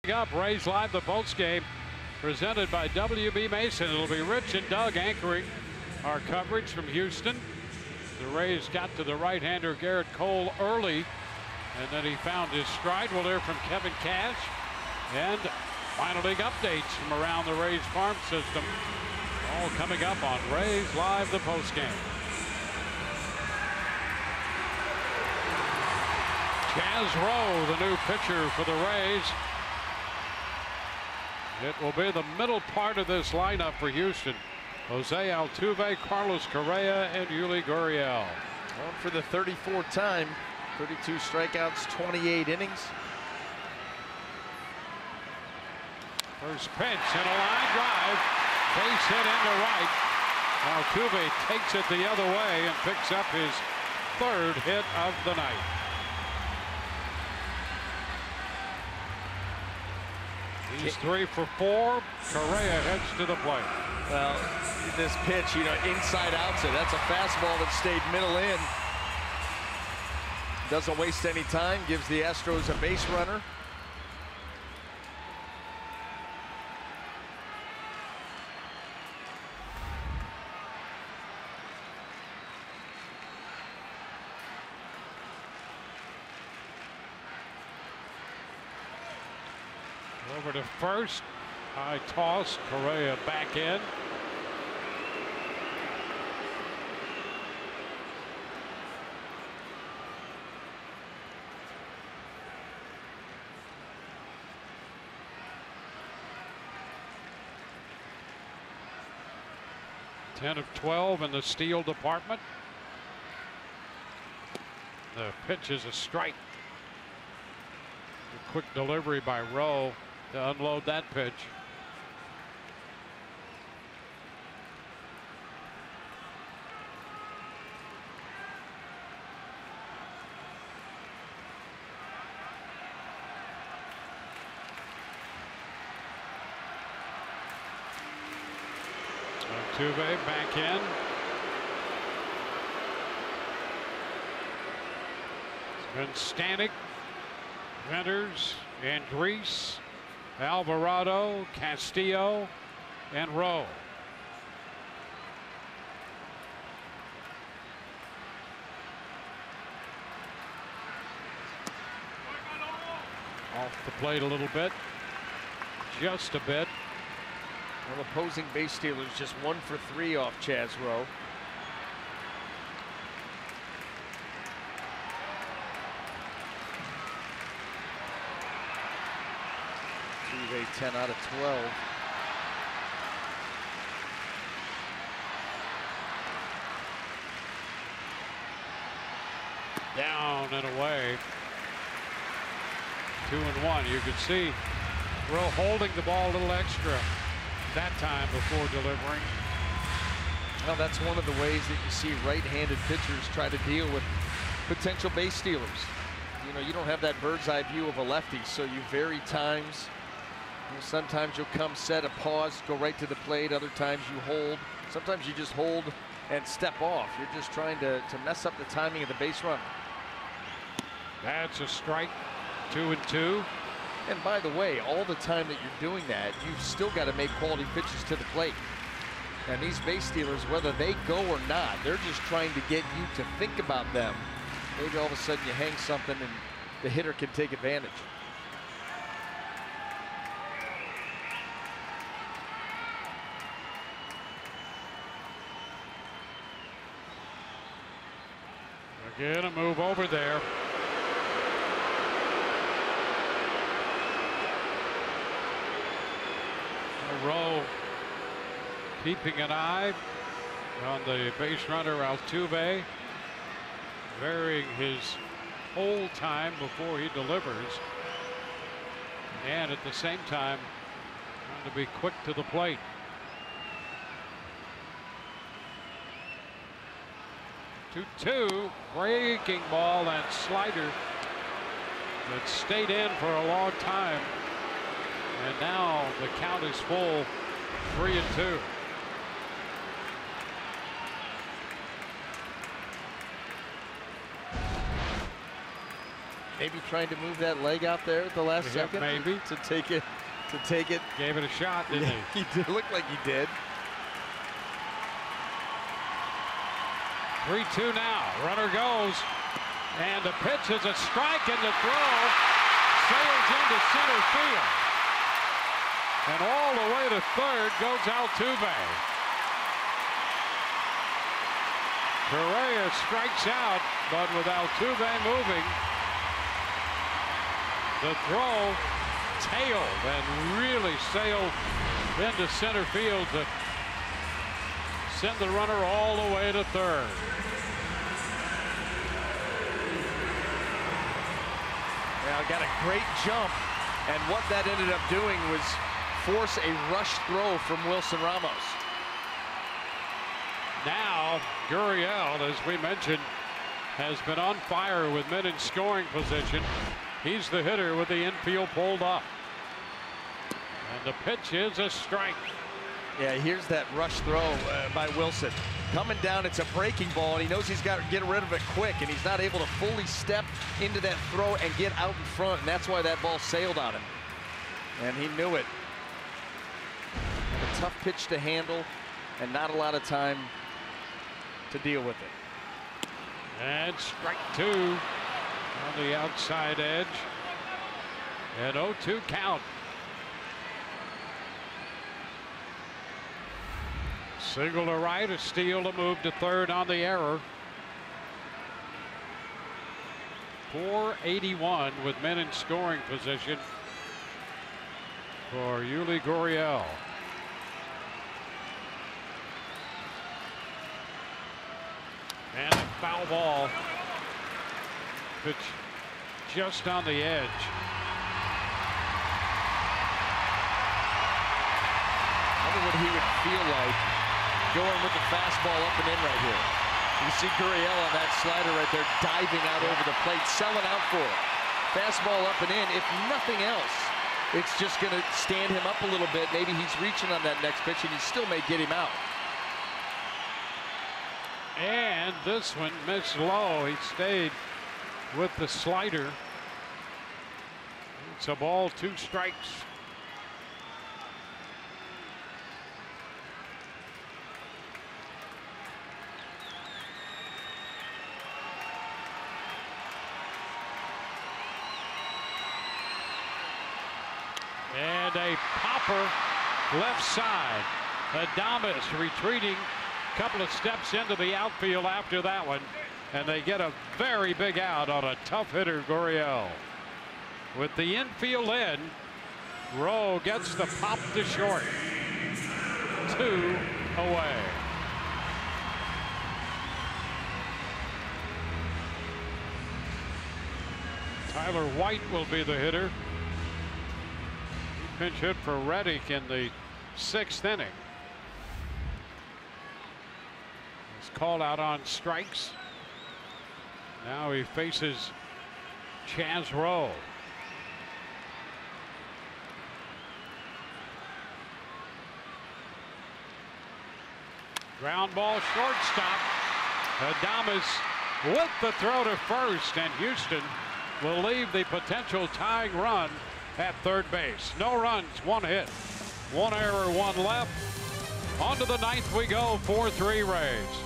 Coming up, Rays Live, the post game presented by WB Mason. It'll be Rich and Doug anchoring our coverage from Houston. The Rays got to the right-hander Garrett Cole early, and then he found his stride. We'll hear from Kevin Cash and minor league updates from around the Rays farm system. All coming up on Rays Live, the post game. Chaz Rowe, the new pitcher for the Rays. It will be the middle part of this lineup for Houston. Jose Altuve, Carlos Correa, and Yuli Gurriel. On for the 34th time. 32 strikeouts, 28 innings. First pitch and a line drive. Base hit into right. Altuve takes it the other way and picks up his 3rd hit of the night. He's 3 for 4. Correa heads to the plate. Well, this pitch, you know, inside outside. That's a fastball that stayed middle in. Doesn't waste any time. Gives the Astros a base runner. Over to first. High toss. Correa back in. 10 of 12 in the steal department. The pitch is a strike. A quick delivery by Rowe to unload that pitch. Altuve back in. It's been Stanek, Venters, Andres, Alvarado, Castillo, and Rowe. Off the plate a little bit, just a bit. Well, opposing base stealers just 1 for 3 off Chaz Rowe. Altuve 10 out of 12. Down and away. 2-1. You can see Rowe holding the ball a little extra that time before delivering. Well, that's one of the ways that you see right-handed pitchers try to deal with potential base stealers. You know, you don't have that bird's eye view of a lefty, so you vary times. You know, sometimes you'll come set a pause, go right to the plate. Other times you hold. Sometimes you just hold and step off. You're just trying to mess up the timing of the base runner. That's a strike. 2-2. And by the way, all the time that you're doing that, you've still got to make quality pitches to the plate. And these base stealers, whether they go or not, they're just trying to get you to think about them. Maybe all of a sudden you hang something and the hitter can take advantage. Again, a move over there. Rowe keeping an eye on the base runner Altuve, varying his hold time before he delivers, and at the same time trying to be quick to the plate. Two, breaking ball and slider that stayed in for a long time. And now the count is full, 3-2. Maybe trying to move that leg out there at the last second. Maybe to take it. Gave it a shot, didn't he? He did look like he did. 3-2 now. Runner goes, and the pitch is a strike, and the throw sails into center field. And all the way to third goes Altuve. Correa strikes out, but with Altuve moving, the throw tailed and really sailed into center field to send the runner all the way to third. Now got a great jump, and what that ended up doing was force a rush throw from Wilson Ramos. Now Gurriel, as we mentioned, has been on fire with men in scoring position. He's the hitter with the infield pulled up, and the pitch is a strike. Yeah, here's that rush throw by Wilson. Coming down, it's a breaking ball, and he knows he's got to get rid of it quick, and he's not able to fully step into that throw and get out in front, and that's why that ball sailed on him. And he knew it. A tough pitch to handle, and not a lot of time to deal with it. And strike 2 on the outside edge. An 0-2 count. Single to right, a steal to move to third on the error. 481 with men in scoring position for Yuli Gurriel. And a foul ball. Pitch just on the edge. I wonder what he would feel like going with the fastball up and in right here. You see Gurriel on that slider right there, diving out over the plate, selling out for it. Fastball up and in. If nothing else, it's just going to stand him up a little bit. Maybe he's reaching on that next pitch, and he still may get him out. And this one missed low. He stayed with the slider. It's a ball, 2 strikes. And a popper left side. Adames retreating a couple of steps into the outfield after that one. And they get a very big out on a tough hitter, Gurriel. With the infield in, Rowe gets the pop to short. 2 away. Tyler White will be the hitter. Pinch hit for Reddick in the 6th inning. He's called out on strikes. Now he faces Chaz Rowe. Ground ball, shortstop. Adames with the throw to first, and Houston will leave the potential tying run at third base. No runs, 1 hit, 1 error, 1 left. On to the 9th we go, 4-3 Rays.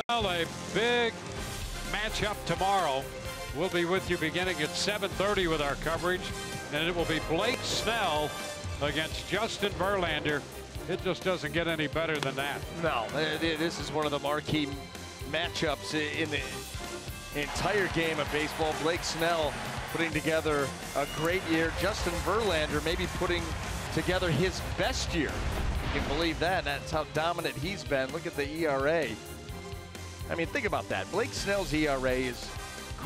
Well, a big matchup tomorrow. We'll be with you beginning at 7:30 with our coverage, and it will be Blake Snell against Justin Verlander. It just doesn't get any better than that. No, this is one of the marquee matchups in the entire game of baseball. Blake Snell putting together a great year. Justin Verlander maybe putting together his best year. You can believe that. That's how dominant he's been. Look at the ERA. I mean, think about that. Blake Snell's ERA is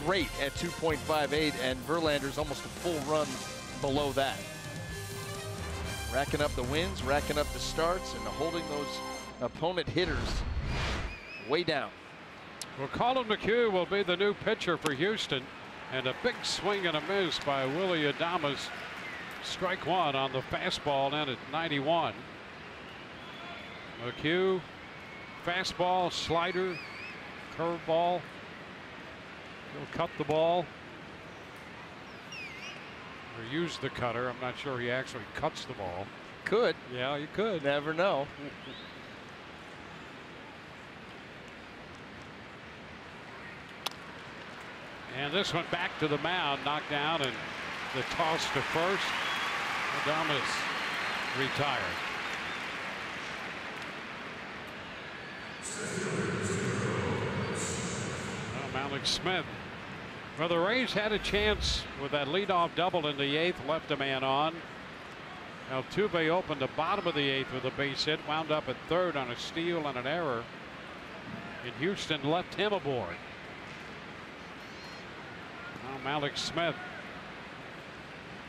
great at 2.58, and Verlander's almost a full run below that. Racking up the wins, racking up the starts, and holding those opponent hitters way down. Well, Colin McHugh will be the new pitcher for Houston, and a big swing and a miss by Willie Adames. Strike 1 on the fastball in at 91. McHugh, fastball, slider, curveball. He'll cut the ball or use the cutter. I'm not sure he actually cuts the ball. Could. Yeah, you could. Never know. And this one back to the mound, knocked down, and the toss to first. Adames retired. Well, Malik Smith. Well, the Rays had a chance with that leadoff double in the 8th, left a man on. Altuve opened the bottom of the 8th with a base hit, wound up at 3rd on a steal and an error. And Houston left him aboard. Now Malik Smith.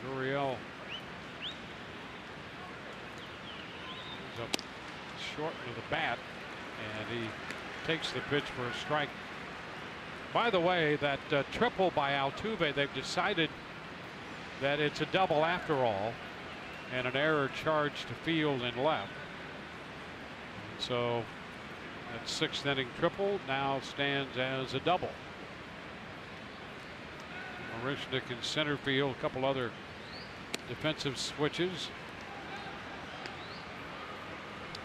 Gurriel is up short with the bat, and he takes the pitch for a strike. By the way, that triple by Altuve, they've decided that it's a double after all, and an error charged to field and left. And so that 6th inning triple now stands as a double. Marishnik in center field, a couple other defensive switches.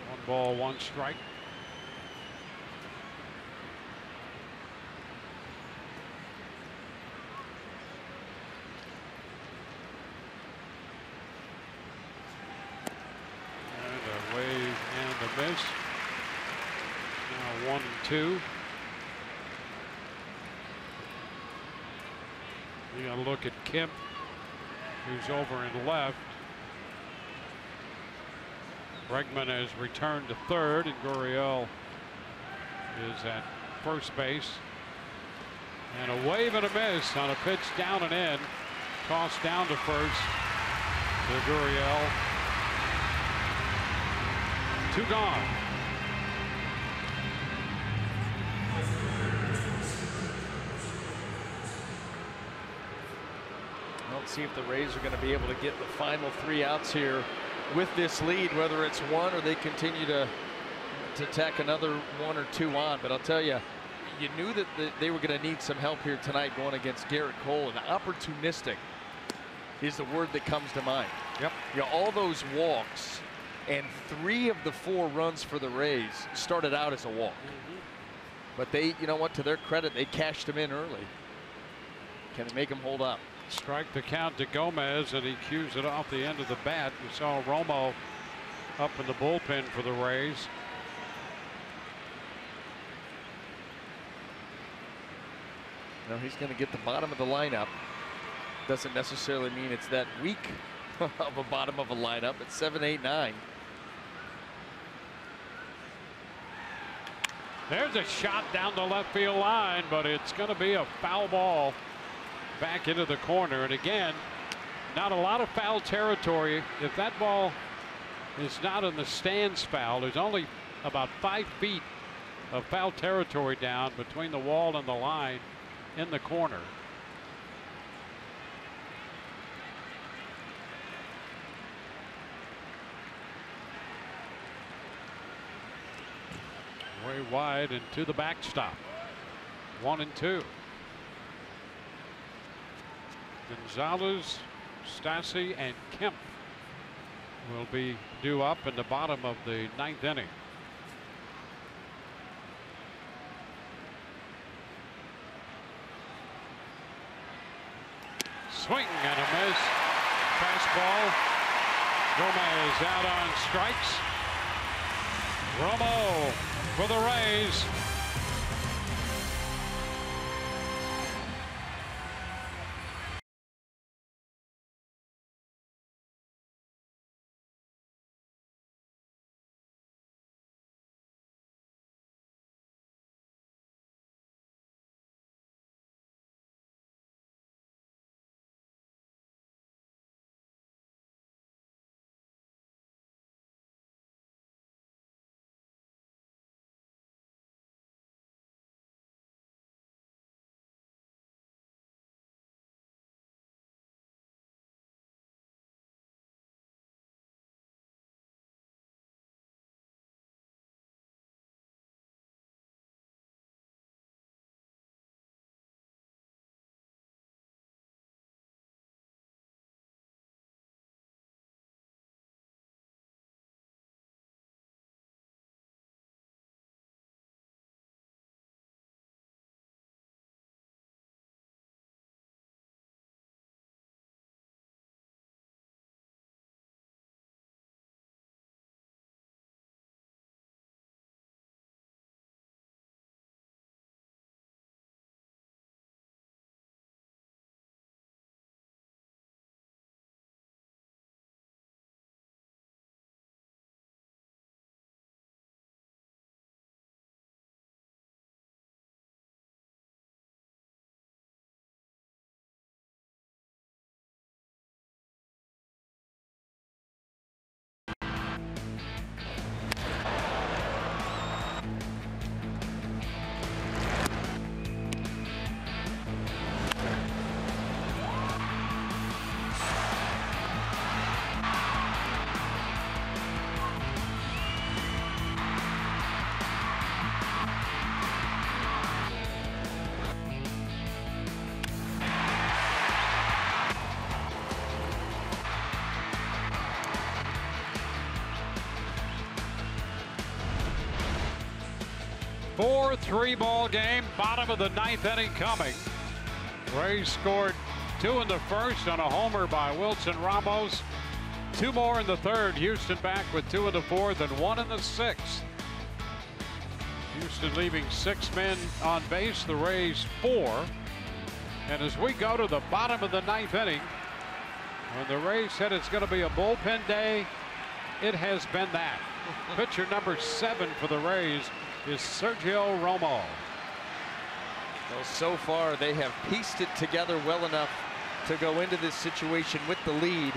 1 ball, 1 strike. Miss. Now 1-2. You got to look at Kemp, who's over in left. Bregman has returned to 3rd, and Gurriel is at first base. And a wave and a miss on a pitch down and in. Tossed down to first to Gurriel. 2 gone. Let's see if the Rays are going to be able to get the final 3 outs here with this lead, whether it's 1 or they continue to tack another 1 or 2 on. But I'll tell you, you knew that they were going to need some help here tonight going against Garrett Cole, and opportunistic is the word that comes to mind. Yep. You know, all those walks, and 3 of the 4 runs for the Rays started out as a walk. But they, you know what, to their credit, they cashed them in early. Can they make them hold up? Strike the count to Gomez, and he cues it off the end of the bat. We saw Romo up in the bullpen for the Rays. Now he's going to get the bottom of the lineup. Doesn't necessarily mean it's that weak of a bottom of a lineup. It's 7, 8, 9. There's a shot down the left field line, but it's going to be a foul ball back into the corner. And again, not a lot of foul territory. If that ball is not in the stands foul, there's only about 5 feet of foul territory down between the wall and the line in the corner. Way wide and to the backstop. 1-2. Gonzalez, Stassi, and Kemp will be due up in the bottom of the 9th inning. Swing and a miss. Fastball. Gomez out on strikes. Romo for the Rays. 4-3 ball game, bottom of the 9th inning coming. Rays scored 2 in the first on a homer by Wilson Ramos. 2 more in the third. Houston back with 2 in the fourth and 1 in the sixth. Houston leaving 6 men on base, the Rays 4. And as we go to the bottom of the 9th inning, when the Rays said it's going to be a bullpen day, it has been that. Pitcher number 7 for the Rays is Sergio Romo. Well, so far they have pieced it together well enough to go into this situation with the lead,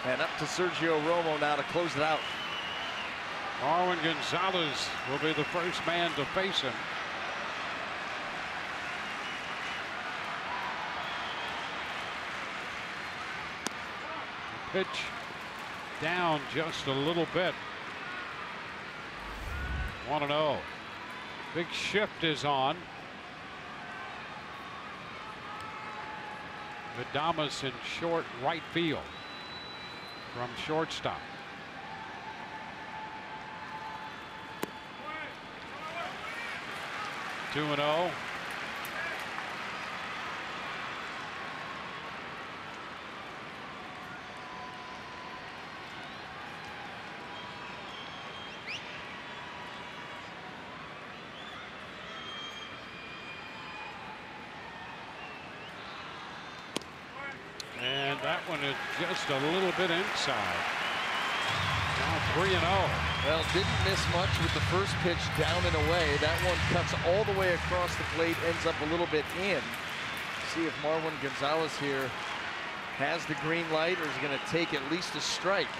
and up to Sergio Romo now to close it out. Marwin Gonzalez will be the first man to face him. The pitch down just a little bit. 1-0. Big shift is on. Adames in short right field from shortstop. Two and 0. And that one is just a little bit inside. Now 3-0. Well, didn't miss much with the first pitch down and away. That one cuts all the way across the plate, ends up a little bit in. See if Marwin Gonzalez here has the green light or is going to take at least a strike.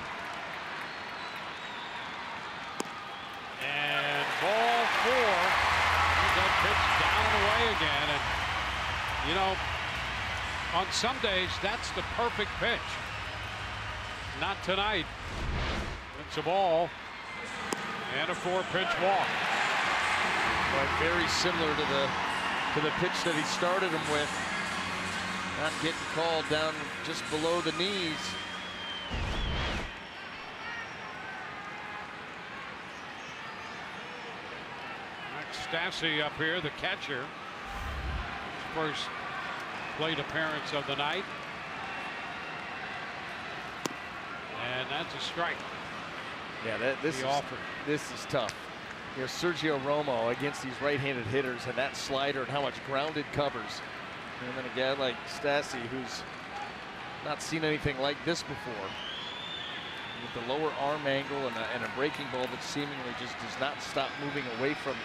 And ball 4. That pitch down and away again. And, you know, on some days, that's the perfect pitch. Not tonight. It's a ball and a 4-pitch walk. But very similar to the pitch that he started him with. Not getting called down just below the knees. Stassi up here, the catcher. First plate appearance of the night. And that's a strike. Yeah, this is tough. You know, Sergio Romo against these right-handed hitters and that slider and how much ground it covers. And then a guy like Stassi, who's not seen anything like this before, with the lower arm angle and a breaking ball that seemingly just does not stop moving away from you.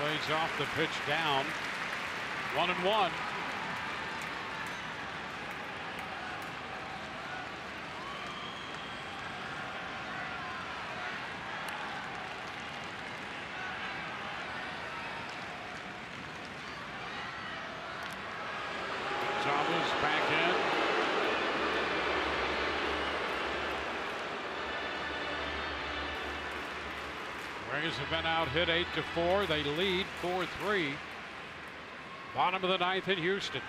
Lays off the pitch down. 1-1. Thomas back in. Rays have been out hit 8-4. They lead 4-3. Bottom of the 9th in Houston.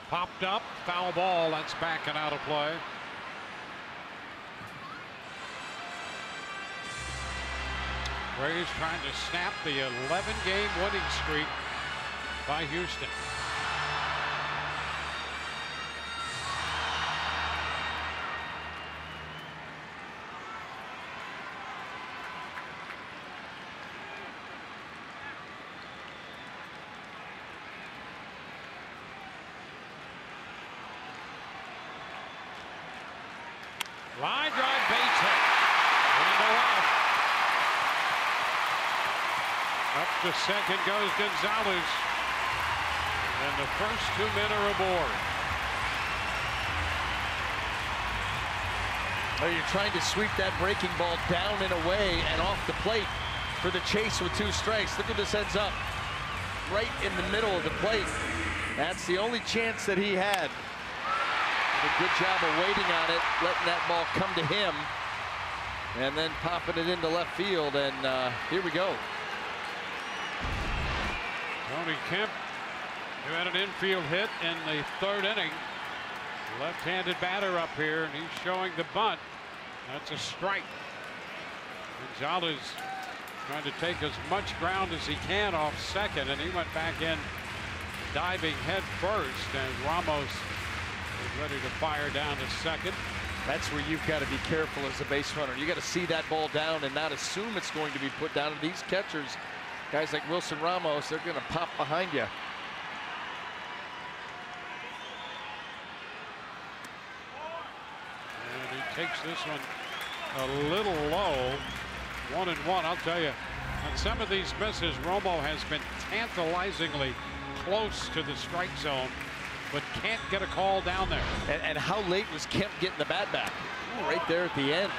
Popped up, foul ball. That's back and out of play. Rays trying to snap the 11-game winning streak by Houston. Line drive, base hit. In the left. Up to second goes Gonzalez. And the first 2 men are aboard. Oh, you're trying to sweep that breaking ball down and away and off the plate for the chase with 2 strikes. Look at this heads up. Right in the middle of the plate. That's the only chance that he had. A good job of waiting on it, letting that ball come to him, and then popping it into left field. And here we go. Tony Kemp who had an infield hit in the 3rd inning. Left-handed batter up here, and he's showing the bunt. That's a strike. Gonzalez trying to take as much ground as he can off second, and he went back in diving head first, and Ramos is ready to fire down to second. That's where you've got to be careful as a base runner. You got to see that ball down and not assume it's going to be put down. And these catchers, guys like Wilson Ramos, they're going to pop behind you. And he takes this one a little low. 1-1. I'll tell you, on some of these misses, Romo has been tantalizingly close to the strike zone, but can't get a call down there. And how late was Kemp getting the bat back? Ooh, right there at the end.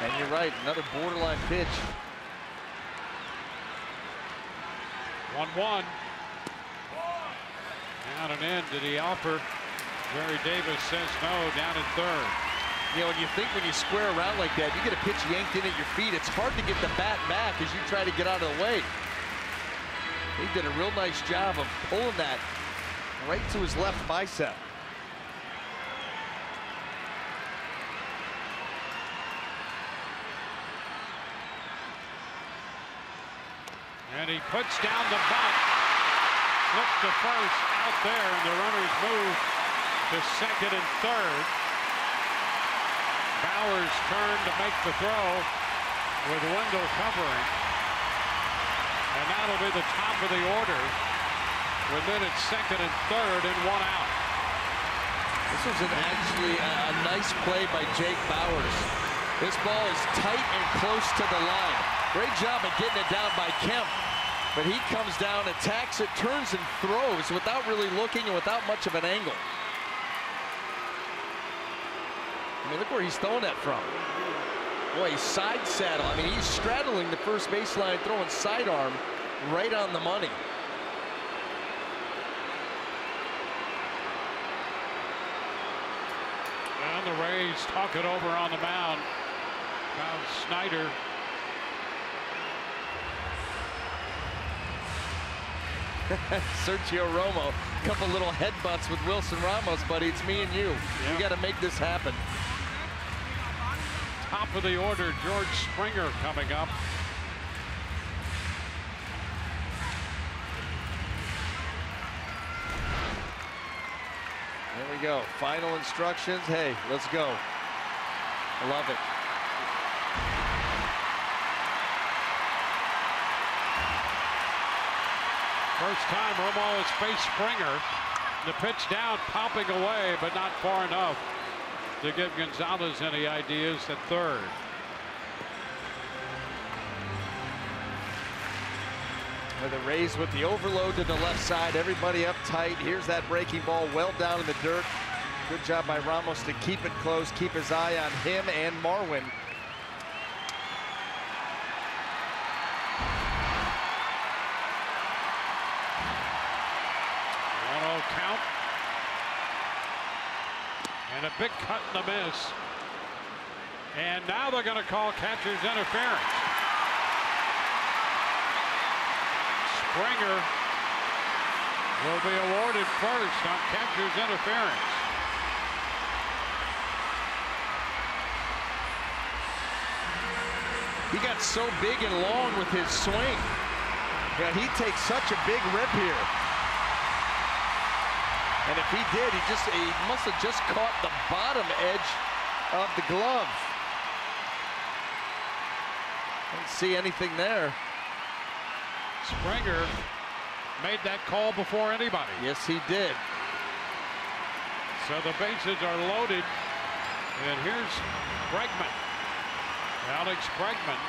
And you're right, another borderline pitch. 1-1. Down and in. Did he offer? Jerry Davis says no, down in 3rd. You know, when you think when you square around like that, you get a pitch yanked in at your feet, it's hard to get the bat back as you try to get out of the way. He did a real nice job of pulling that right to his left bicep. And he puts down the bunt. Flip to first out there, and the runners move to second and 3rd. Bauer's turn to make the throw with Wendell covering. And that'll be the top of the order. Within its second and 3rd and 1 out. This was actually a nice play by Jake Bauers. This ball is tight and close to the line. Great job at getting it down by Kemp. But he comes down, attacks it, turns and throws without really looking and without much of an angle. I mean, look where he's throwing that from. Boy, side saddle. I mean, he's straddling the first baseline, throwing sidearm right on the money. And the Rays talk it over on the mound. Found Snyder. Sergio Romo, a couple little headbutts with Wilson Ramos, buddy. It's me and you. Yeah. We got to make this happen. Top of the order, George Springer coming up. There we go. Final instructions. Hey, let's go. I love it. First time Romo has faced Springer. The pitch down, popping away, but not far enough to give Gonzalez any ideas at 3rd. The Rays with the overload to the left side, everybody up tight. Here's that breaking ball well down in the dirt. Good job by Ramos to keep it close, keep his eye on him and Marwin. Count. And a big cut and a miss. And now they're going to call catcher's interference. Springer will be awarded first on catcher's interference. He got so big and long with his swing. Yeah, he takes such a big rip here. And if he did, he must have just caught the bottom edge of the glove. Don't see anything there. Springer made that call before anybody. Yes, he did. So the bases are loaded. And here's Bregman. Alex Bregman.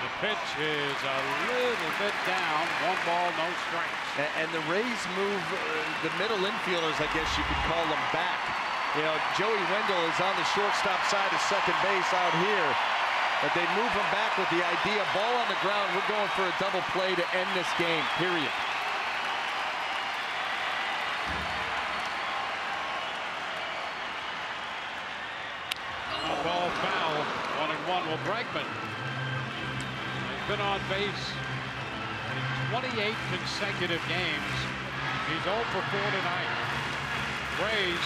The pitch is a little bit down. 1 ball, no strikes. And the Rays move the middle infielders, I guess you could call them, back. You know, Joey Wendell is on the shortstop side of second base out here. But they move him back with the idea, ball on the ground, we're going for a double play to end this game, period. Ball foul, 1-1 with Bregman. He's been on base in 28 consecutive games. He's 0 for 4 tonight. Rays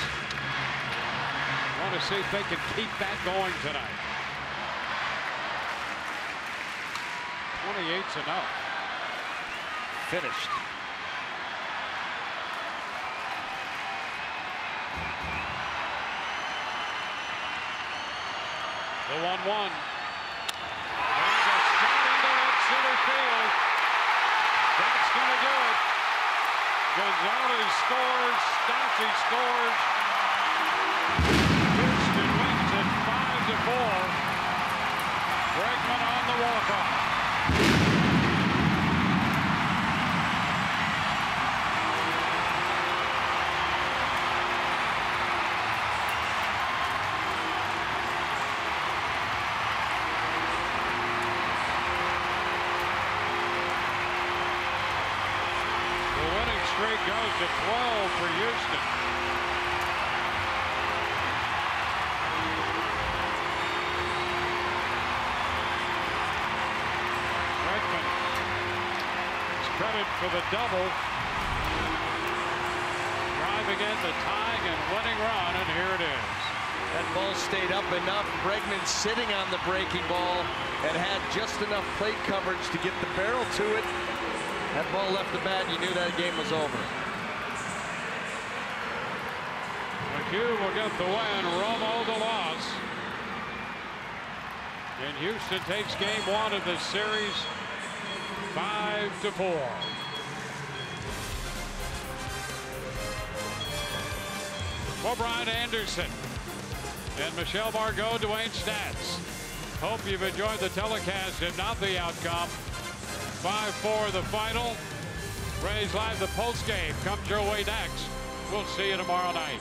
want to see if they can keep that going tonight. 28's enough. Finished. The 1-1. And a shot into left center field. That's going to do it. Gonzalez scores. Stassi scores. Houston wins it 5-4. Bregman on the walk-off. Streak goes to 12 for Houston. Bregman is credit for the double. Driving in the tying and winning run, and here it is. That ball stayed up enough. Bregman sitting on the breaking ball and had just enough plate coverage to get the barrel to it. That ball left the bat, you knew that game was over. McHugh will get the win, Romo the loss. And Houston takes game 1 of this series 5-4. For Brian Anderson and Michelle Margot, Dwayne Stats. Hope you've enjoyed the telecast and not the outcome. 5-4 the final. Rays Live, the post game comes your way next. We'll see you tomorrow night.